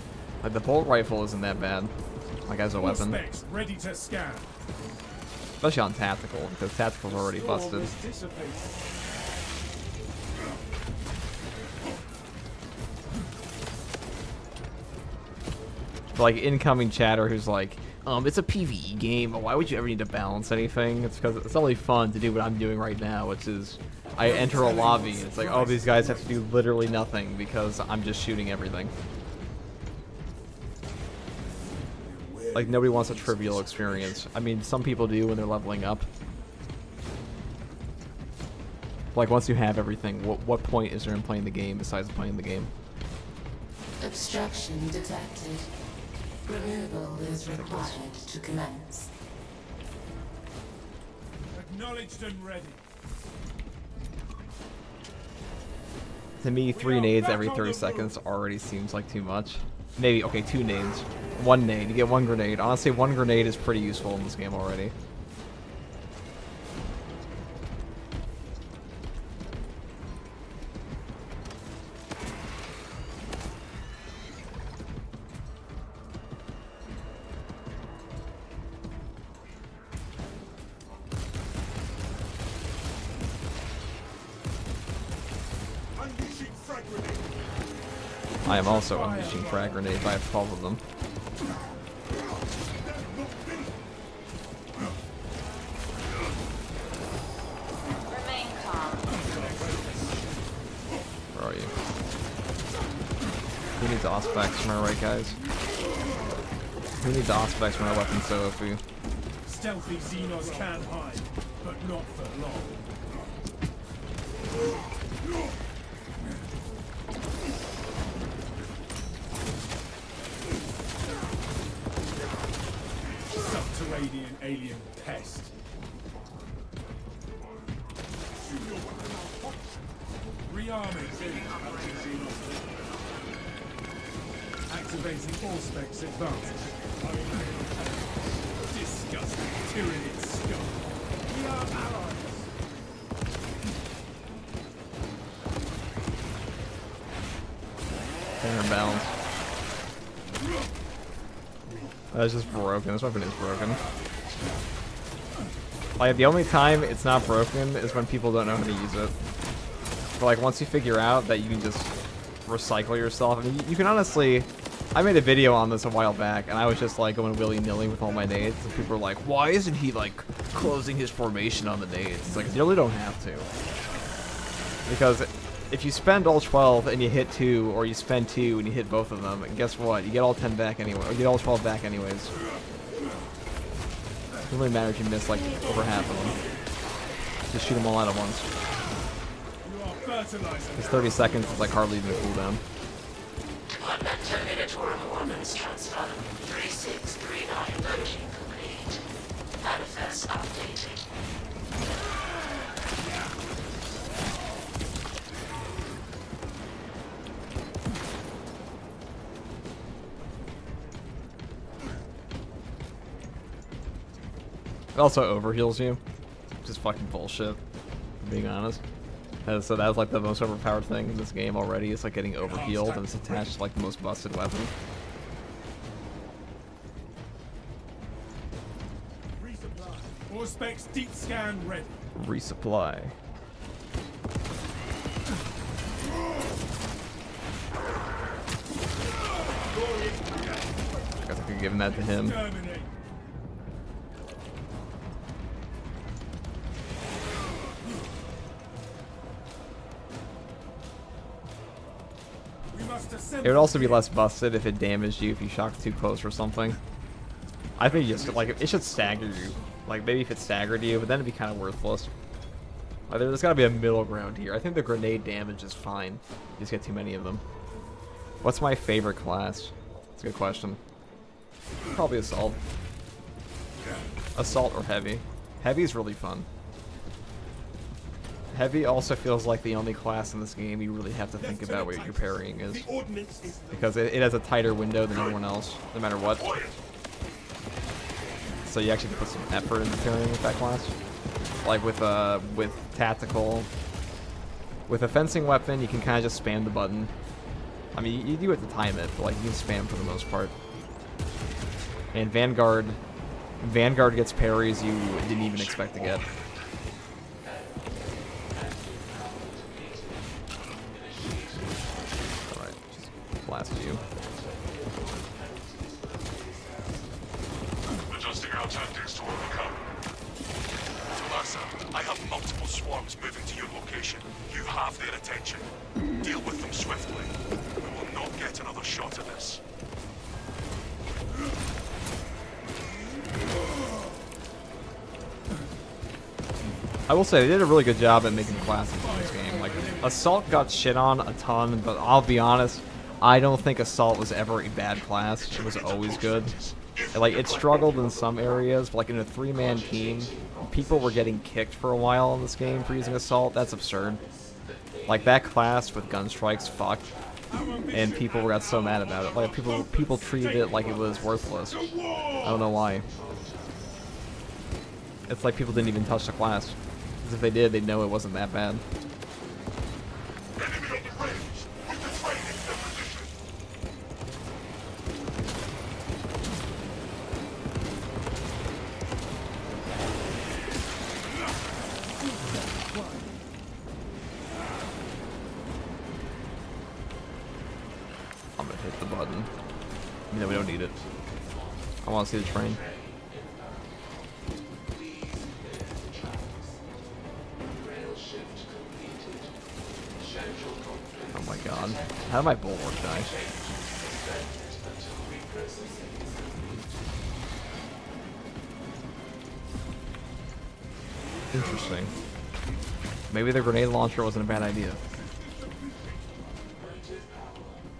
Speaker 1: Like the bolt rifle isn't that bad, like as a weapon.
Speaker 4: Auspex ready to scan.
Speaker 1: Especially on tactical, because tactical's already busted. But like incoming chatter who's like, it's a PvE game, why would you ever need to balance anything? It's because it's only fun to do what I'm doing right now, which is I enter a lobby and it's like, oh, these guys have to do literally nothing because I'm just shooting everything. Like nobody wants a trivial experience. I mean, some people do when they're leveling up. Like once you have everything, what point is there in playing the game besides playing the game?
Speaker 8: Obstruction detected. Removal is required to commence.
Speaker 4: Acknowledged and ready.
Speaker 1: To me, 3 nades every 30 seconds already seems like too much. Maybe, okay, 2 nades. 1 nade, you get 1 grenade. Honestly, 1 grenade is pretty useful in this game already. I am also unleashing frag grenades. I have 12 of them.
Speaker 8: Remain calm.
Speaker 1: Where are you? Who needs Auspex? Am I right, guys? Who needs Auspex when our weapon's so OP?
Speaker 4: Stealthy Xenos can hide, but not for long. Subterranean alien pest. Rearming. Activating Auspex advanced. Disgusting tyranny scum. We are allies.
Speaker 1: Fair and balanced. That's just broken. This weapon is broken. Like, the only time it's not broken is when people don't know how to use it. But, like, once you figure out that you can just recycle yourself, I mean, you can honestly... I made a video on this a while back, and I was just, like, going willy-nilly with all my nades, and people were like, why isn't he, like, closing his formation on the nades? It's like, you really don't have to. Because if you spend all 12 and you hit 2, or you spend 2 and you hit both of them, and guess what? You get all 10 back anyway, or you get all 12 back anyways. It doesn't really matter if you miss like over half of them. Just shoot them all out at once. Because 30 seconds is like hardly even a cooldown.
Speaker 8: Terminator performance transfer 3639 loading complete. Manifest updating.
Speaker 1: It also overheals you, which is fucking bullshit, being honest. So that was like the most overpowered thing in this game already. It's like getting overhealed, and it's attached to like the most busted weapon.
Speaker 4: Resupply. All specs deep scan ready.
Speaker 1: Resupply. I guess I could give him that to him.
Speaker 4: Terminate. We must assemble.
Speaker 1: It would also be less busted if it damaged you if you shocked too close or something. I think just like it should stagger you. Like maybe if it staggered you, but then it'd be kind of worthless. Like, there's got to be a middle ground here. I think the grenade damage is fine. You just get too many of them. What's my favorite class? That's a good question. Probably assault. Assault or heavy. Heavy is really fun. Heavy also feels like the only class in this game you really have to think about what your parrying is. Because it has a tighter window than everyone else, no matter what. So you actually put some effort into parrying with that class. Like with tactical, with a fencing weapon, you can kind of just spam the button. I mean, you do have to time it, but like you can spam for the most part. And Vanguard gets parries you didn't even expect to get. Alright, just blast you.
Speaker 2: Adjusting our tactics to overcome. I have multiple swarms moving to your location. You have their attention. Deal with them swiftly. We will not get another shot at this.
Speaker 1: I will say, they did a really good job at making classes in this game. Like, Assault got shit on a ton, but I'll be honest, I don't think Assault was ever a bad class. It was always good. Like, it struggled in some areas, but like in a 3-man team, people were getting kicked for a while in this game for using Assault. That's absurd. Like, that class with gun strikes fucked, and people got so mad about it. Like, people treated it like it was worthless. I don't know why. It's like people didn't even touch the class. Because if they did, they'd know it wasn't that bad. I'm gonna hit the button. No, we don't need it. I want to see the train. Oh my god. How did my bulwark die? Interesting. Maybe the grenade launcher wasn't a bad idea.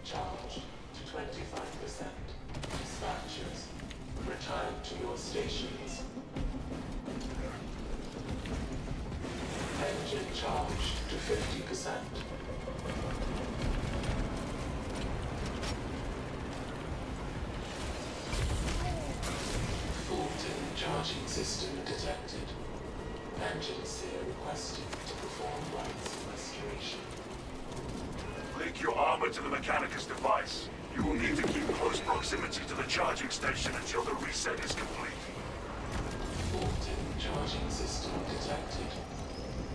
Speaker 3: Charged to 25%. Dispatchers, return to your stations. Engine charged to 50%. Faulty charging system detected. Engine steer requested to perform rites of restoration.
Speaker 2: Link your armor to the Mechanicus device. You will need to keep close proximity to the charging station until the reset is complete.
Speaker 3: Faulty charging system detected.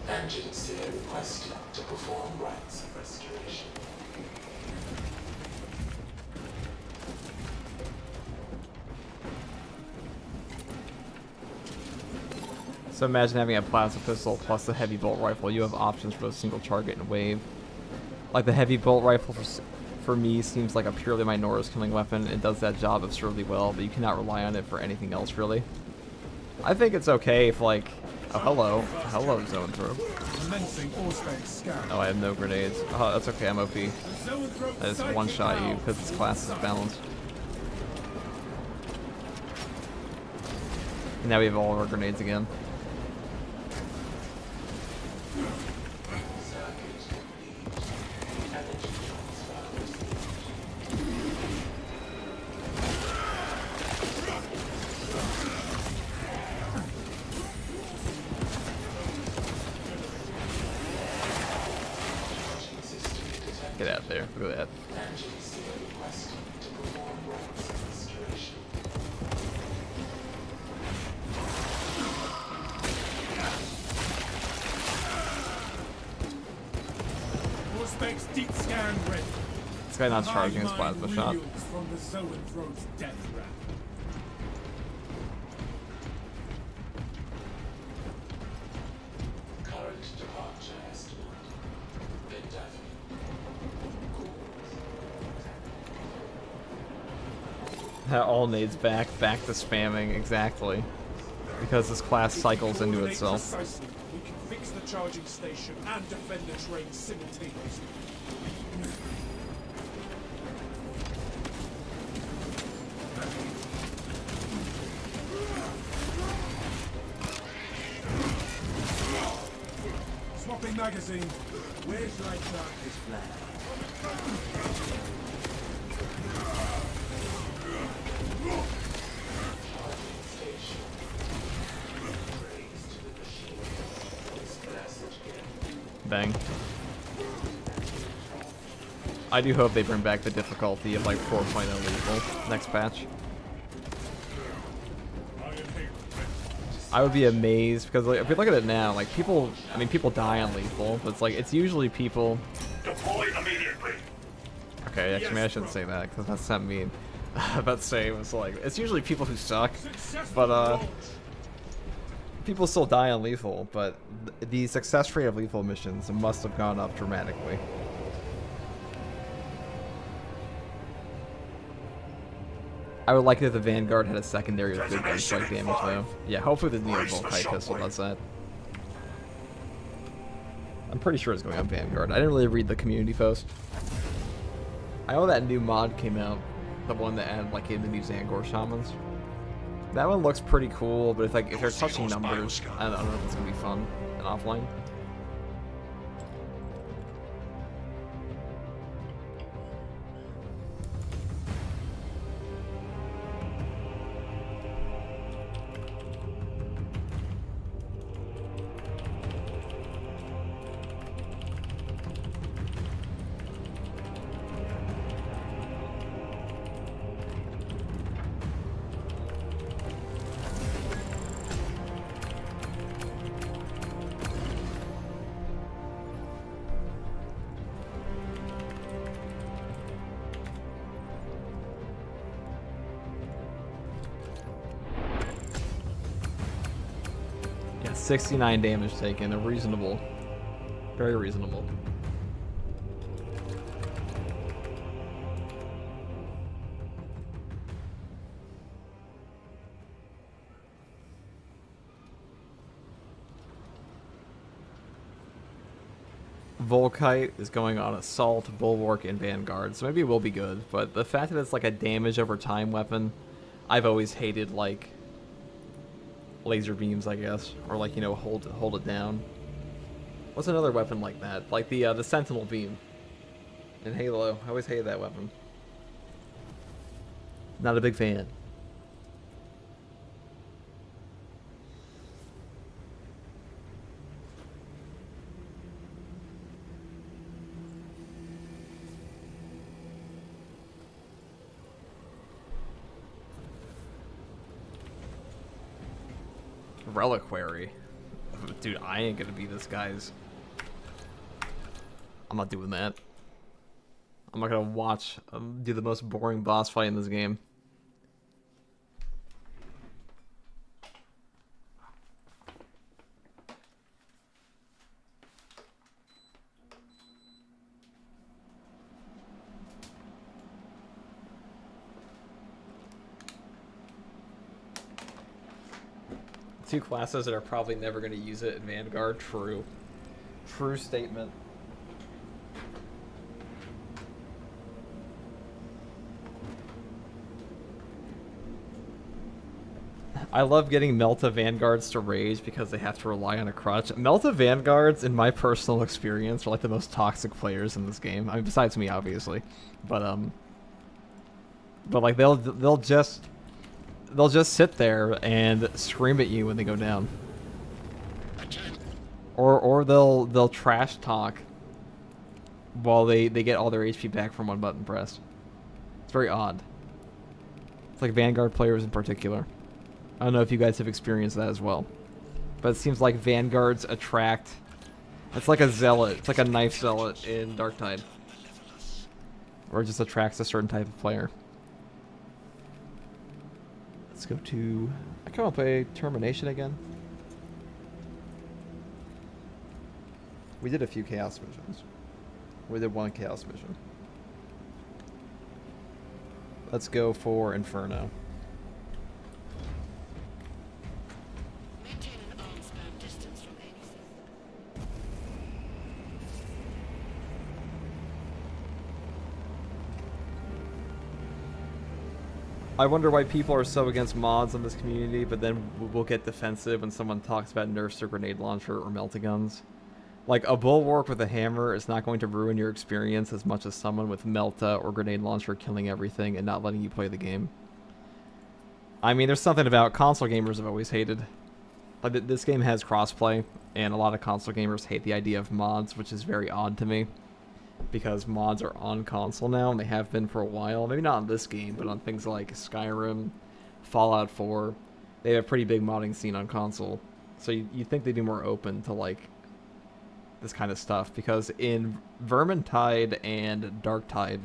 Speaker 3: Engine steer requested to perform rites of restoration.
Speaker 1: So imagine having a plasma pistol plus the heavy bolt rifle. You have options for both single target and wave. Like the heavy bolt rifle for me seems like a purely Minora's killing weapon. It does that job absurdly well, but you cannot rely on it for anything else really. I think it's okay if like, oh hello zone through. Oh, I have no grenades. Oh, that's okay, I'm OP. I just one-shot you because this class is balanced. And now we have all of our grenades again. Get out there. Look at that.
Speaker 4: Prospects deep scan ready.
Speaker 1: This guy not charging his plasma shot.
Speaker 4: From the Zoanthrope's death wrap.
Speaker 3: Current departure estimate. Indefinite.
Speaker 1: All nades back to spamming, exactly. Because this class cycles into
Speaker 4: Coordinate
Speaker 1: itself.
Speaker 4: precisely. We can fix the charging station and defend the train simultaneously. Swapping magazine. Where's light darkness flag?
Speaker 1: Bang. I do hope they bring back the difficulty of like 4.0 lethal next patch. I would be amazed because like, if you look at it now, like people die on lethal, but it's like it's usually people.
Speaker 2: Deploy immediately.
Speaker 1: Okay, actually, maybe I shouldn't say that because that's not mean. I was about to say it was like it's usually people who suck, but people still die on lethal. But the success rate of lethal missions must have gone up dramatically. I would like it if the Vanguard had a secondary with good gunstrike damage though. Yeah, hopefully the Neo Volkite pistol does that. I'm pretty sure it's going on Vanguard. I didn't really read the community post. I know that new mod came out, the one that added like in the new Zangor shamans. That one looks pretty cool, but if they're touching numbers, I don't know if it's gonna be fun and offline. Yeah, 69 damage taken, a reasonable, very reasonable. Volkite is going on Assault, Bulwark, and Vanguard, so maybe it will be good, but the fact that it's like a damage over time weapon, I've always hated like laser beams, I guess, or like, you know, hold it down. What's another weapon like that? Like the Sentinel beam in Halo. I always hated that weapon. Not a big fan. Reliquary. Dude, I ain't gonna be this guy's. I'm not doing that. I'm not gonna watch do the most boring boss fight in this game. Two classes that are probably never going to use it in Vanguard. True. True statement. I love getting Melta Vanguards to rage because they have to rely on a crutch. Melta Vanguards, in my personal experience, are like the most toxic players in this game. I mean, besides me, obviously. But like they'll just sit there and scream at you when they go down. Or they'll trash talk while they get all their HP back from one button pressed. It's very odd. It's like Vanguard players in particular. I don't know if you guys have experienced that as well. But it seems like Vanguards attract... It's like a zealot. It's like a knife zealot in Darktide. Or it just attracts a certain type of player. Let's go to... I come up a Termination again. We did a few Chaos missions. We did one Chaos mission. Let's go for Inferno.
Speaker 9: Maintain an arm span distance from anything.
Speaker 1: I wonder why people are so against mods in this community, but then we'll get defensive when someone talks about nerfs to grenade launcher or melta guns. Like, a bulwark with a hammer is not going to ruin your experience as much as someone with melta or grenade launcher killing everything and not letting you play the game. I mean, there's something about console gamers have always hated. Like, this game has crossplay, and a lot of console gamers hate the idea of mods, which is very odd to me. Because mods are on console now, and they have been for a while. Maybe not on this game, but on things like Skyrim, Fallout 4. They have a pretty big modding scene on console. So you'd think they'd be more open to, like, this kind of stuff. Because in Vermintide and Darktide,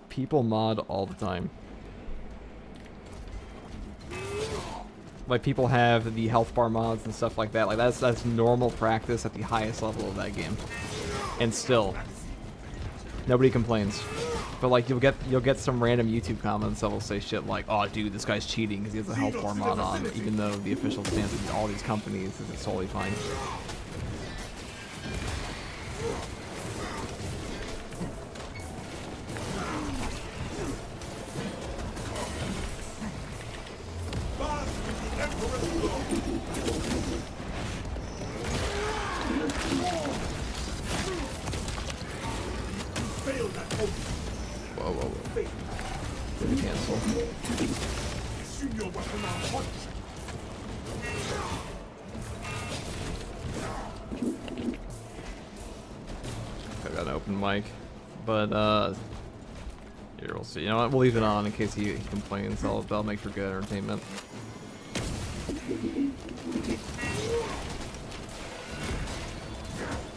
Speaker 1: people mod all the time. Like, people have the health bar mods and stuff like that. Like, that's normal practice at the highest level of that game. And still, nobody complains. But like, you'll get some random YouTube comments that will say shit like, "Oh, dude, this guy's cheating because he has a health bar mod on," even though the official stance of all these companies is it's totally fine. Whoa, whoa, whoa. Did we cancel? I got an open mic, but here we'll see. You know what? We'll leave it on in case he complains. That'll make for good entertainment.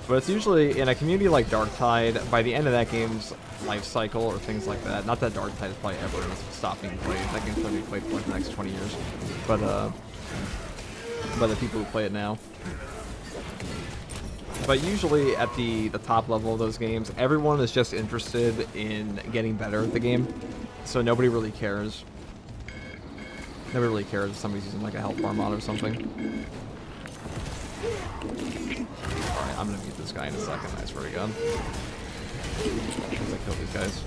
Speaker 1: But it's usually, in a community like Darktide, by the end of that game's life cycle or things like that, not that Darktide is probably ever going to stop being played. That game's going to be played for like the next 20 years. But by the people who play it now. But usually at the top level of those games, everyone is just interested in getting better at the game. So nobody really cares. Nobody really cares if somebody's using like a health bar mod or something. Alright, I'm gonna mute this guy in a second, I swear to God. As I kill these guys.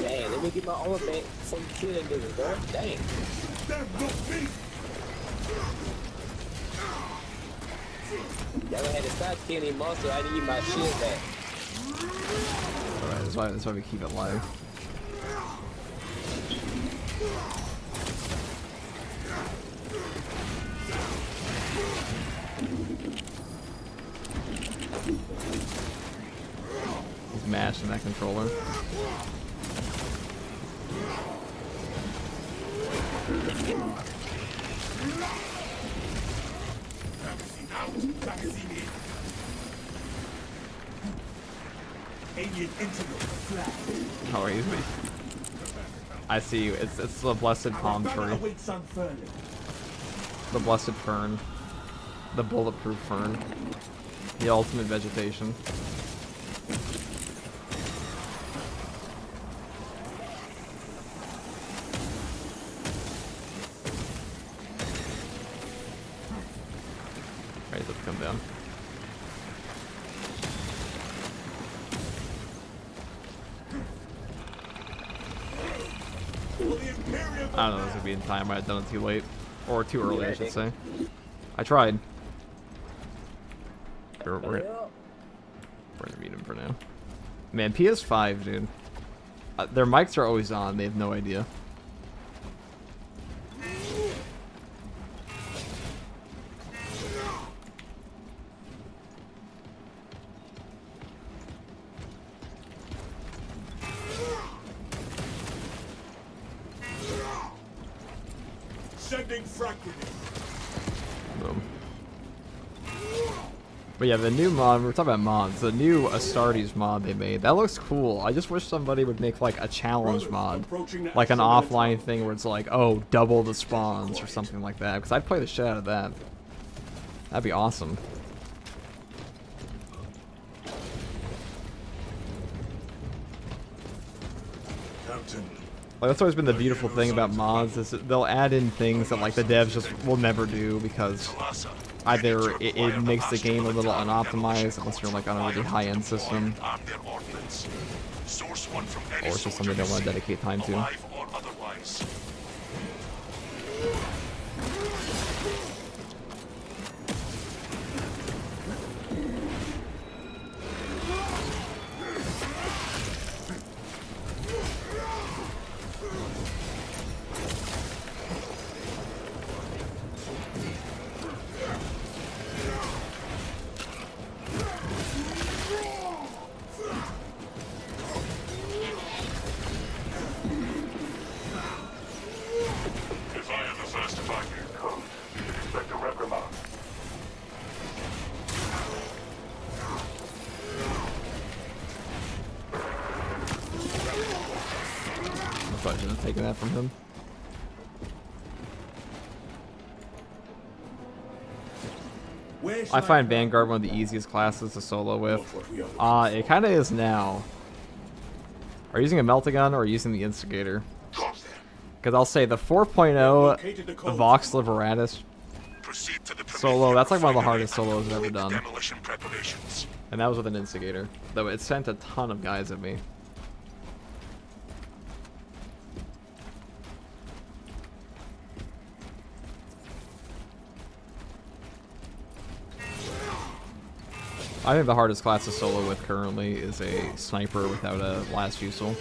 Speaker 10: Dang, let me get my armor back before you kill that nigga, bro. Dang. Y'all gonna have to stop killing monster. I need my shield back.
Speaker 1: Alright, that's why we keep it live. He's mashed in that controller. Oh, he's me. I see you. It's the blessed palm tree. The blessed fern. The bulletproof fern. The ultimate vegetation. Right, let's come down. I don't know if this would be in time. I had done it too late. Or too early, I should say. I tried. We're gonna mute him for now. Man, PS5, dude. Their mics are always on. They have no idea.
Speaker 4: Sending frag grenade.
Speaker 1: Boom. But yeah, the new mod, we're talking about mods, the new Astartes mod they made, that looks cool. I just wish somebody would make like a challenge mod, like an offline thing where it's like, oh, double the spawns or something like that, because I'd play the shit out of that. That'd be awesome. Like, that's always been the beautiful thing about mods, is that they'll add in things that like the devs just will never do because either it makes the game a little unoptimized unless you're like on a really high-end system, or it's just something they don't want to dedicate time to. I should have taken that from him. I find Vanguard one of the easiest classes to solo with. It kind of is now. Are you using a Melta gun or are you using the Instigator? Because I'll say the 4.0 Vox Liberatus solo, that's like one of the hardest solos I've ever done. And that was with an Instigator. Though it sent a ton of guys at me. I think the hardest class to solo with currently is a sniper without a last fusel.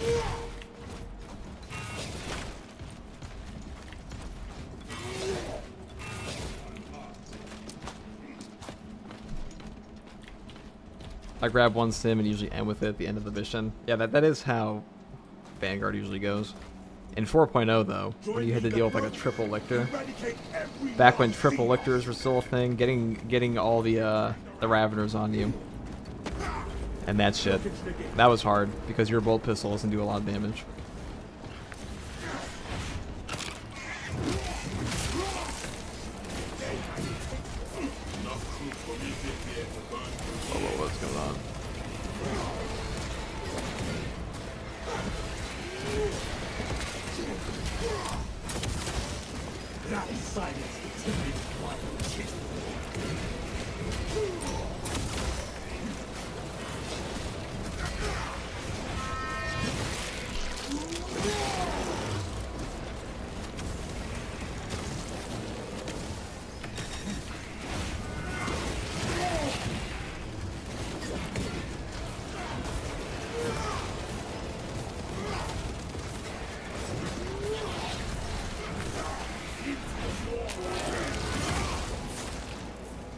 Speaker 1: I grab one sim and usually end with it at the end of the mission. Yeah, that is how Vanguard usually goes. In 4.0 though, when you had to deal with like a triple lictor, back when triple lictors were still a thing, getting all the Raveners on you, and that shit, that was hard because your bolt pistol doesn't do a lot of damage. Oh, what's going on?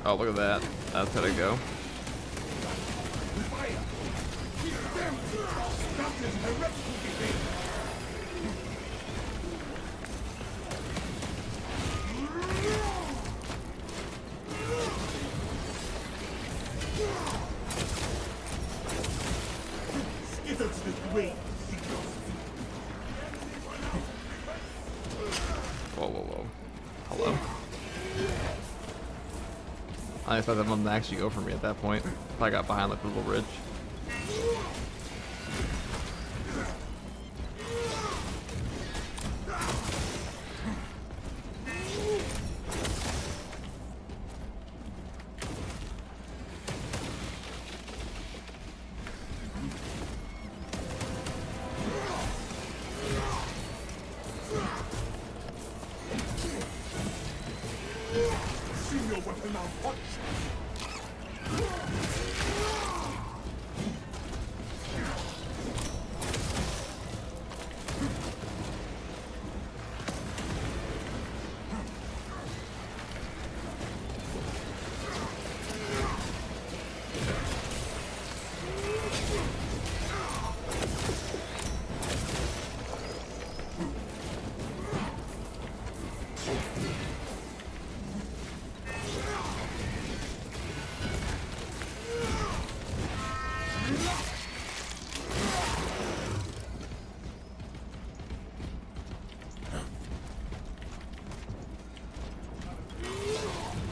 Speaker 1: Oh, look at that. That's how to go. Whoa, whoa, whoa. Hello. I thought that one would actually go for me at that point. If I got behind like a little ridge.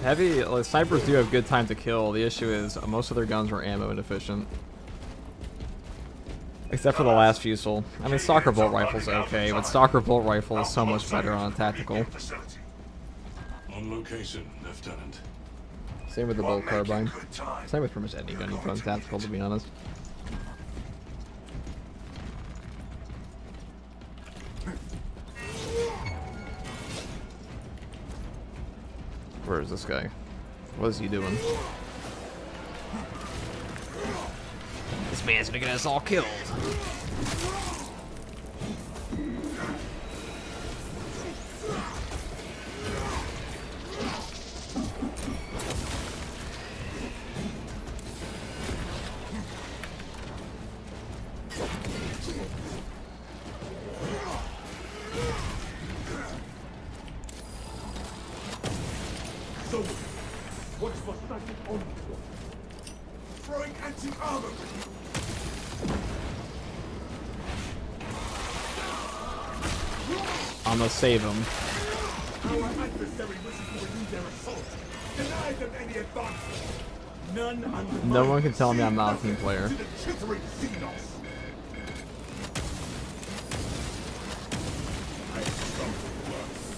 Speaker 1: Heavy like, snipers do have good time to kill. The issue is most of their guns are ammo inefficient. Except for the last fusel. I mean, stalker bolt rifle's okay, but stalker bolt rifle is so much better on a tactical.
Speaker 4: On location, Lieutenant.
Speaker 1: Same with the bolt carbine. Same with pretty much any gun you put on tactical, to be honest. Where is this guy? What is he doing? This man's gonna get us all killed.
Speaker 4: So, what's for second on? Throwing anti-armor.
Speaker 1: I'm gonna save him.
Speaker 4: Our adversary wishes to renew their assault. Deny them any advancement. None under
Speaker 1: No one can tell me I'm not a team player.
Speaker 4: to the chittering Xenos. I struggle worse.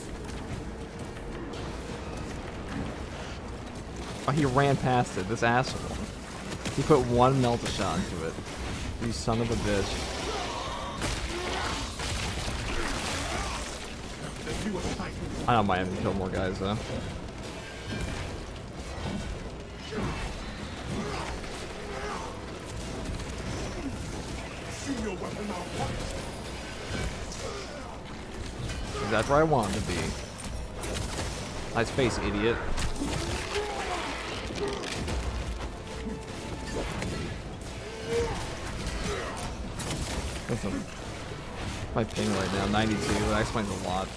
Speaker 1: Oh, he ran past it, this asshole. He put one Melta shot into it. You son of a bitch. I don't mind him to kill more guys though. That's where I wanted to be. Nice face, idiot. What's up? My ping right now, 92. That explains a lot.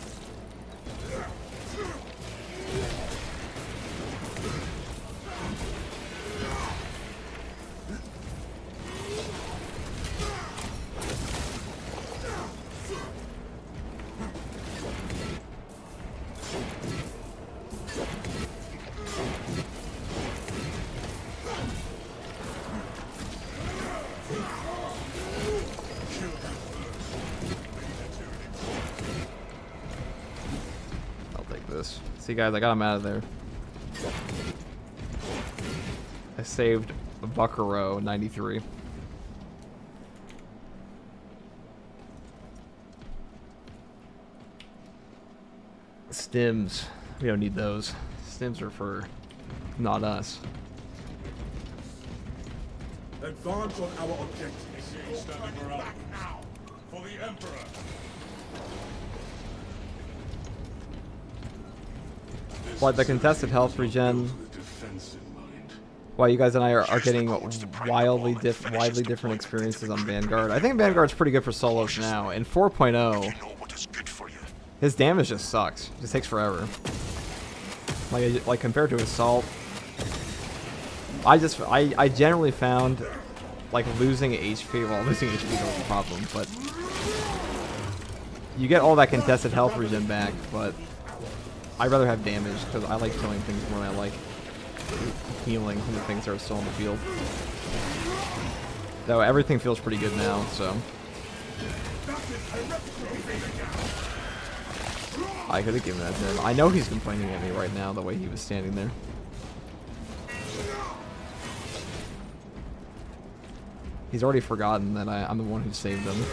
Speaker 1: See guys, I got him out of there. I saved Buckaroo 93. Stims. We don't need those. Stims are for not us.
Speaker 4: Advance on our objective. Standing around. Back now for the Emperor.
Speaker 1: What, the contested health regen? Why you guys and I are getting widely different experiences on Vanguard. I think Vanguard's pretty good for solos now. In 4.0, his damage just sucks. It just takes forever. Like compared to Assault, I generally found like losing HP. Well, losing HP was a problem, but you get all that contested health regen back, but I'd rather have damage because I like killing things more than I like healing from the things that are still in the field. Though everything feels pretty good now, so. I could have given that to him. I know he's complaining at me right now the way he was standing there. He's already forgotten that I'm the one who saved him.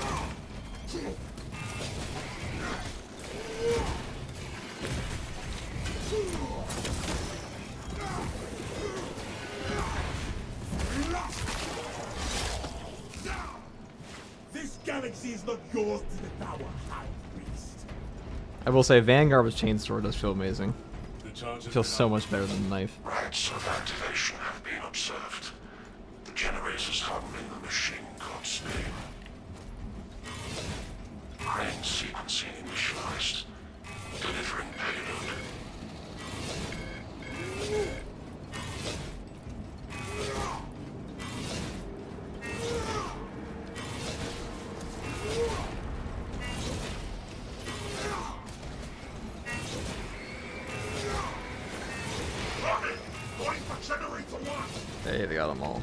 Speaker 4: Galaxy is not yours to devour, High Priest.
Speaker 1: I will say Vanguard with Chainsword does feel amazing. It feels so much better than the knife.
Speaker 2: Rites of activation have been observed. The generators harboring the machine god's name. Brain sequencing initialized. Delivering payload.
Speaker 1: Okay, they got them all.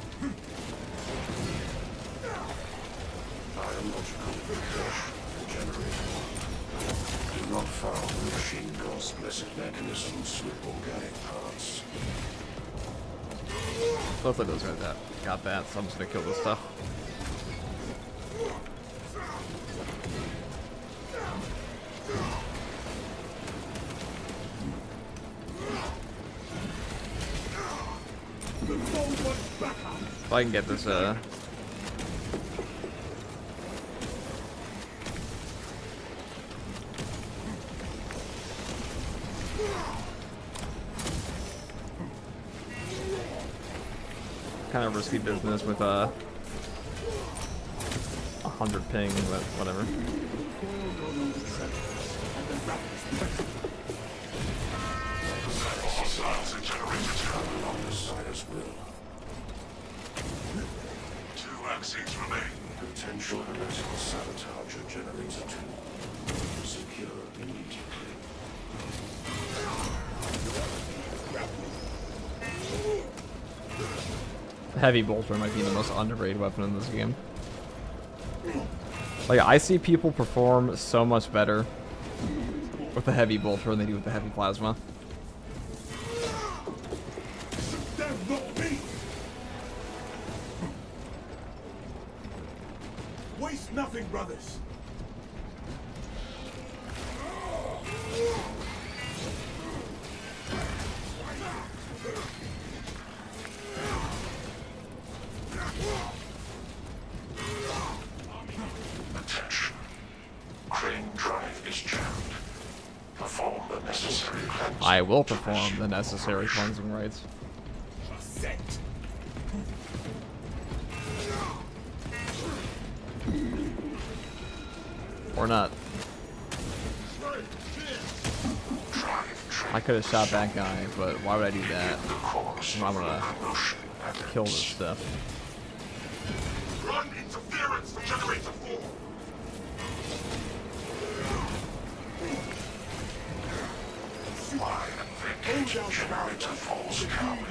Speaker 2: Biological recursion generated. Do not foul the machine god's blessed mechanisms with organic parts.
Speaker 1: Both of those guys got that, so I'm just gonna kill this stuff. If I can get this, kind of risky business with 100 ping, but whatever.
Speaker 2: Two axes remain. Potential heretical sabotage generator 2. Secure immediately.
Speaker 1: The heavy bolter might be the most underrated weapon in this game. Like, I see people perform so much better with the heavy bolter than they do with the heavy plasma.
Speaker 4: Waste nothing, brothers.
Speaker 2: Attention. Crane drive is jammed. Perform the necessary cleansing.
Speaker 1: I will perform the necessary cleansing rites.
Speaker 4: Sent.
Speaker 1: Or not. I could have shot that guy, but why would I do that? I'm gonna kill this stuff.
Speaker 2: Run interference for generator 4. Why vacate generator 4's cavern?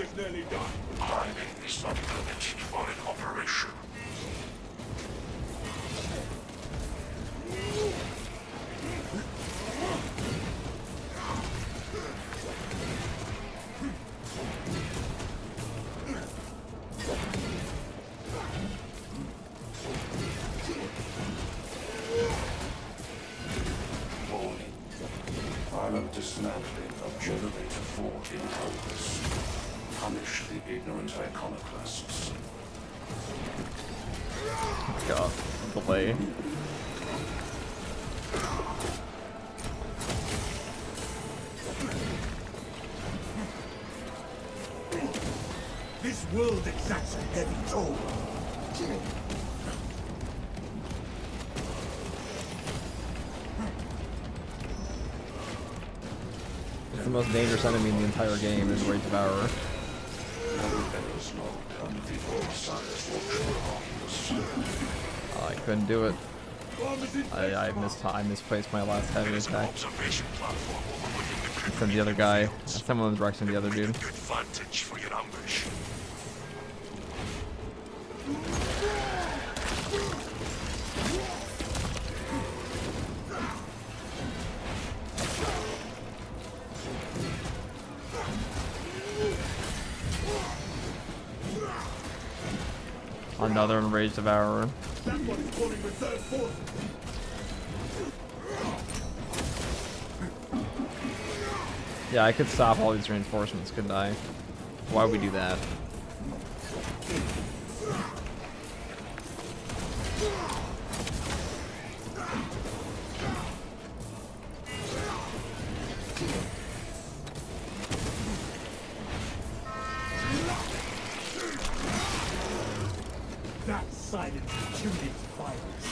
Speaker 2: Climbing is not permitted while in operation. Warning. Violent dismantling of generator 4 in progress. Punish the ignorant iconoclasts.
Speaker 1: God, delay.
Speaker 4: This world exacts a heavy toll.
Speaker 1: It's the most dangerous enemy in the entire game is Rage Devourer. I couldn't do it. I misplaced my last heavy attack. Send the other guy. Someone in the direction of the other dude.
Speaker 2: Good vantage for your ambush.
Speaker 1: Another Enraged Devourer.
Speaker 4: That one is calling reserve forces.
Speaker 1: Yeah, I could stop all these reinforcements, couldn't I? Why would we do that?
Speaker 4: That silence rejuvenates violence.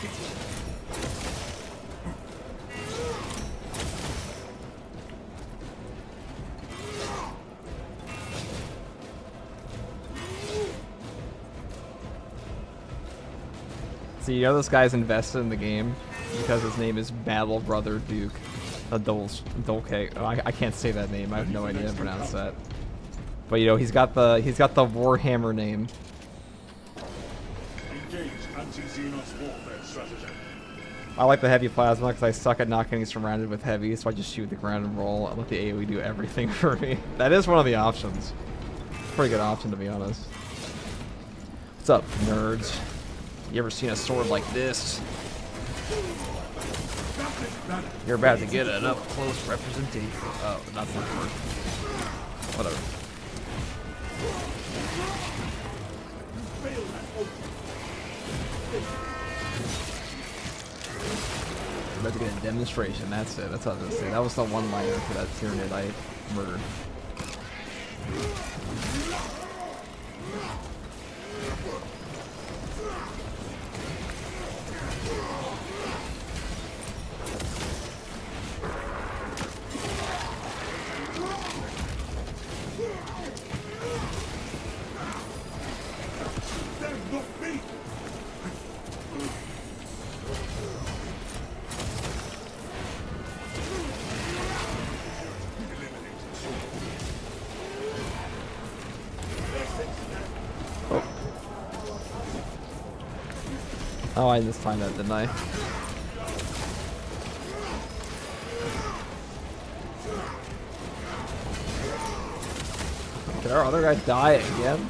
Speaker 1: See, you know this guy's invested in the game because his name is Battle Brother Duke. Dolke. Oh, I can't say that name. I have no idea how to pronounce that. But you know, he's got the Warhammer name.
Speaker 4: Engage anti-Xenos warfare strategy.
Speaker 1: I like the heavy plasma because I suck at not getting surrounded with heavy, so I just shoot the ground and roll and let the AoE do everything for me. That is one of the options. Pretty good option, to be honest. What's up, nerds? You ever seen a sword like this? You're about to get an up-close representation. Oh, that's not the word. Whatever. I'm about to get a demonstration. That's it. That's what I was gonna say. That was the one-liner for that Tyranid I murdered. Oh, I just timed that, didn't I? Did our other guy die again?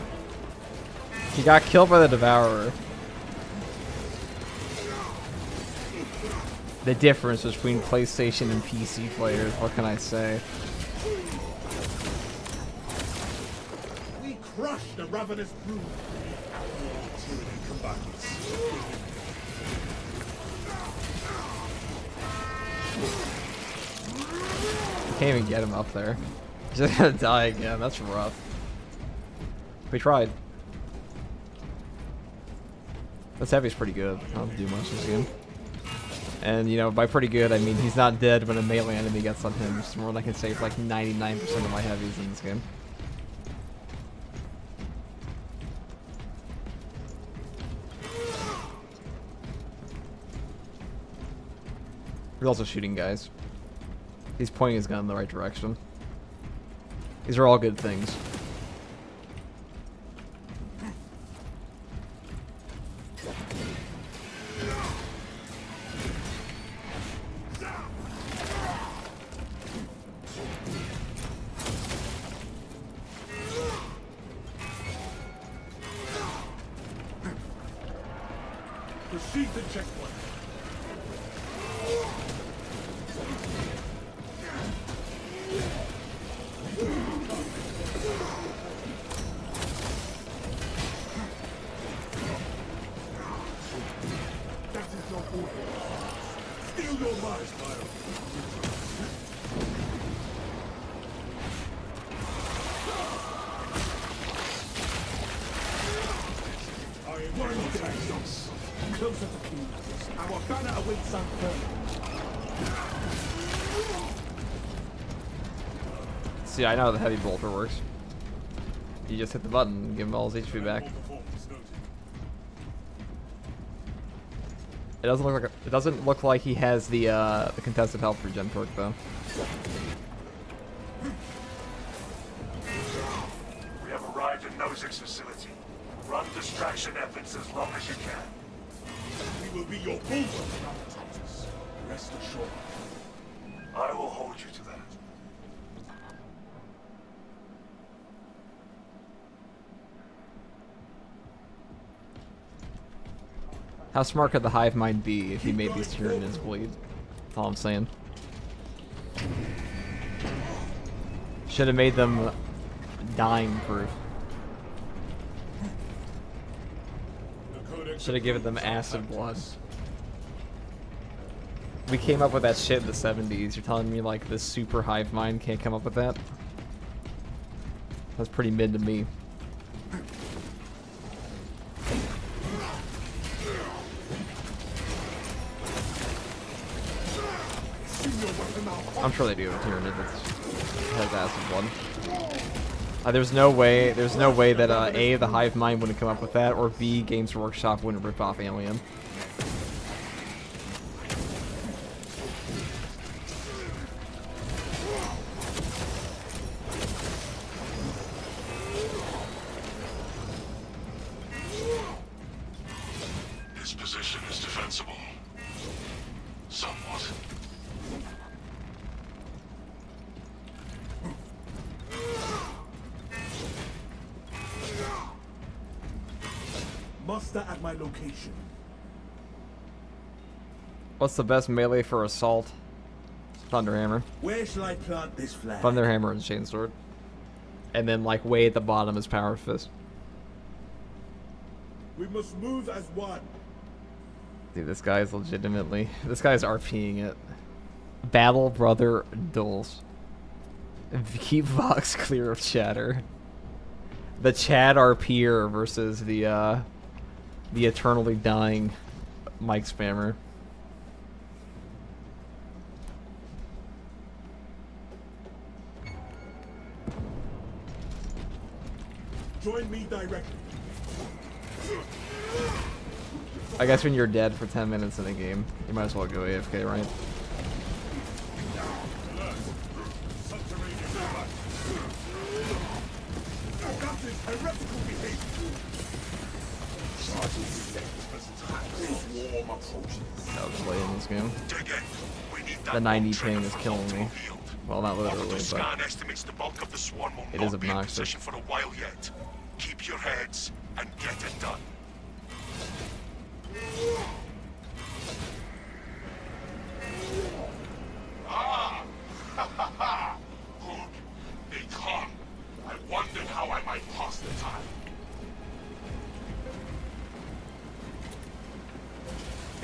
Speaker 1: He got killed by the Devourer. The difference between PlayStation and PC players, what can I say?
Speaker 4: We crushed the ravenous brood. Tyranid combatants.
Speaker 1: You can't even get him up there. He's just gonna die again. That's rough. We tried. This heavy's pretty good. I don't do much this game. And, you know, by pretty good, I mean he's not dead when a melee enemy gets on him. It's more than I can say for like 99% of my heavies in this game. He's also shooting guys. He's pointing his gun in the right direction. These are all good things.
Speaker 4: Proceed to checkpoint. That is your order. Steal your minds, Fire. I am one of the actions. Closer to King. Our banner awaits Inferno.
Speaker 1: See, I know how the heavy bolter works. You just hit the button and give him all his HP back. It doesn't look like he has the contested health regen perk though.
Speaker 2: We have arrived at Nozick's facility. Run distraction efforts as long as you can.
Speaker 4: We will be your bulwark, Atreus. Rest assured.
Speaker 2: I will hold you to that.
Speaker 1: How smart could the hive mind be if he made these Tyranids bleed? That's all I'm saying. Should have made them dying proof. Should have given them acid blood. We came up with that shit in the 70s. You're telling me like this super hive mind can't come up with that? That's pretty mid to me. I'm sure they do have a Tyranid that has acid blood. There's no way that A, the hive mind wouldn't come up with that, or B, Games Workshop wouldn't rip off Alien.
Speaker 4: my location.
Speaker 1: What's the best melee for assault? Thunderhammer.
Speaker 5: Where shall I plant this flag?
Speaker 1: Thunderhammer and Chainsword. And then, like, way at the bottom is Power Fist.
Speaker 4: We must move as one.
Speaker 1: Dude, this guy's legitimately... This guy's RPing it. Battle Brother Duels. Keep Vox clear of chatter. The Chad RPer versus the eternally dying Mike Spammer.
Speaker 4: Join me directly.
Speaker 1: I guess when you're dead for 10 minutes in a game, you might as well go AFK, right? That was late in this game. The 90 ping is killing me. Well, not literally, but it is obnoxious.
Speaker 2: For a while yet. Keep your heads and get it done. Ah! Ha ha ha! Good. They come. I wondered how I might pass the time.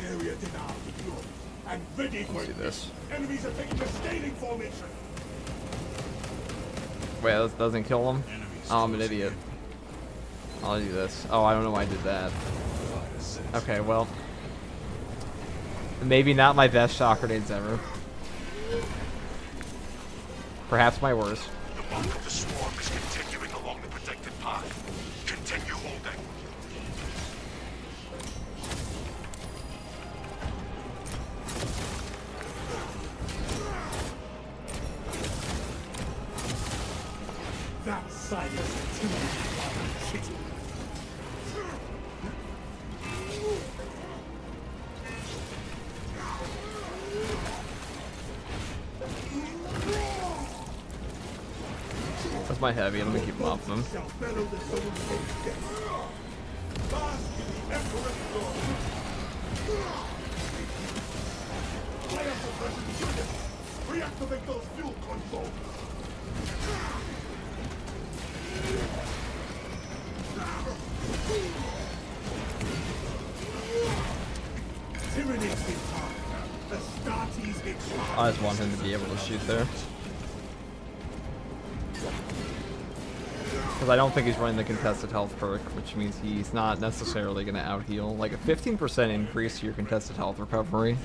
Speaker 4: Area denied. And ready for
Speaker 1: Do this.
Speaker 4: Enemies are taking a scaling formation.
Speaker 1: Wait, that doesn't kill him? Oh, I'm an idiot. I'll do this. Oh, I don't know why I did that. Okay, well. Maybe not my best shock grenades ever. Perhaps my worst.
Speaker 2: The bulk of the swarm is continuing along the protected path. Continue holding.
Speaker 4: That silence too.
Speaker 1: That's my heavy. I'm gonna keep mopping him.
Speaker 4: Reactivate those fuel controls.
Speaker 1: I just want him to be able to shoot there. Because I don't think he's running the contested health perk, which means he's not necessarily going to out-heal. Like a 15% increase to your contested health recovery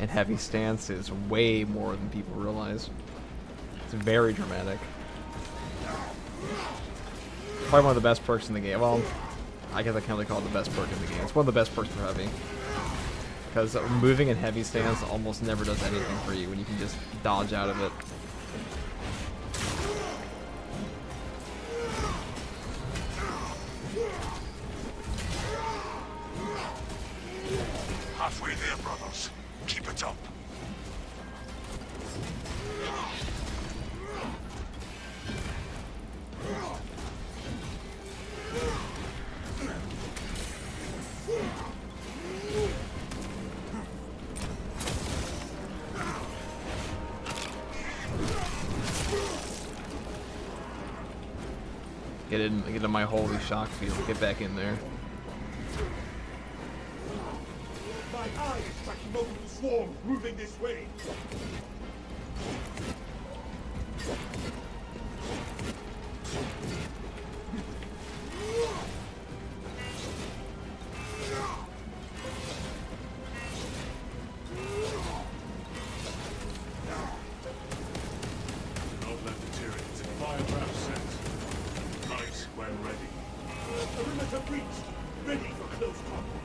Speaker 1: in heavy stance is way more than people realize. It's very dramatic. Probably one of the best perks in the game. Well, I guess I can't really call it the best perk in the game. It's one of the best perks for heavy. Because moving in heavy stance almost never does anything for you when you can just dodge out of it.
Speaker 2: Halfway there, brothers. Keep it up.
Speaker 1: Get in my holy shock field. Get back in there.
Speaker 4: My eye is tracking multiple swarms moving this way.
Speaker 2: Don't let the Tyranids in firetrap set. Right when ready.
Speaker 4: Perimeter breached. Ready for close combat.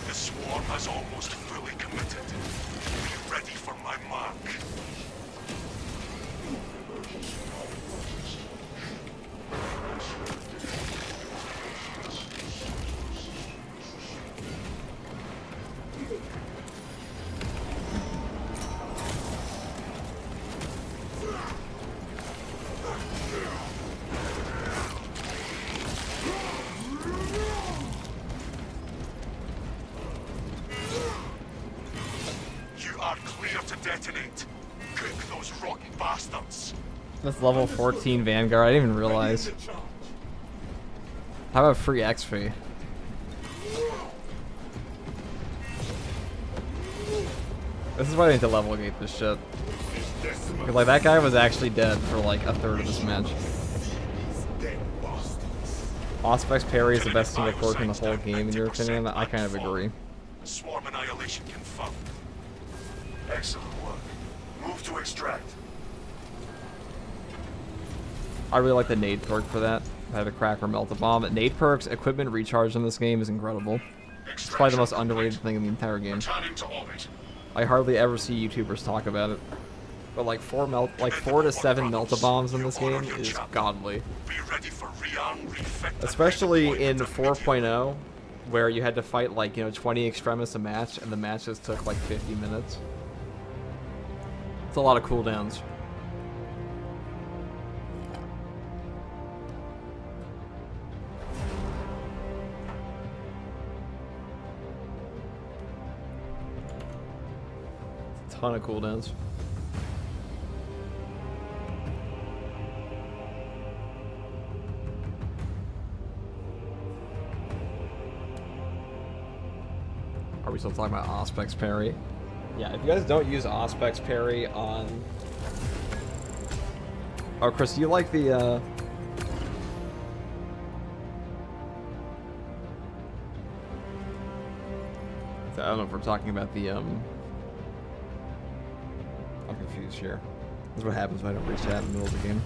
Speaker 2: The swarm has almost fully committed. Be ready for my mark. to detonate. Cook those rotten bastards.
Speaker 1: That's level 14 Vanguard. I didn't even realize. How about free XP? This is why I need to level gate this shit. Because, like, that guy was actually dead for like a third of this match. Auspex Parry is the best single quirk in the whole game, in your opinion? I kind of agree.
Speaker 2: Swarm annihilation confirmed. Excellent work. Move to extract.
Speaker 1: I really like the nade perk for that. I have a crack or melt a bomb. Nade perks, equipment recharge in this game is incredible. It's probably the most underrated thing in the entire game.
Speaker 2: Returning to orbit.
Speaker 1: I hardly ever see YouTubers talk about it. But like 4 to 7 Melta bombs in this game is godly.
Speaker 2: Be ready for rearm, refit,
Speaker 1: Especially in 4.0, where you had to fight like, 20 extremists a match, and the matches took like 50 minutes. It's a lot of cooldowns. It's a ton of cooldowns. Are we still talking about Auspex Parry? Yeah, if you guys don't use Auspex Parry on... Oh, Chris, do you like the, I don't know if we're talking about the, I'm confused here. This is what happens when I don't reach out in the middle of the game.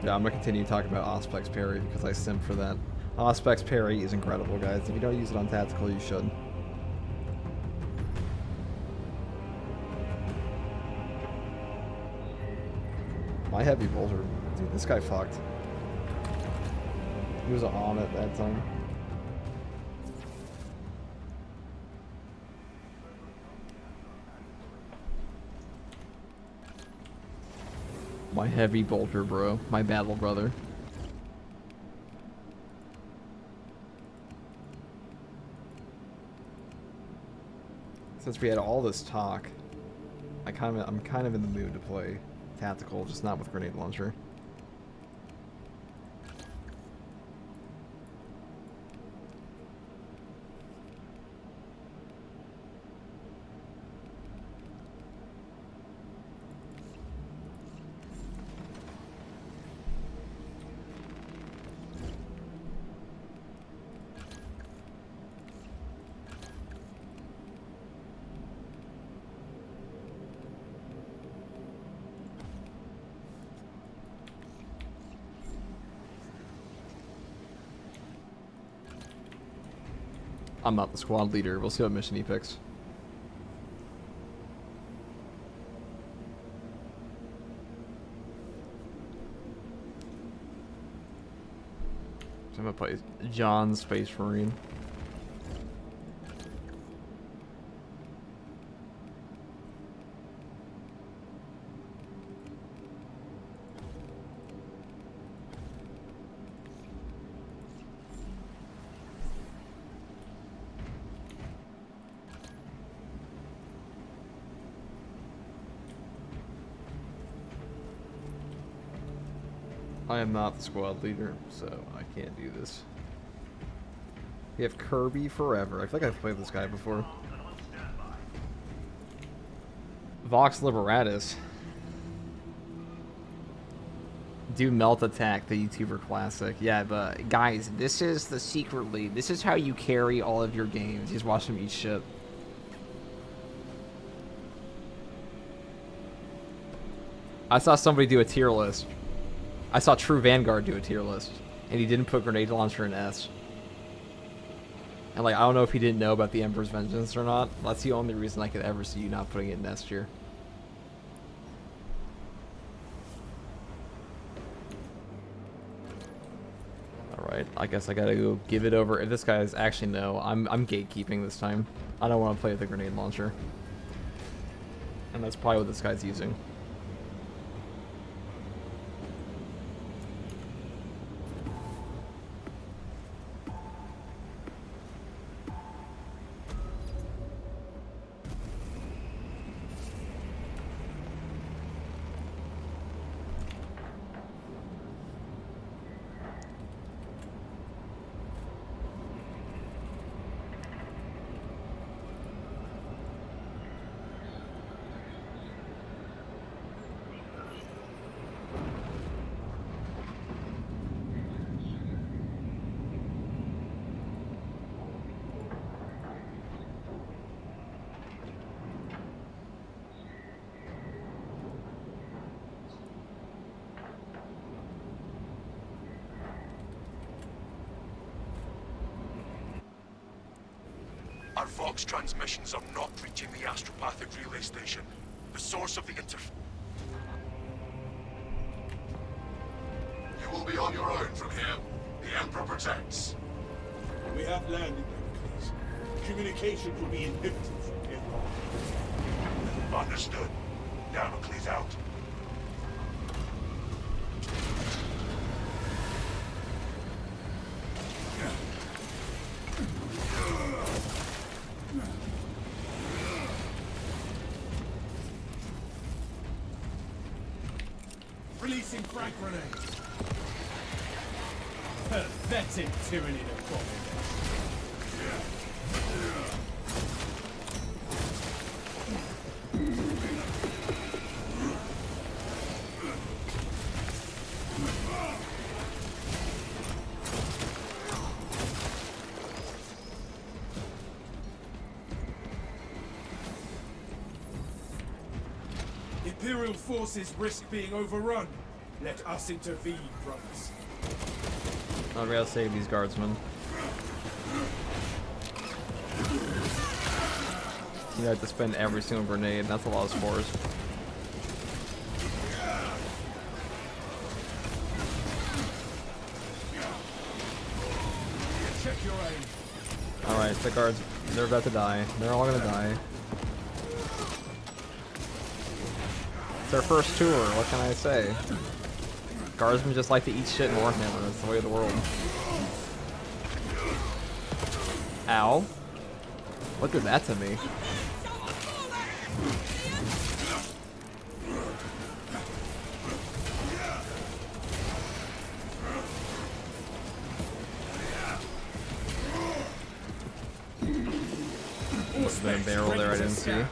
Speaker 1: Yeah, I'm gonna continue talking about Auspex Parry because I simp for that. Auspex Parry is incredible, guys. If you don't use it on tactical, you should. My heavy bolter. Dude, this guy fucked. He was on at that time. My heavy bolter, bro. My battle brother. Since we had all this talk, I'm kind of in the mood to play tactical, just not with grenade launcher. I'm not the squad leader. We'll see what mission he picks. So I'm gonna play John Space Marine. I am not the squad leader, so I can't do this. We have Kirby Forever. I feel like I've played this guy before. Vox Liberatus. Do Melt Attack, the YouTuber classic. Yeah, but guys, this is the secret lead. This is how you carry all of your games. Just watch them eat shit. I saw somebody do a tier list. I saw True Vanguard do a tier list, and he didn't put Grenade Launcher in S. And like, I don't know if he didn't know about the Emperor's Vengeance or not. That's the only reason I could ever see you not putting it in S tier. Alright, I guess I gotta go give it over. If this guy is actually no, I'm gatekeeping this time. I don't want to play with the Grenade Launcher. And that's probably what this guy's using.
Speaker 2: Our Vox transmissions are not reaching the astropathic relay station. The source of the You will be on your own from here. The Emperor protects.
Speaker 4: We have landed, Heracles. Communication will be inhibited from here on.
Speaker 2: Understood. Damocles out.
Speaker 4: Releasing frag grenades. Pathetic tyranny of abomination. Imperial forces risk being overrun. Let us intervene, brothers.
Speaker 1: I'll be able to save these guardsmen. You have to spend every single grenade. That's a lot of spores.
Speaker 4: Check your aim.
Speaker 1: Alright, the guards, they're about to die. They're all gonna die. It's their first tour, what can I say? Guardsmen just like to eat shit in Warhammer. It's the way of the world. Ow. What did that to me? Must have been a barrel there I didn't see.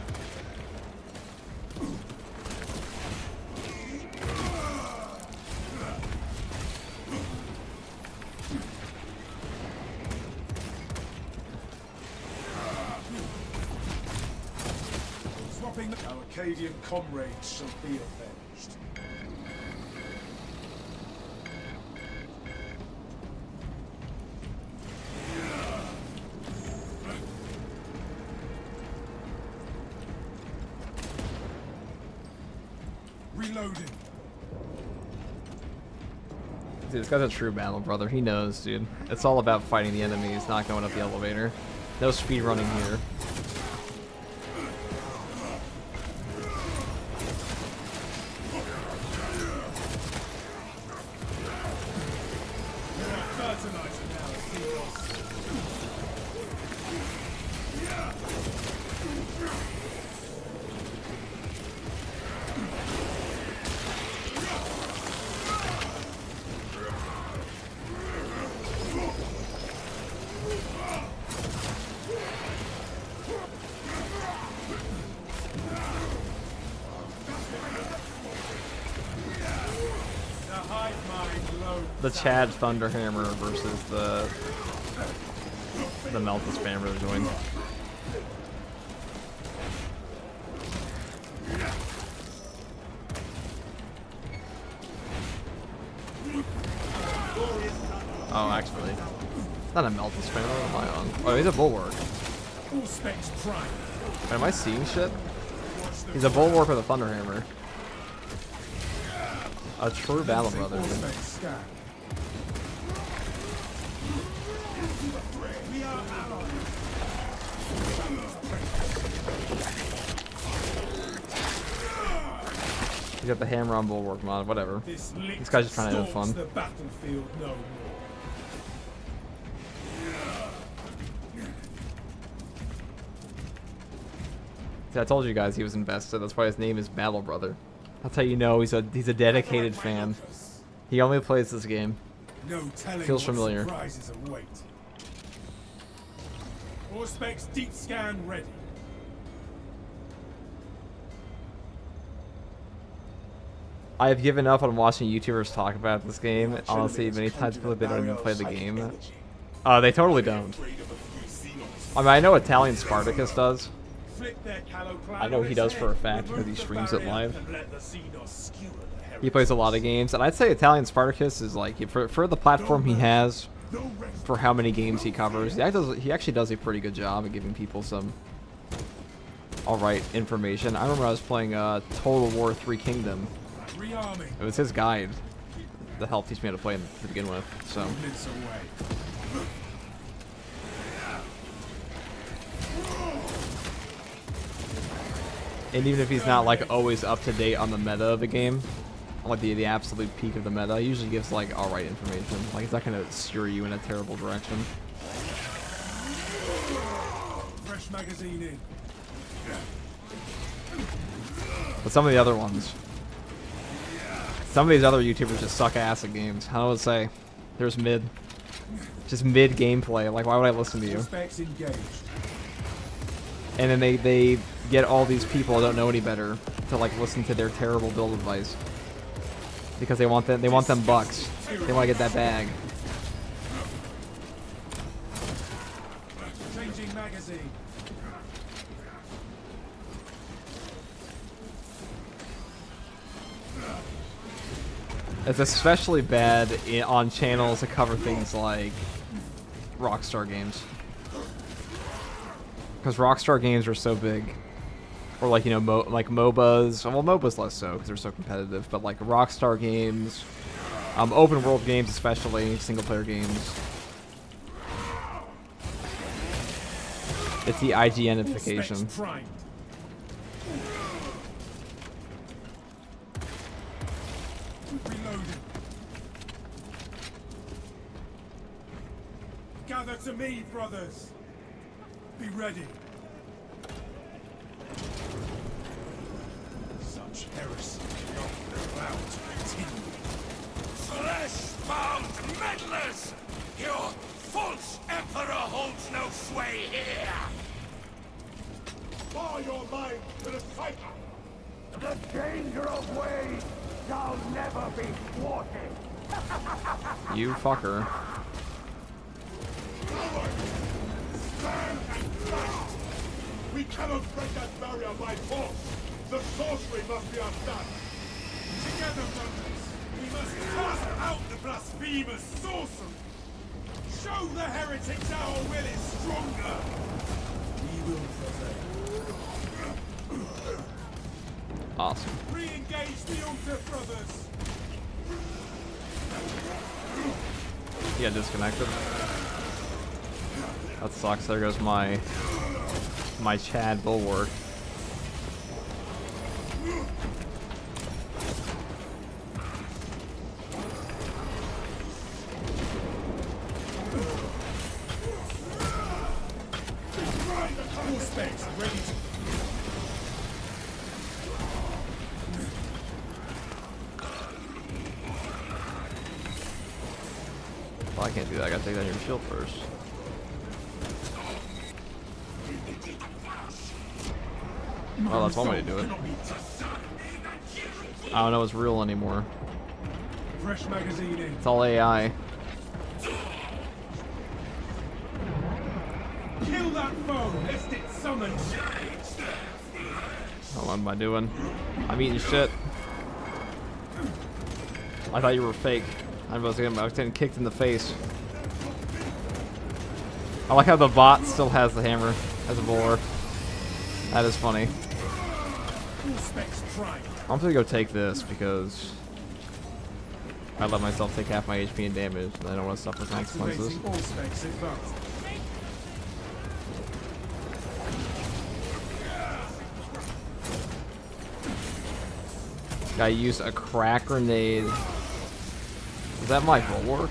Speaker 4: Our Arcadian comrades shall be avenged. Reloading.
Speaker 1: Dude, this guy's a true battle brother. He knows, dude. It's all about fighting the enemies, not going up the elevator. No speed running here. The Chad Thunderhammer versus the Melta spammer joined. Oh, actually, it's not a Melta spammer. What am I on? Oh, he's a bulwark. Wait, am I seeing shit? He's a bulwark with a Thunderhammer. A true battle brother. You got the hammer on bulwark mod, whatever. This guy's just trying to have fun. See, I told you guys he was invested. That's why his name is Battle Brother. That's how you know he's a dedicated fan. He only plays this game. Feels familiar.
Speaker 4: Auspex deep scan ready.
Speaker 1: I have given up on watching YouTubers talk about this game. Honestly, many times people have been able to play the game. They totally don't. I mean, I know Italian Spartacus does. I know he does for a fact because he streams it live. He plays a lot of games, and I'd say Italian Spartacus is like, for the platform he has, for how many games he covers. He actually does a pretty good job of giving people some alright information. I remember I was playing Total War 3 Kingdom. It was his guide that helped teach me how to play to begin with. So. And even if he's not like always up to date on the meta of the game, like the absolute peak of the meta, he usually gives like alright information. Like he's not gonna steer you in a terrible direction.
Speaker 4: Fresh magazine in.
Speaker 1: But some of the other ones, some of these other YouTubers just suck ass at games. I would say there's just mid gameplay. Like why would I listen to you? And then they get all these people who don't know any better to like listen to their terrible build advice because they want them bucks. They want to get that bag.
Speaker 4: Changing magazine.
Speaker 1: It's especially bad on channels that cover things like Rockstar games. Because Rockstar games are so big. Or like, you know, like MOBAs. Well, MOBAs less so because they're so competitive. But like Rockstar games, open world games especially, single player games. It's the IGNification.
Speaker 4: Gather to me, brothers. Be ready. Such heresy cannot be allowed to continue.
Speaker 2: Flesh-bound meddlers! Your false emperor holds no sway here!
Speaker 6: Bar your mind to the cycle! The danger of ways shall never be thwarted!
Speaker 1: You fucker.
Speaker 4: Stand and fight! We cannot break that barrier by force! The sorcery must be undone! Together, brothers, we must cast out the blasphemous sorcery! Show the heretics our will is stronger! We will prevail.
Speaker 1: Awesome.
Speaker 4: Re-engage the altar, brothers!
Speaker 1: You got disconnected. That sucks. There goes my Chad bulwark. Well, I can't do that. I gotta take down your shield first. Well, that's one way to do it. I don't know what's real anymore.
Speaker 4: Fresh magazine in.
Speaker 1: It's all AI.
Speaker 4: Kill that foe, lest it summons.
Speaker 1: Oh, what am I doing? I'm eating shit. I thought you were fake. I was getting kicked in the face. I like how the bot still has the hammer as a bulwark. That is funny. I'm gonna go take this because I let myself take half my HP and damage, and I don't want to suffer consequences. Gotta use a crack grenade. Is that my bulwark?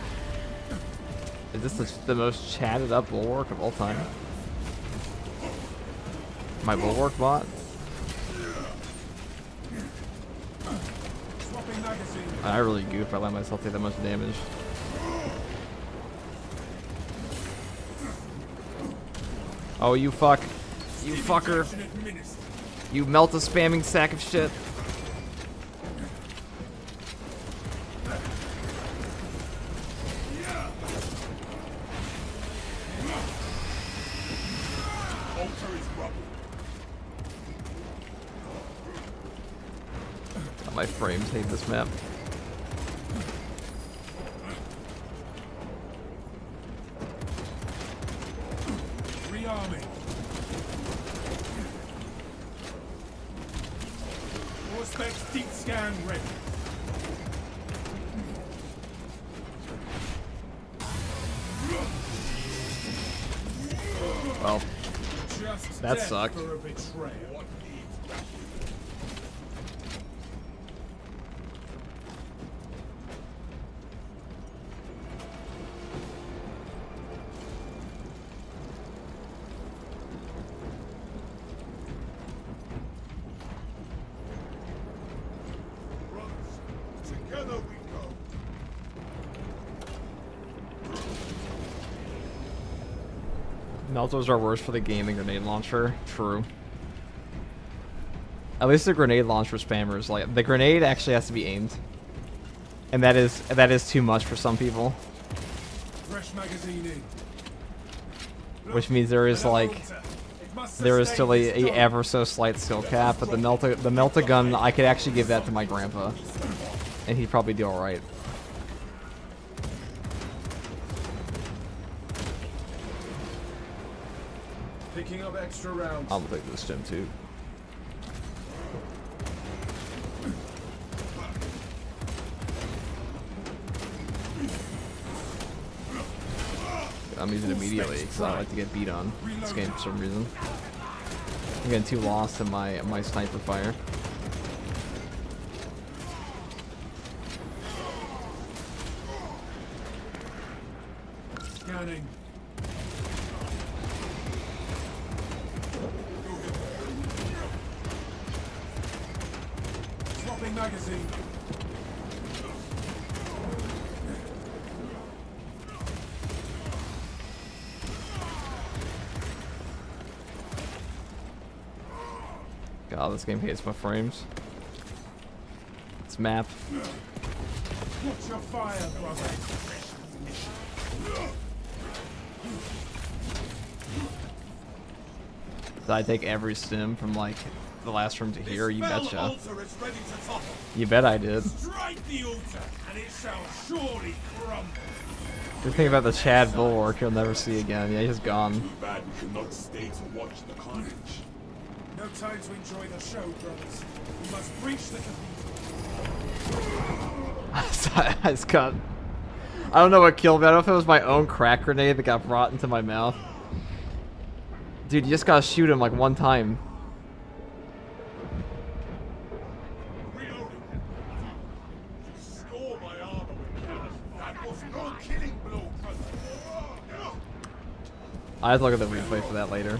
Speaker 1: Is this the most chatted up bulwark of all time? My bulwark bot? I really goof. I let myself take that much damage. Oh, you fuck. You fucker. You Melta spamming sack of shit. My frames hate this map.
Speaker 4: Rearming. All specs deep scan ready.
Speaker 1: Well,
Speaker 4: Just
Speaker 1: that
Speaker 4: death
Speaker 1: sucked.
Speaker 4: for a betrayal.
Speaker 2: Together we go.
Speaker 1: Meltas are worse for the game than grenade launcher. True. At least the grenade launcher spammers, like the grenade actually has to be aimed, and that is too much for some people.
Speaker 4: Fresh magazine in.
Speaker 1: Which means there is like there is still a ever so slight skill cap, but the Melta gun, I could actually give that to my grandpa, and he'd probably do all right.
Speaker 4: Picking up extra rounds.
Speaker 1: I'll take this gym too. I'm using it immediately because I like to get beat on this game for some reason. I'm getting too lost in my sniper fire.
Speaker 4: Scanning. Swapping magazine.
Speaker 1: God, this game hates my frames. This map.
Speaker 4: Watch your fire, brother.
Speaker 1: Did I take every stim from like the last room to here? You betcha. You bet I did.
Speaker 4: Strike the altar, and it shall surely crumble.
Speaker 1: Good thing about the Chad Bulwark, you'll never see again. Yeah, he's gone.
Speaker 2: Too bad we could not stay to watch the carnage.
Speaker 4: No time to enjoy the show, brothers. We must breach the cathedral.
Speaker 1: I just got. I don't know what killed me. I don't know if it was my own crack grenade that got brought into my mouth. Dude, you just gotta shoot him like one time.
Speaker 2: Reloading. You stole my armor with careless. That was no killing blow, brother.
Speaker 1: I have to look at the replay for that later.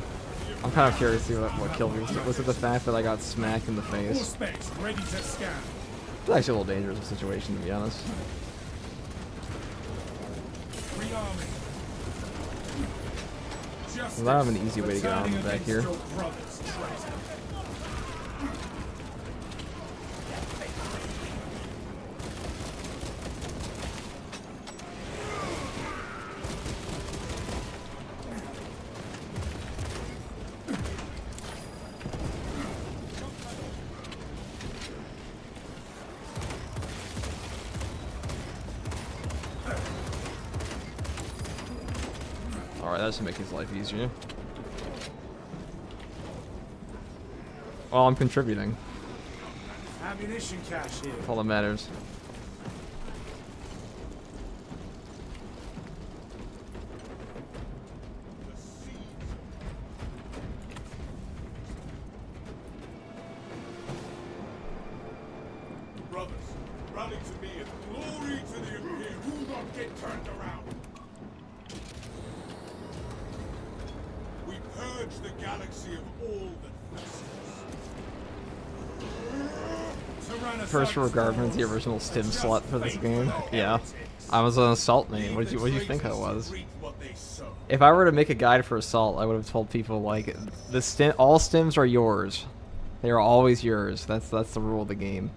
Speaker 1: I'm kind of curious to see what killed me. Was it the fact that I got smacked in the
Speaker 4: All
Speaker 1: face?
Speaker 4: specs ready to scan.
Speaker 1: It's actually a little dangerous situation, to be honest.
Speaker 4: Rearming.
Speaker 1: Well, I have an easy way to get armor back here. Alright, that should make his life easier. Well, I'm contributing.
Speaker 4: Ammunition cache here.
Speaker 1: That's all that matters.
Speaker 2: Brothers, rally to me and glory to the Imperium. Do not get turned around. We purge the galaxy of all that festers.
Speaker 1: First regardment, the original stim slut for this game. Yeah. I was an assault name. What did you think I was? If I were to make a guide for assault, I would have told people like all stims are yours. They are always yours. That's the rule of the game.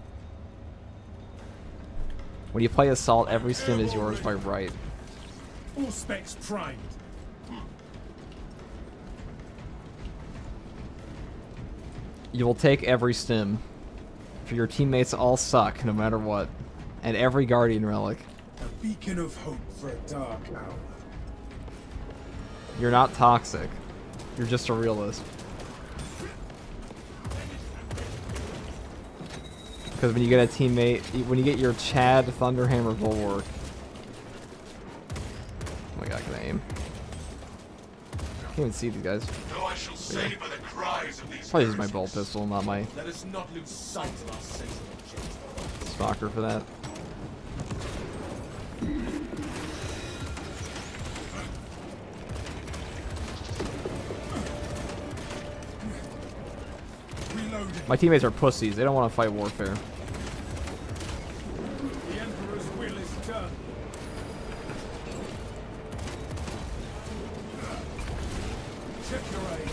Speaker 1: When you play assault, every stim is yours by right.
Speaker 4: All specs primed.
Speaker 1: You will take every stim. For your teammates all suck, no matter what. And every Guardian relic.
Speaker 4: A beacon of hope for a dark hour.
Speaker 1: You're not toxic. You're just a realist. Because when you get a teammate, when you get your Chad Thunderhammer bulwark. Oh my god, can I aim? Can't even see these guys.
Speaker 2: Though I shall savor the cries of these
Speaker 1: Probably use my
Speaker 2: curses.
Speaker 1: bolt pistol, not my
Speaker 4: Let us not lose sight of our sentinel objective.
Speaker 1: stalker for that.
Speaker 4: Reloading.
Speaker 1: My teammates are pussies. They don't want to fight warfare.
Speaker 4: The Emperor's will is done. Check your aim.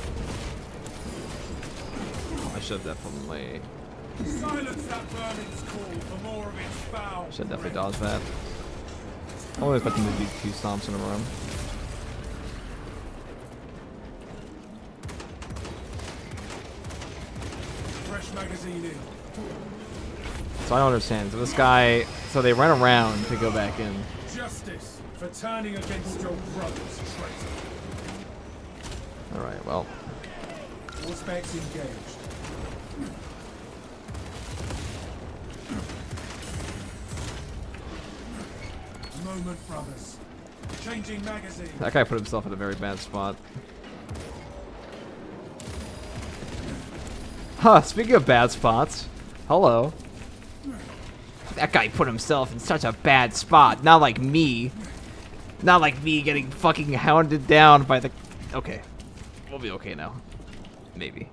Speaker 1: I should definitely.
Speaker 4: Silence that burning's call for more of its foul.
Speaker 1: Should definitely dodge that. I'm only expecting to do 2 stomps in a row.
Speaker 4: Fresh magazine in.
Speaker 1: So I don't understand. So this guy, so they run around to go back in.
Speaker 4: Justice for turning against your brother's traitor.
Speaker 1: All right, well,
Speaker 4: All specs engaged. Moment, brothers. Changing magazine.
Speaker 1: that guy put himself in a very bad spot. Huh, speaking of bad spots, hello. That guy put himself in such a bad spot. Not like me. Not like me getting fucking hounded down by the... Okay. We'll be okay now. Maybe.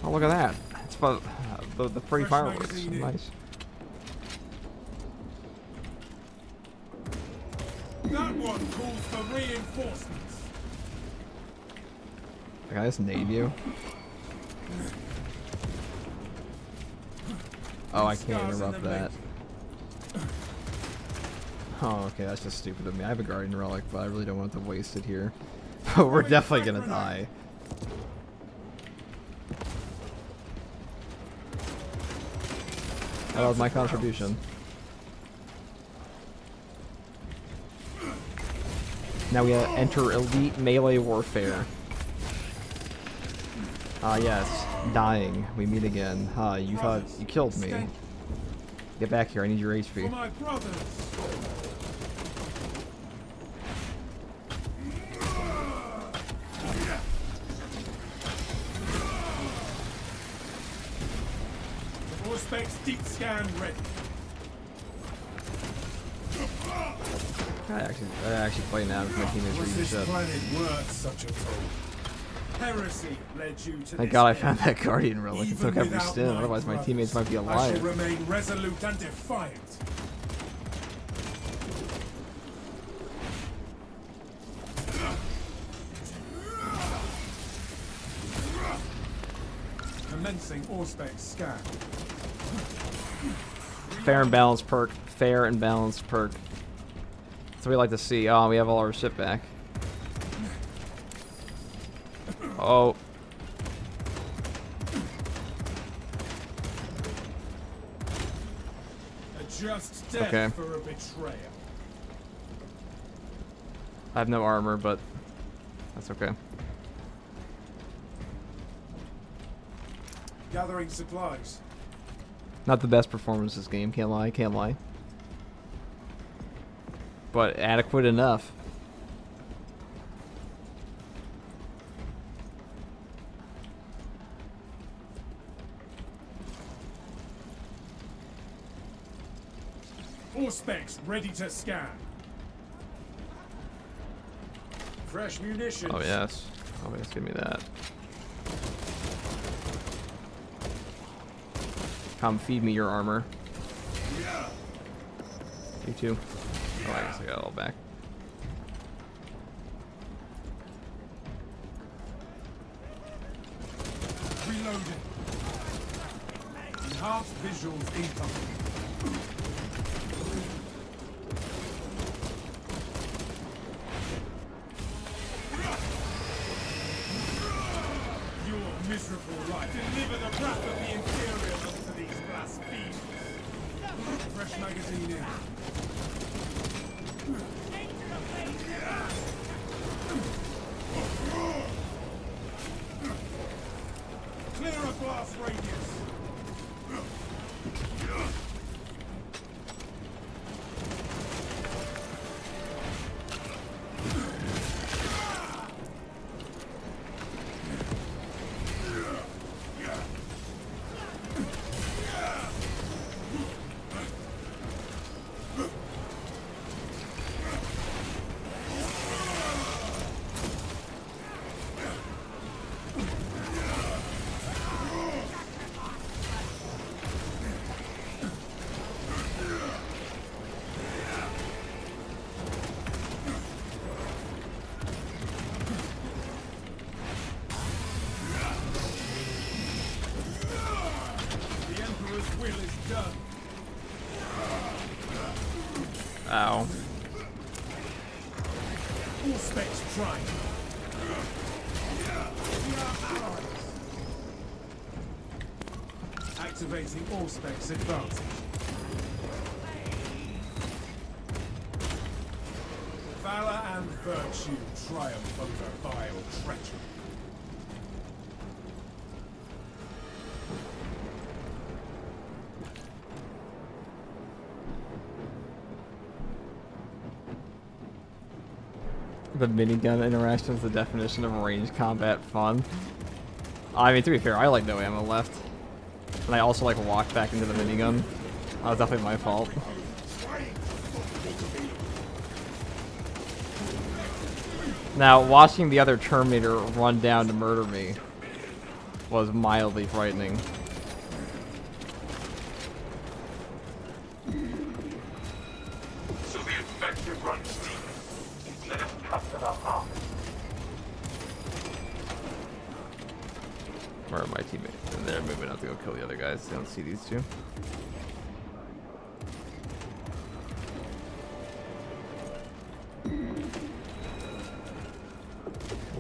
Speaker 1: Oh, look at that. It's fun. The free
Speaker 4: Fresh
Speaker 1: fireworks.
Speaker 4: magazine in.
Speaker 1: Nice.
Speaker 4: That one calls for reinforcements.
Speaker 1: Can I just nade you? Oh, I can't
Speaker 4: Scars in
Speaker 1: interrupt
Speaker 4: the
Speaker 1: that. Oh, okay, that's just stupid of me. I have a Guardian Relic, but I really don't want to waste it here. But we're definitely gonna die. That was my contribution. Now we enter Elite Melee Warfare. Ah, yes. Dying. We meet again. Ha, you thought you killed me. Get back here, I need your
Speaker 4: For
Speaker 1: HP.
Speaker 4: my brothers. All specs deep scan ready.
Speaker 1: I actually play now because my teammates
Speaker 4: Was
Speaker 1: reading
Speaker 4: this
Speaker 1: shit.
Speaker 4: planet worth such a toll? Heresy led you to
Speaker 1: Thank
Speaker 4: this
Speaker 1: God I
Speaker 4: end.
Speaker 1: found that Guardian Relic and
Speaker 4: Even
Speaker 1: took every
Speaker 4: without
Speaker 1: stim,
Speaker 4: my
Speaker 1: otherwise my
Speaker 4: brothers,
Speaker 1: teammates might be
Speaker 4: I shall
Speaker 1: alive.
Speaker 4: remain resolute and defiant. Commencing Auspex scan.
Speaker 1: Fair and balanced perk. Fair and balanced perk. That's what we like to see. Oh, we have all our shit back. Oh.
Speaker 4: A just death
Speaker 1: Okay.
Speaker 4: for a betrayer.
Speaker 1: I have no armor, but that's okay.
Speaker 4: Gathering supplies.
Speaker 1: Not the best performance this game, can't lie, can't lie. But adequate enough.
Speaker 4: Auspex ready to scan. Fresh munitions.
Speaker 1: Oh yes. Oh yes, give me that. Come feed me your armor. You too. Oh, I guess I got it all back.
Speaker 4: Reloading. Enhanced visuals incoming. Your miserable life. Deliver the wrath of the Imperium to these blasphemers. Fresh magazine in. All specs prime. Activating all specs advanced. Valor and virtue triumph over vile treachery.
Speaker 1: The minigun interaction is the definition of ranged combat fun. I mean, to be fair, I like no ammo left. And I also like walked back into the minigun. That was definitely my fault. Now, watching the other Terminator run down to murder me was mildly frightening.
Speaker 2: So the infected runs deep. Let us cut them out.
Speaker 1: Where are my teammates? And they're moving out to go kill the other guys. They don't see these two. In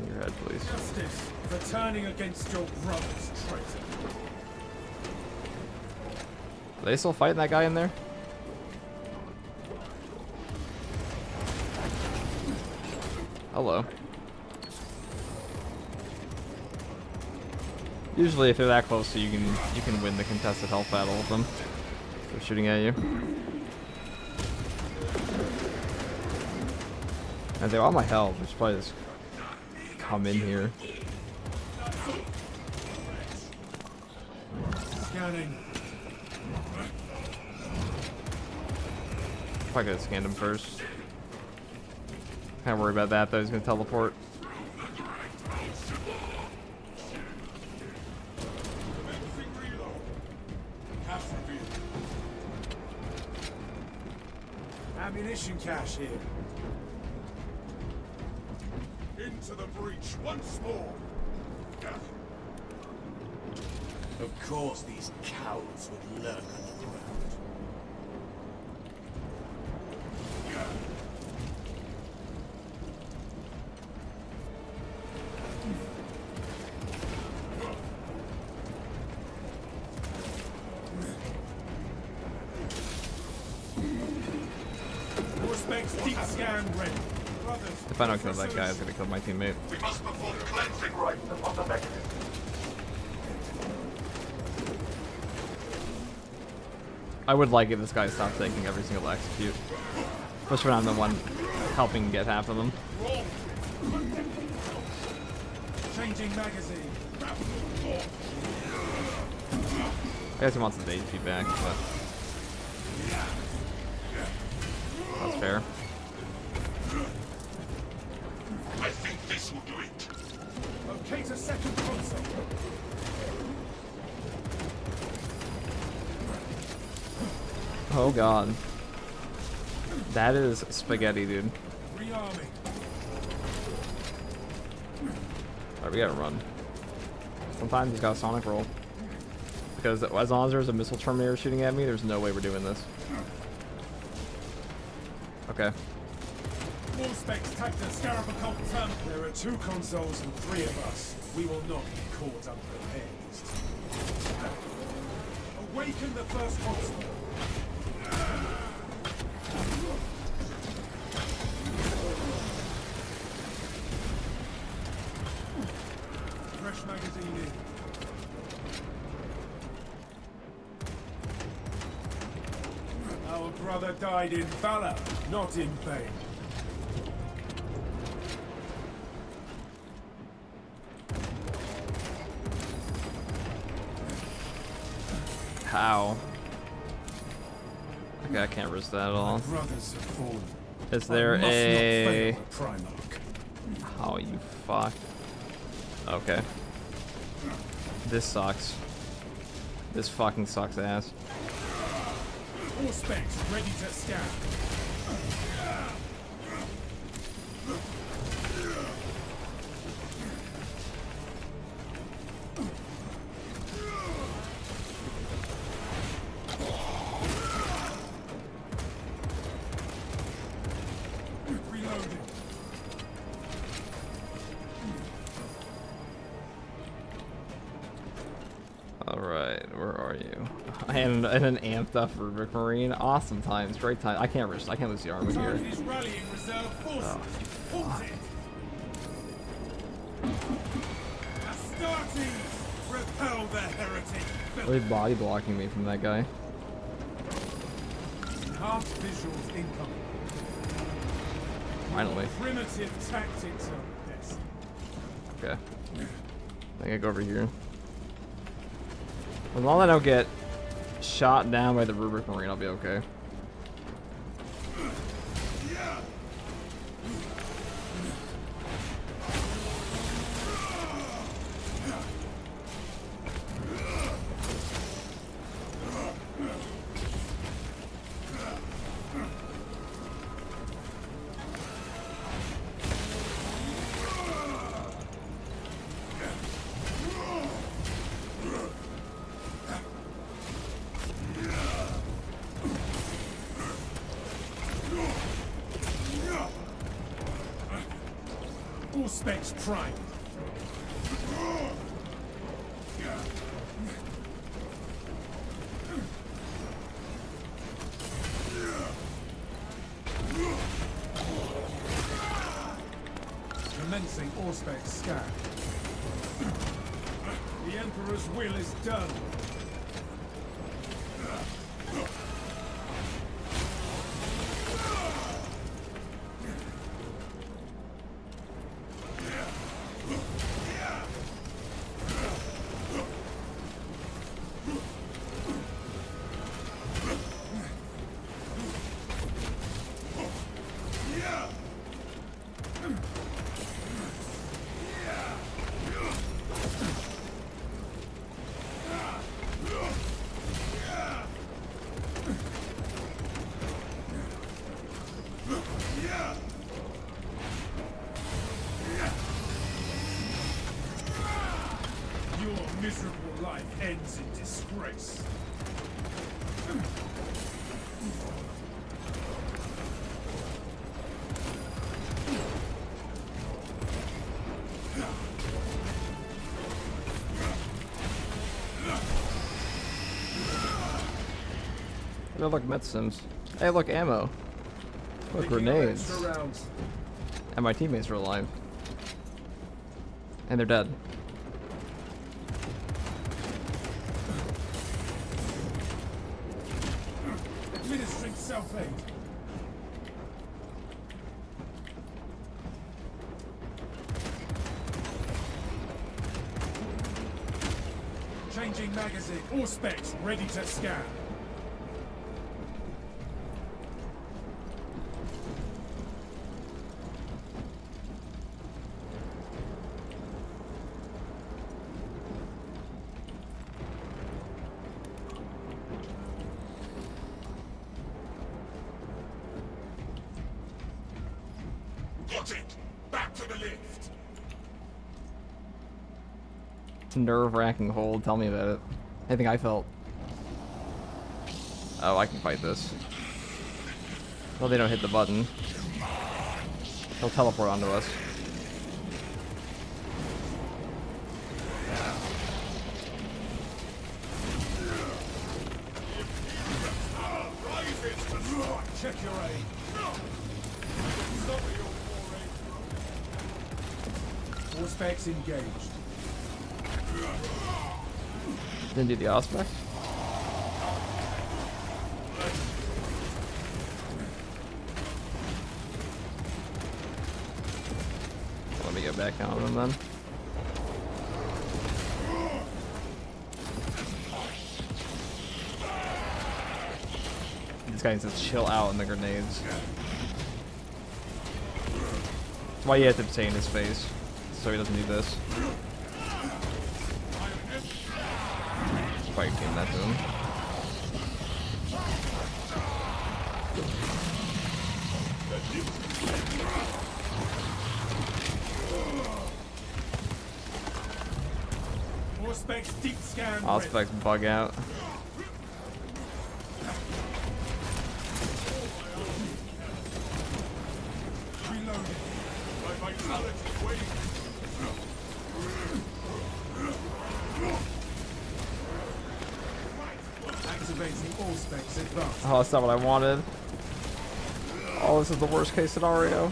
Speaker 1: your head, please.
Speaker 4: Justice for turning against your brother's traitor.
Speaker 1: Are they still fighting that guy in there? Hello. Usually, if they're that close to you, you can win the contested health battle with them. They're shooting at you. And they want my health. We should probably just come in here.
Speaker 4: Scanning.
Speaker 1: Probably gotta scan him first. Can't worry about that though. He's gonna teleport.
Speaker 4: Ammunition cache here.
Speaker 2: Into the breach once more.
Speaker 4: Of course, these cowards would lurk underground. Deep scan ready. Brothers,
Speaker 1: If I don't kill that guy, it's gonna kill my teammate.
Speaker 2: We must perform cleansing rites upon the mechanism.
Speaker 1: I would like if this guy stopped taking every single execute. Especially when I'm the one helping get half of them.
Speaker 4: changing magazine.
Speaker 1: I guess he wants his HP back, but that's fair.
Speaker 2: I think this will do it.
Speaker 4: Locate a second console.
Speaker 1: Oh god. That is spaghetti, dude.
Speaker 4: Rearming.
Speaker 1: Alright, we gotta run. Sometimes he's got a sonic roll. Because as long as there's a missile terminator shooting at me, there's no way we're doing this. Okay.
Speaker 4: All specs tagged to Scarab Occult Term. There are 2 consoles and 3 of us. We will not be caught unprepared. Awaken the first console. Fresh magazine in. Our brother died in valor, not in vain.
Speaker 1: How? Okay, I can't risk that at all.
Speaker 4: Brothers have fallen.
Speaker 1: Is there
Speaker 4: I must
Speaker 1: a...
Speaker 4: not fail the Primarch.
Speaker 1: Oh, you fuck. Okay. This sucks. This fucking sucks ass.
Speaker 4: All specs ready to scan. Reloading.
Speaker 1: and an amped up Rubric Marine. Awesome times, great time. I can't lose the armor here.
Speaker 4: Target is rallying reserve forces. Halt it. Astartes, repel the heretic.
Speaker 1: Really body blocking me from that guy.
Speaker 4: Enhanced visuals incoming.
Speaker 1: Finally.
Speaker 4: Primitive tactics are best.
Speaker 1: Okay. I gotta go over here. As long as I don't get shot down by the Rubric Marine, I'll be okay.
Speaker 4: All specs prime. Commencing Auspex scan. The Emperor's will is done. Miserable life ends in disgrace.
Speaker 1: Oh, look, medicines. Hey, look, ammo. Look, grenades. And my teammates are alive. And they're dead.
Speaker 4: Administering self-aid. Changing magazine. All specs ready to scan.
Speaker 2: Got it! Back to the lift!
Speaker 1: It's a nerve-wracking hold. Tell me about it. I think I felt. Oh, I can fight this. Well, they don't hit the button. They'll teleport onto us.
Speaker 4: Check your aim. All specs engaged.
Speaker 1: Didn't do the aspect. Let me get back on them then. This guy needs to chill out in the grenades. That's why you have to stay in his face, so he doesn't do this. Probably came that to him.
Speaker 4: More specs deep scan.
Speaker 1: All specs bug out.
Speaker 4: Reloading. My vitality waiting. Activating all specs advanced.
Speaker 1: Oh, that's not what I wanted. Oh, this is the worst case scenario.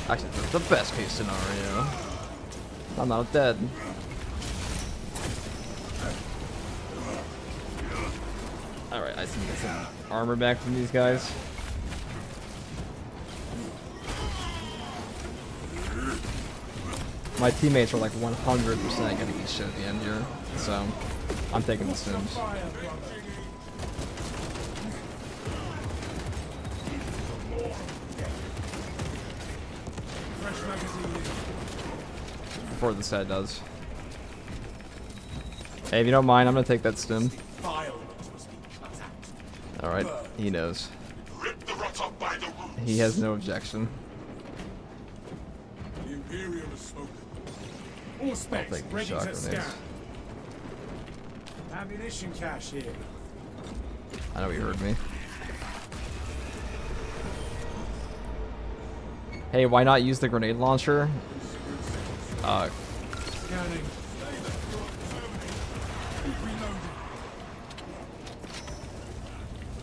Speaker 1: Actually, the best case scenario. I'm not dead. Alright, I just need to get some armor back from these guys. My teammates are like 100% gonna eat shit at the end here, so I'm taking the stims. Before this guy does. Hey, if you don't mind, I'm gonna take that stim. Alright, he knows. He has no objection.
Speaker 4: The Imperial has spoken. All
Speaker 1: I'll
Speaker 4: specs
Speaker 1: take these
Speaker 4: ready
Speaker 1: shock
Speaker 4: to scan.
Speaker 1: grenades.
Speaker 4: Ammunition cache here.
Speaker 1: I know he heard me. Hey, why not use the grenade launcher?
Speaker 4: Scanning.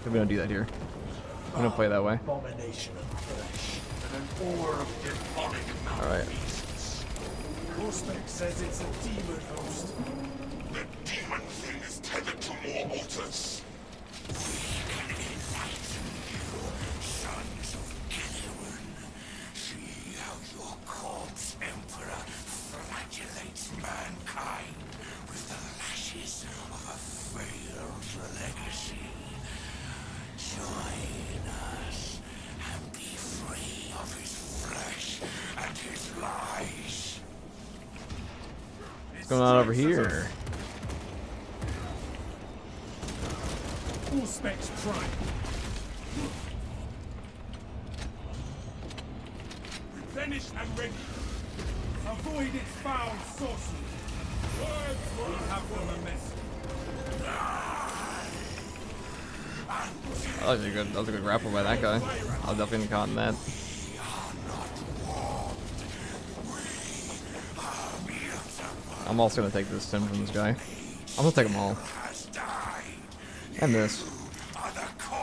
Speaker 1: We don't do that here. We don't play that way.
Speaker 2: Abomination of flesh and an ore of demonic
Speaker 1: Alright.
Speaker 4: Prospect says it's a demon host.
Speaker 2: The demon thing is tethered to more altars.
Speaker 6: Sons of Gilliwan, see how your corpse emperor flagellates mankind with the lashes of a failed legacy. Join us and be free of his flesh and his lies.
Speaker 1: What's going on over here?
Speaker 4: All specs prime. Replenished and ready. Avoid its foul sorcery. Words will have them a message.
Speaker 1: Oh, that was a good grapple by that guy. I'll definitely caught in that. I'm also gonna take this stim from this guy. I'm gonna take them all. And this.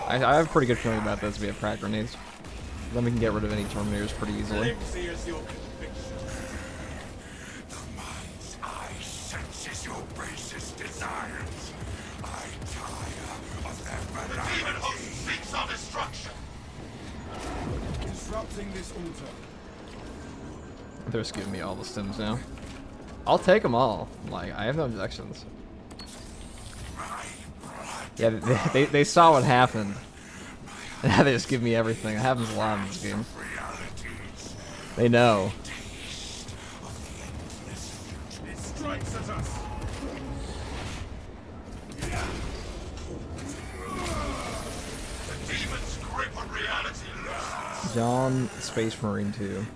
Speaker 1: I have a pretty good feeling about this. We have crack grenades. Then we can get rid of any Terminators pretty easily.
Speaker 6: The mind's eye senses your basest desires. I tire of their banality. Seeks our destruction.
Speaker 4: Disrupting this altar.
Speaker 1: They're just giving me all the stims now. I'll take them all. Like, I have no objections. Yeah, they saw what happened. And now they just give me everything. It happens a lot in this game. They know.
Speaker 4: It strikes at us.
Speaker 2: The demon's grip on reality loosens.
Speaker 1: John Space Marine 2.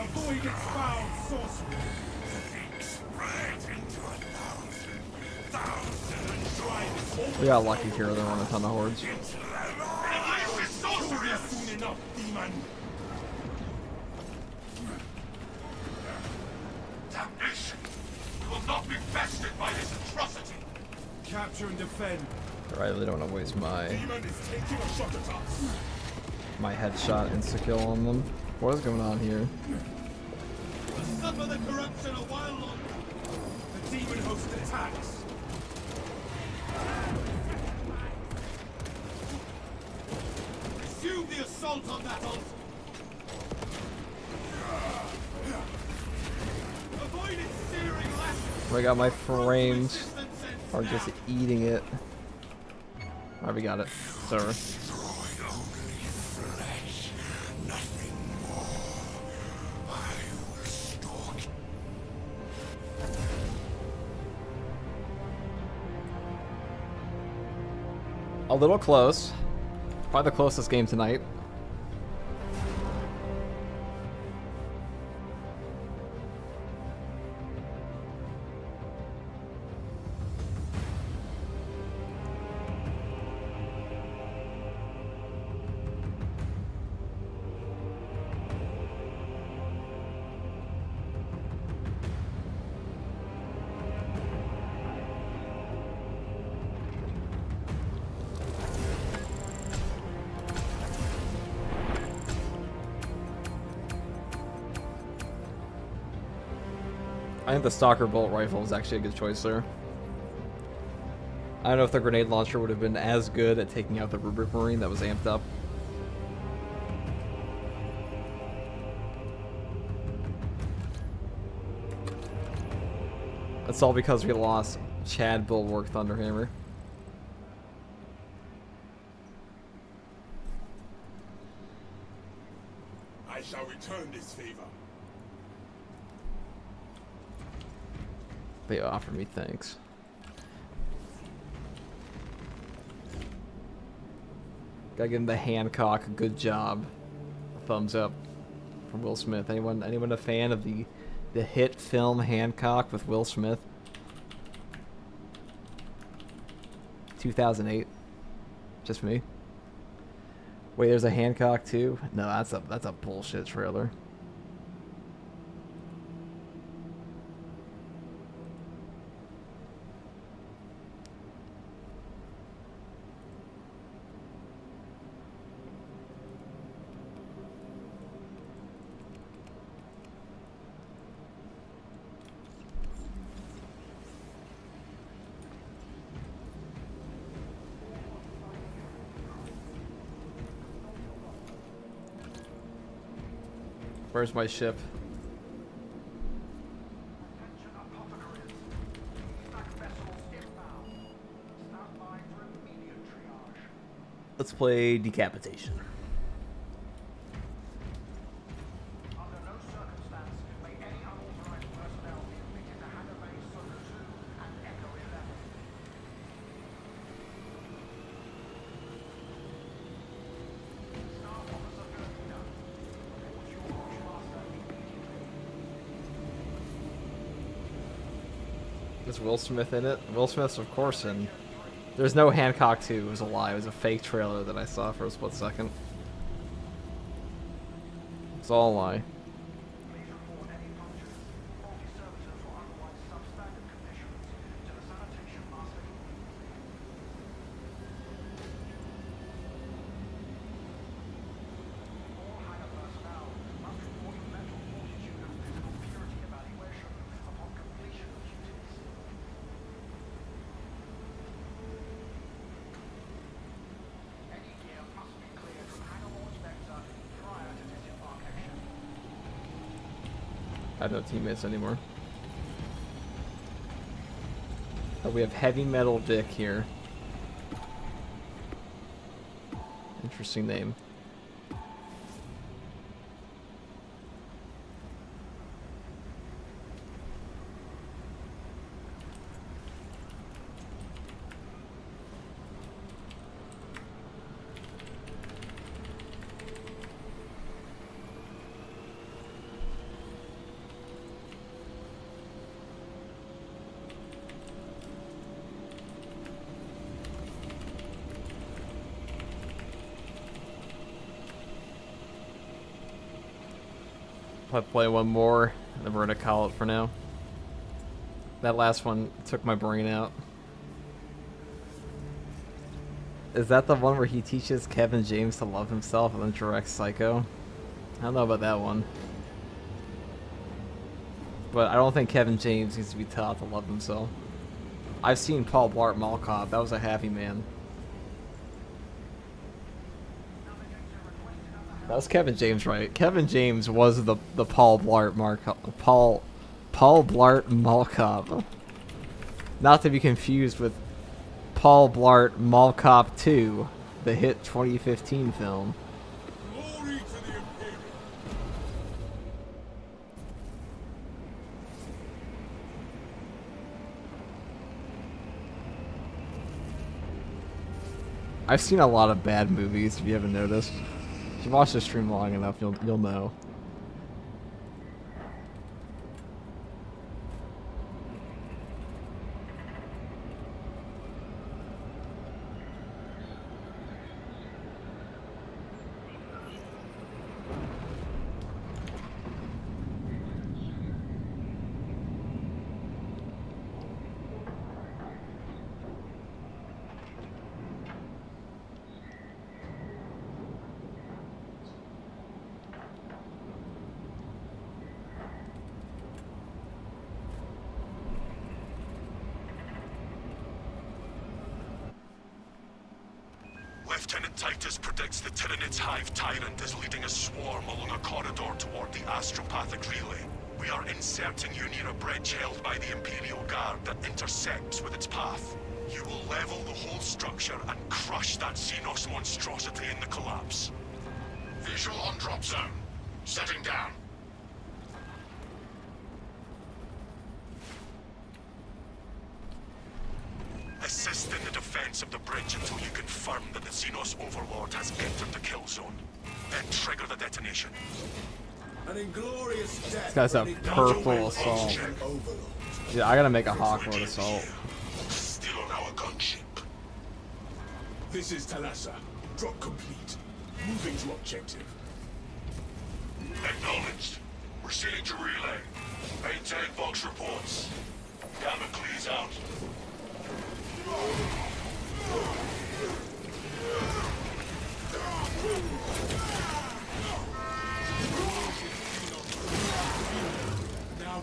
Speaker 4: Avoid its foul sorcery.
Speaker 1: We got lucky here. There weren't a ton of hordes.
Speaker 4: Soon enough, demon.
Speaker 2: Damnation! We will not be bested by this atrocity.
Speaker 4: Capture and defend.
Speaker 1: I really don't want to waste my
Speaker 4: Demon is taking a shot at us.
Speaker 1: headshot insta-kill on them. What is going on here?
Speaker 4: Suffer the corruption a while longer. The demon host attacks. Resume the assault on that altar. Avoid its searing lashes.
Speaker 1: I got my frames. Are just eating it. Alright, we got it. It's over. A little close. Probably the closest game tonight. I think the Stalker bolt rifle was actually a good choice there. I don't know if the grenade launcher would have been as good at taking out the Rubric Marine that was amped up. That's all because we lost Chad Bulwark Thunderhammer.
Speaker 4: I shall return this favor.
Speaker 1: They offer me thanks. Gotta give him the Hancock. Good job. Thumbs up from Will Smith. Anyone a fan of the hit film Hancock with Will Smith? 2008. Just me. Wait, there's a Hancock too? No, that's a bullshit trailer. Where's my ship? Let's play Decapitation. Is Will Smith in it? Will Smith's of course in. There's no Hancock 2. It was a lie. It was a fake trailer that I saw for a split second. It's all a lie. I have no teammates anymore. Oh, we have Heavy Metal Dick here. Interesting name. I'll play one more, and then we're gonna call it for now. That last one took my brain out. Is that the one where he teaches Kevin James to love himself and then directs Psycho? I don't know about that one. But I don't think Kevin James needs to be taught to love himself. I've seen Paul Blart Mall Cop. That was a happy man. That was Kevin James, right? Kevin James was the Paul Blart Paul Blart Mall Cop. Not to be confused with Paul Blart Mall Cop 2, the hit 2015 film.
Speaker 4: Glory to the Imperium.
Speaker 1: I've seen a lot of bad movies, if you haven't noticed. If you watch the stream long enough, you'll know.
Speaker 2: Lieutenant Titus predicts the Tyrannid's Hive Tyrant is leading a swarm along a corridor toward the astropathic relay. We are inserting you near a bridge held by the Imperial Guard that intersects with its path. You will level the whole structure and crush that Xenos monstrosity in the collapse. Visual on drop zone. Setting down. Assist in the defense of the bridge until you confirm that the Xenos Overlord has entered the kill zone. Then trigger the detonation.
Speaker 5: An inglorious death.
Speaker 1: This guy's a purple assault. Yeah, I gotta make a Hawkwood assault.
Speaker 2: Still on our gunship.
Speaker 4: This is Thalassa. Drop complete. Moving to objective.
Speaker 2: Acknowledged. Proceeding to relay. Maintain Vox reports. Damocles out.
Speaker 4: Now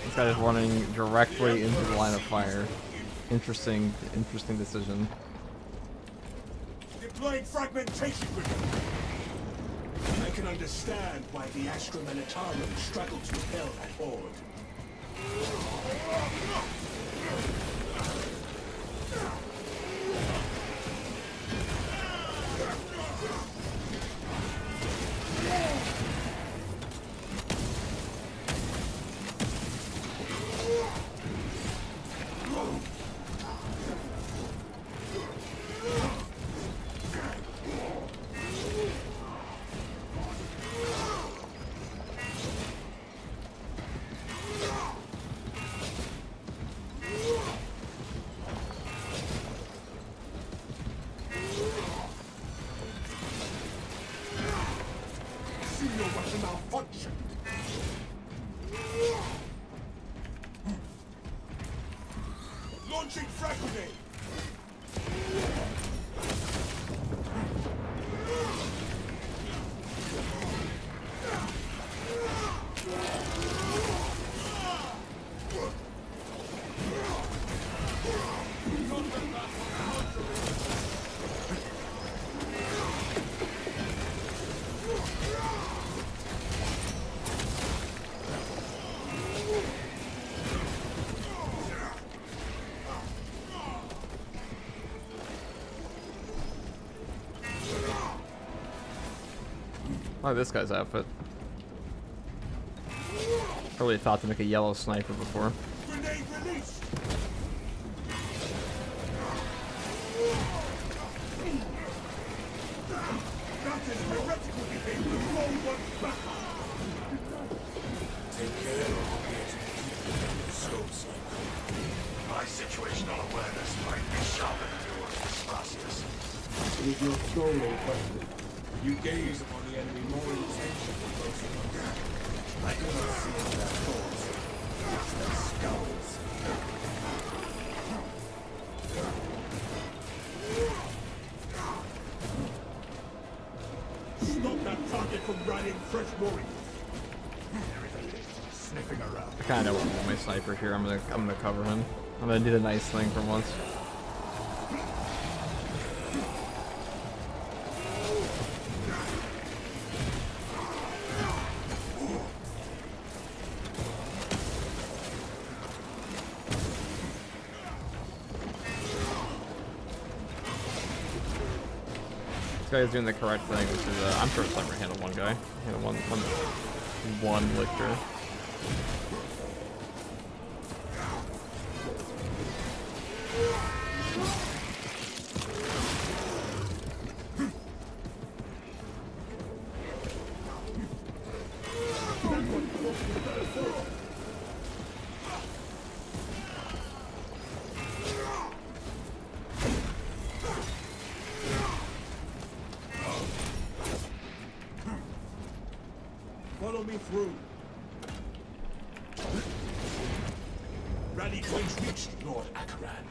Speaker 1: This guy is running directly into the line of fire. Interesting decision.
Speaker 4: deploying fragmentation grenade. I can understand why the Astra Militarum struggled to repel that horde. Launching frag grenade!
Speaker 1: I like this guy's outfit. I really thought to make a yellow sniper before.
Speaker 4: Grenade released! That is heretical behavior. Roll one back. Take care of it. So,
Speaker 2: My situational awareness might be sharpened towards this fastest.
Speaker 5: It is your soul in question. You gaze upon the enemy more intensely than most of us. I do not see their thoughts, it's their skulls.
Speaker 4: Stop that target from riding fresh warriors.
Speaker 5: Sniffing around.
Speaker 1: I kind of don't want my sniper here. I'm gonna cover him. I'm gonna do the nice thing for once. This guy's doing the correct thing, which is, I'm sure it's never handle one guy. Handle one lictor.
Speaker 4: Follow me through. Rally points reached, Lord Akaran.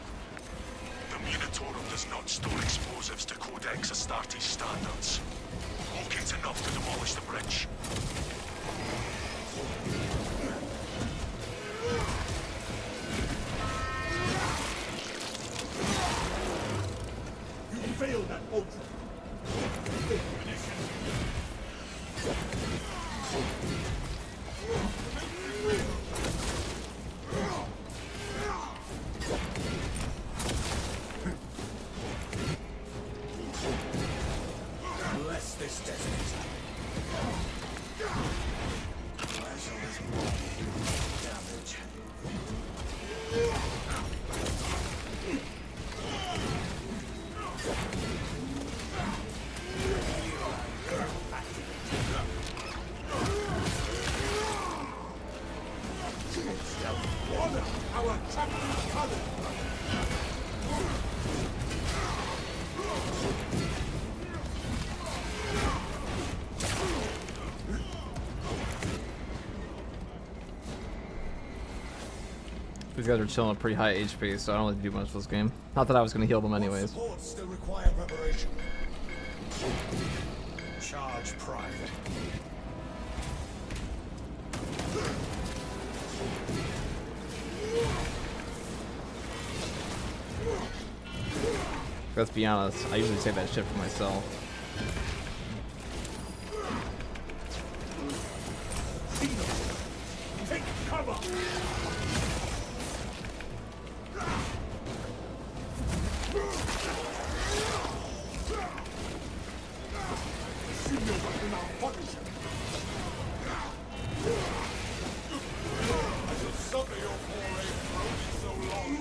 Speaker 2: The Munitorum does not store explosives to Codex Astartes standards. Locate enough to demolish the bridge.
Speaker 4: You failed that ultra.
Speaker 5: Bless this desert. Measure this damage.
Speaker 4: Honor our champion color.
Speaker 1: These guys are chilling at pretty high HP, so I don't really do much this game. Not that I was going to heal them anyways.
Speaker 5: Supports still require preparation. Charge private.
Speaker 1: Let's be honest, I usually say that shit for myself.
Speaker 4: Take cover. See your weapon, I'll punish him. I shall suffer your poor aim for only so long.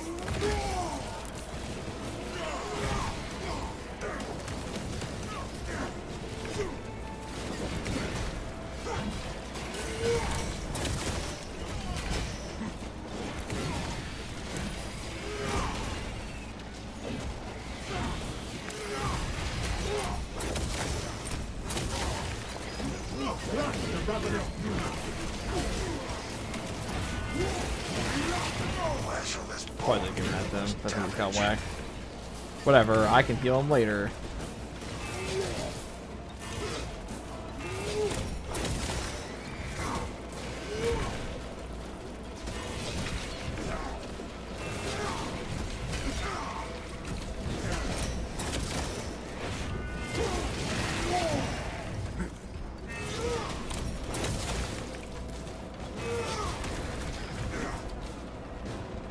Speaker 1: Probably giving at them. I think he's got whacked. Whatever, I can heal him later.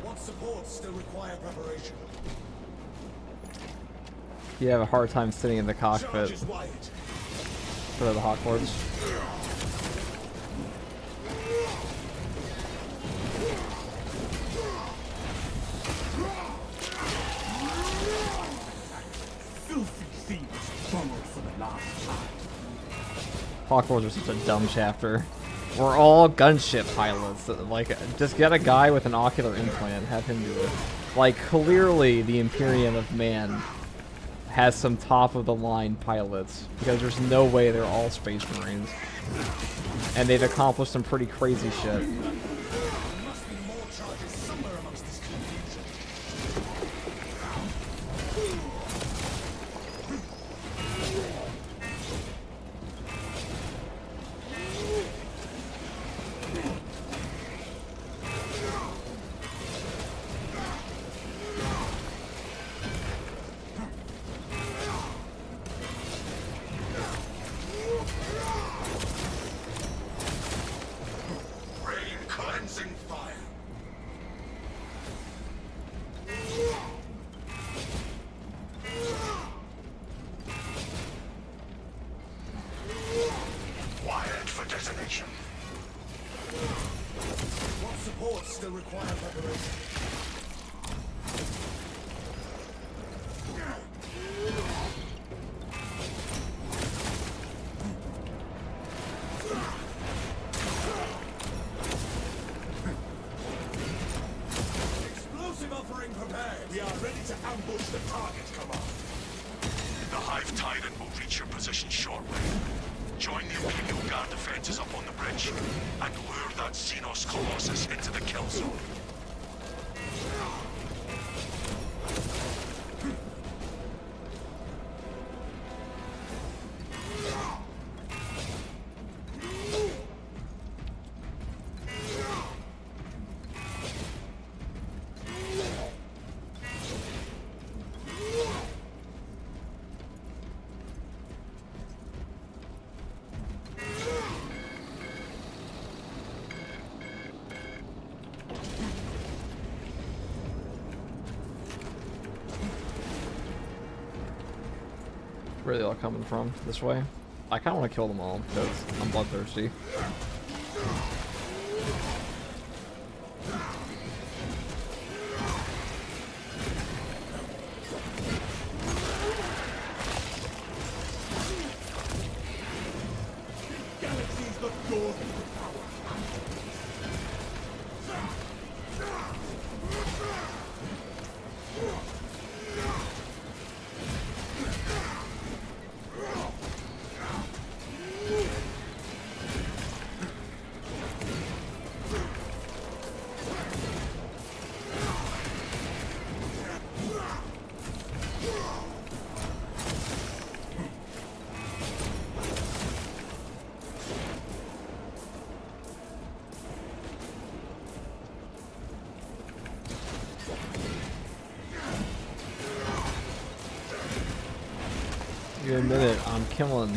Speaker 5: What supports still require preparation?
Speaker 1: You have a hard time sitting in the
Speaker 5: Charge
Speaker 1: cockpit
Speaker 5: is wide.
Speaker 1: for the Hawklords.
Speaker 4: Filthy thieves borrowed for the last time.
Speaker 1: Hawklords are such a dumb chapter. We're all gunship pilots. Like, just get a guy with an ocular implant, have him do it. Like, clearly the Imperium of Man has some top-of-the-line pilots, because there's no way they're all Space Marines. And they've accomplished some pretty crazy shit.
Speaker 5: There must be more charges somewhere amongst this confusion.
Speaker 2: Rain collect.
Speaker 5: Reports still require preparation. Explosive offering prepared. We are ready to ambush the target, command.
Speaker 2: The Hive Tyrant will reach your position shortly. Join the Imperial Guard defenses up on the bridge, and lure that Xenos Colossus into the kill zone.
Speaker 1: Where are they all coming from? This way? I kind of want to kill them all because I'm bloodthirsty.
Speaker 4: Galaxies look good.
Speaker 1: You admit it, I'm killing.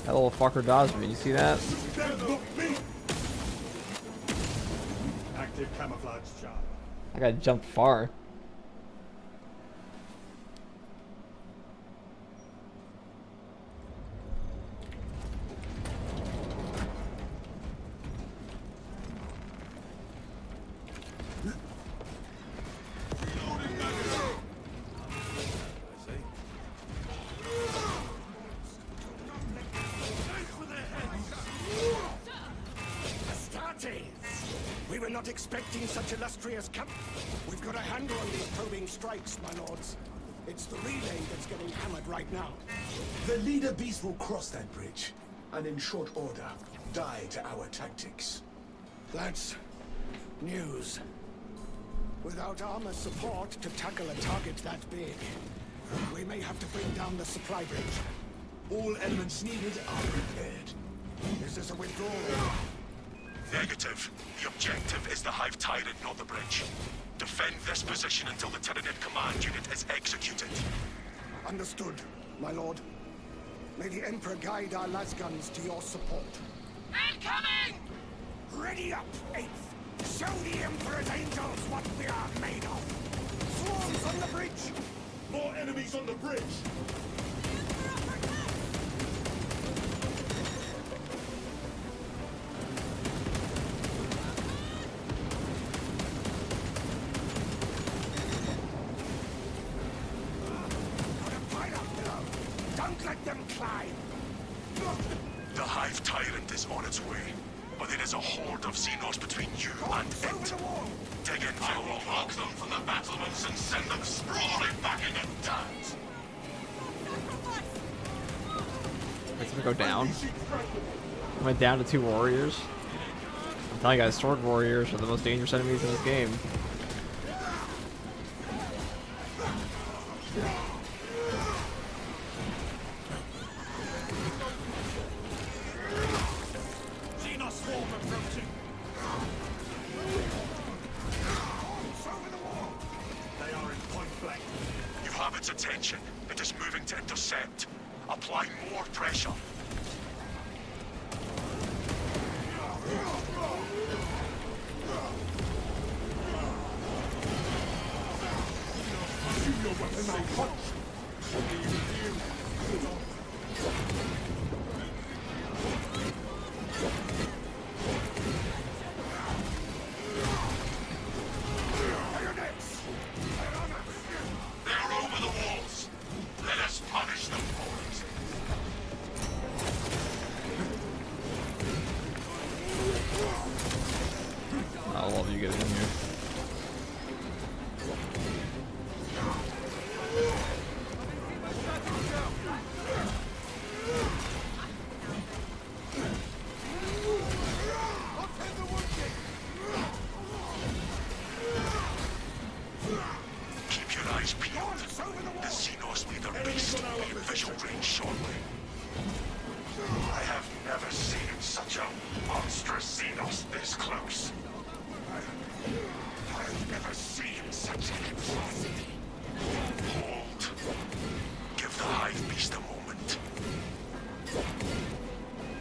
Speaker 1: That little fucker dodged me, you see that?
Speaker 4: Active camouflage job.
Speaker 1: I gotta jump far.
Speaker 6: We were not expecting such illustrious camp. We've got a handle on these probing strikes, my lords. It's the relay that's getting hammered right now.
Speaker 5: The leader beast will cross that bridge, and in short order, die to our tactics.
Speaker 6: That's news. Without armor support to tackle a target that big, we may have to bring down the supply bridge.
Speaker 5: All elements needed are prepared.
Speaker 6: Is this a withdrawal?
Speaker 2: Negative. The objective is the Hive Tyrant, not the bridge. Defend this position until the Tyranid command unit is executed.
Speaker 6: Understood, my lord. May the Emperor guide our lasguns to your support.
Speaker 7: Incoming!
Speaker 6: Ready up, 8th! Show the Emperor's angels what we are made of! Swarms on the bridge!
Speaker 4: More enemies on the bridge.
Speaker 6: Don't let them climb!
Speaker 2: The Hive Tyrant is on its way, but there is a horde of Xenos between you and
Speaker 6: Over
Speaker 2: it.
Speaker 6: the wall!
Speaker 2: Dig in, I will block them from the battlements and send them sprawling back into dirt.
Speaker 1: It's gonna go down. I went down to 2 warriors. I'm telling you guys, sword warriors are the most dangerous enemies in this game.
Speaker 4: Xenos swarm approaching.
Speaker 6: Over the wall!
Speaker 4: They are in point blank.
Speaker 2: You have its attention. It is moving to intercept. Apply more pressure.
Speaker 1: you get in here.
Speaker 2: Keep your eyes peeled. The Xenos leader beast will be in visual range shortly. I have never seen such a monstrous Xenos this close. I've never seen such atrocity. Hold. Give the hive beast a moment.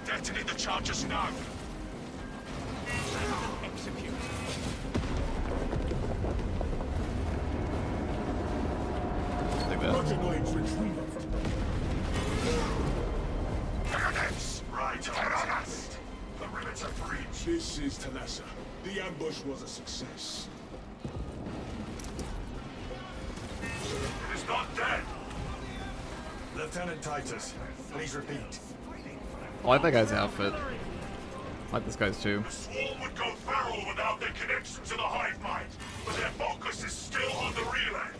Speaker 2: Detonate the charges now. Execute.
Speaker 1: Like that.
Speaker 4: Progenoids retrieving.
Speaker 2: Right on us. The rivets are breached.
Speaker 4: This is Talassa. The ambush was a success.
Speaker 2: It is not dead.
Speaker 5: Lieutenant Titus, please repeat.
Speaker 1: I like that guy's outfit. I like this guy's too.
Speaker 2: The swarm would go feral without their connection to the hive mind, but their focus is still on the relay.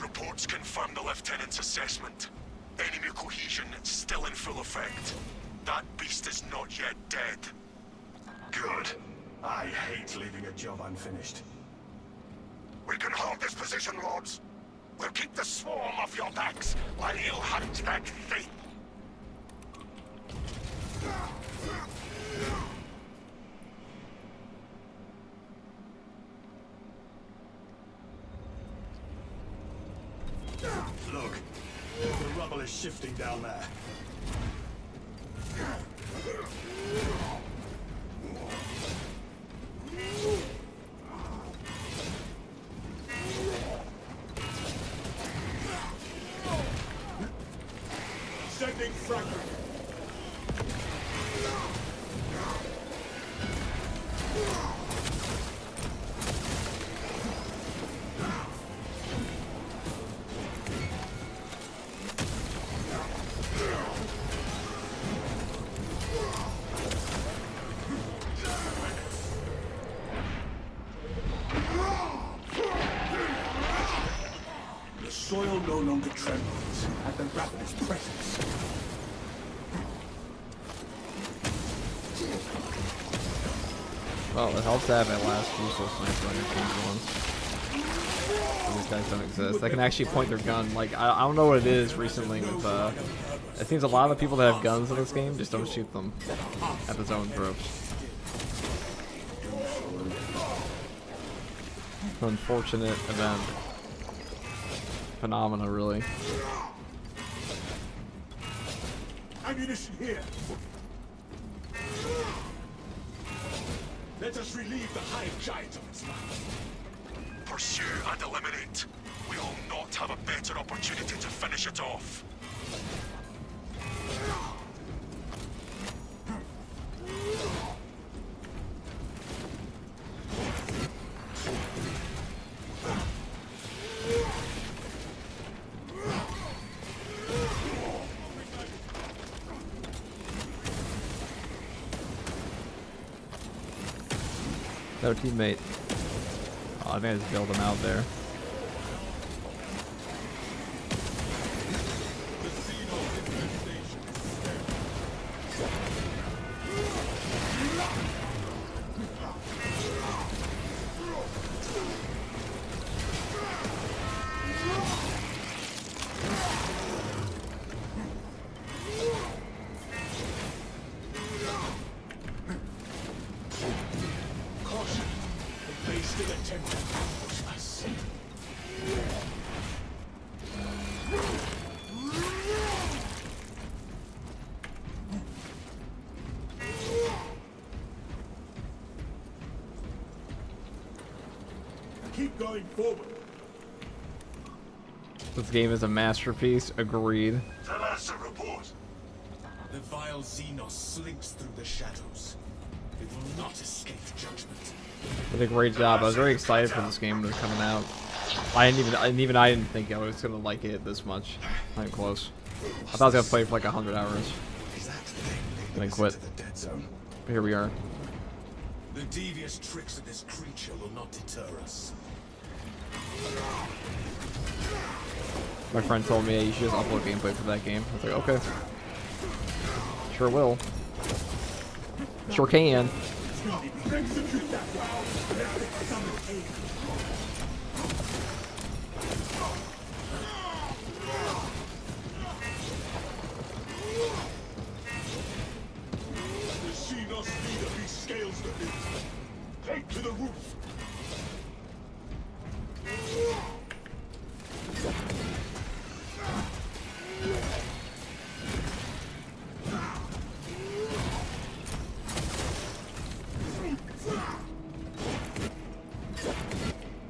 Speaker 2: Reports confirm the lieutenant's assessment. Enemy cohesion still in full effect. That beast is not yet dead.
Speaker 5: Good. I hate leaving a job unfinished.
Speaker 2: We can hold this position, Lords. We'll keep the swarm off your backs while you hunt that thing.
Speaker 5: Look, the rubble is shifting down there.
Speaker 4: Sending fragment. The soil no longer trembles at the rapid's presence.
Speaker 1: Well, it helps to have that last useless sniper on your team once. These guys don't exist. They can actually point their gun. Like, I don't know what it is recently with, it seems a lot of the people that have guns in this game just don't shoot them at the zone groups. Unfortunate event. Phenomena, really.
Speaker 4: Ammunition here. Let us relieve the hive giant of its life.
Speaker 2: Pursue and eliminate. We will not have a better opportunity to finish it off.
Speaker 1: Their teammate. Oh, I may just build them out there.
Speaker 4: Keep going forward.
Speaker 1: This game is a masterpiece. Agreed.
Speaker 2: Talassa report.
Speaker 4: The vile Xenos slinks through the shadows. It will not escape judgment.
Speaker 1: Did a great job. I was very excited for this game when it was coming out. I didn't think I was gonna like it this much. Not even close. I thought I was gonna play for like 100 hours.
Speaker 5: Is that thing
Speaker 1: And then
Speaker 5: leading us
Speaker 1: quit.
Speaker 5: into the dead zone?
Speaker 1: But here we are.
Speaker 4: The devious tricks of this creature will not deter us.
Speaker 1: My friend told me, hey, you should just upload gameplay for that game. I was like, okay. Sure will. Sure can.
Speaker 4: Execute that wow! The Shinos leader be scales the pit. Take to the roof.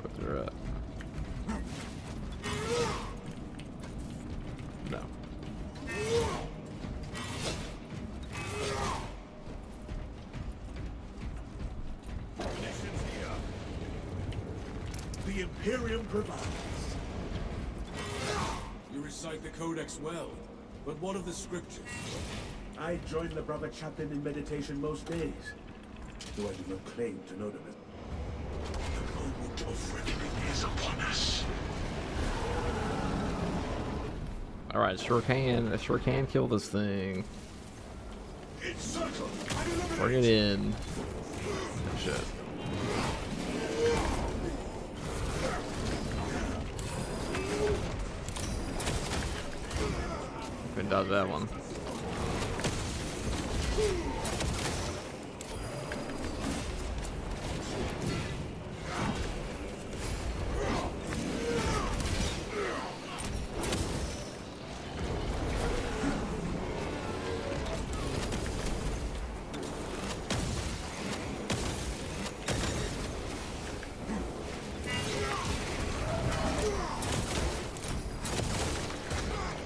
Speaker 1: Put her up. No.
Speaker 4: The Imperium provides. You recite the Codex well, but what of the scriptures?
Speaker 5: I join the brother chaplain in meditation most days, though I do not claim to know them.
Speaker 2: The moment of reckoning is upon us.
Speaker 1: Alright, I sure can kill this thing.
Speaker 2: Encircle and eliminate.
Speaker 1: Bring it in. Oh, shit. Couldn't dodge that one.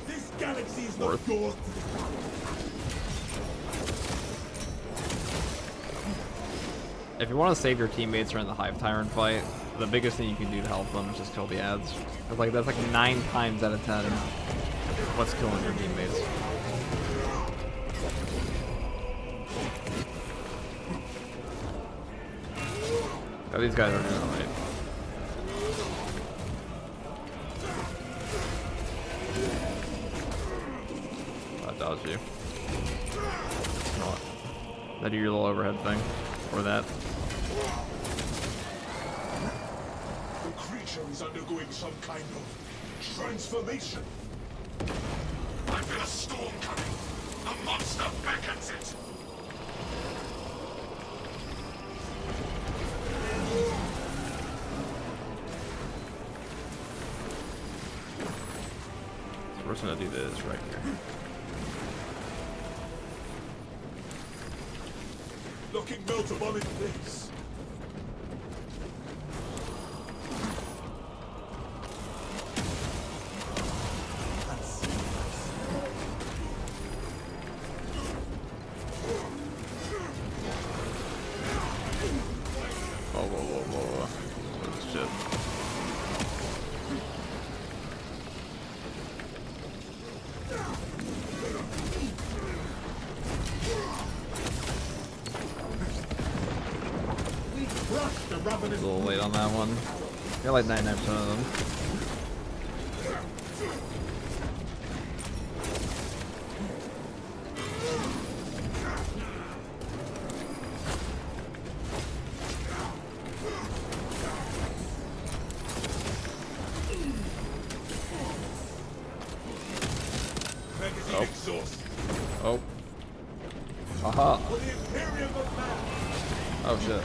Speaker 4: This galaxy is
Speaker 1: Worth.
Speaker 4: not yours.
Speaker 1: If you want to save your teammates during the Hive Tyrant fight, the biggest thing you can do to help them is just kill the ads. That's like 9 times out of 10 what's killing your teammates. Oh, these guys are doing alright. I dodged you. You know what? Now do your little overhead thing. Or that.
Speaker 4: The creature is undergoing some kind of transformation.
Speaker 2: I feel a storm coming. A monster beckons it.
Speaker 1: So we're just gonna do this right here.
Speaker 4: Locking Melta bomb in place.
Speaker 1: Whoa. What is this shit? A little late on that one. Got like 99% of them.
Speaker 4: Magazine exhaust.
Speaker 1: Oh. Aha.
Speaker 4: For the Imperium of Man.
Speaker 1: Oh shit.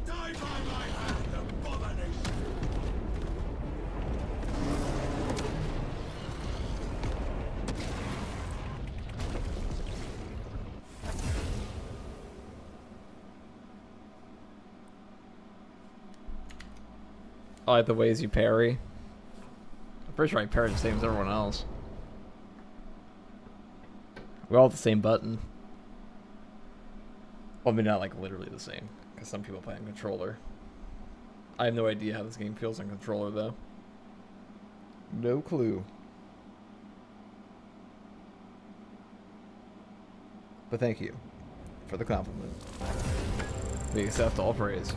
Speaker 4: Die by my hand, abomination.
Speaker 1: I like the ways you parry. I'm pretty sure I parry the same as everyone else. We're all at the same button. Well, maybe not like literally the same, because some people play on controller. I have no idea how this game feels on controller, though. No clue. But thank you for the compliment. We accept all praise.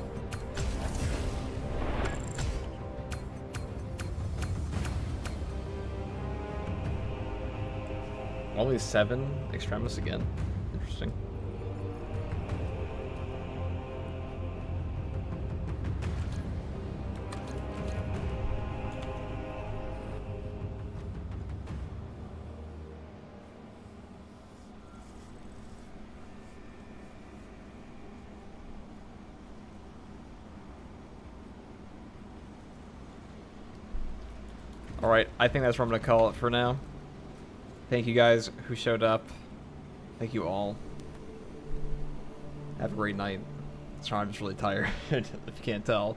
Speaker 1: Only 7 Extremis again. Interesting. Alright, I think that's where I'm going to call it for now. Thank you guys who showed up. Thank you all. Have a great night. I'm just really tired, if you can't tell.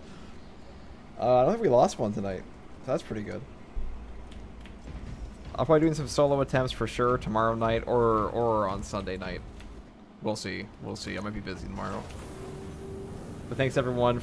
Speaker 1: I don't think we lost one tonight. So that's pretty good. I'll probably doing some solo attempts for sure tomorrow night or on Sunday night. We'll see. We'll see. I might be busy tomorrow. But thanks everyone for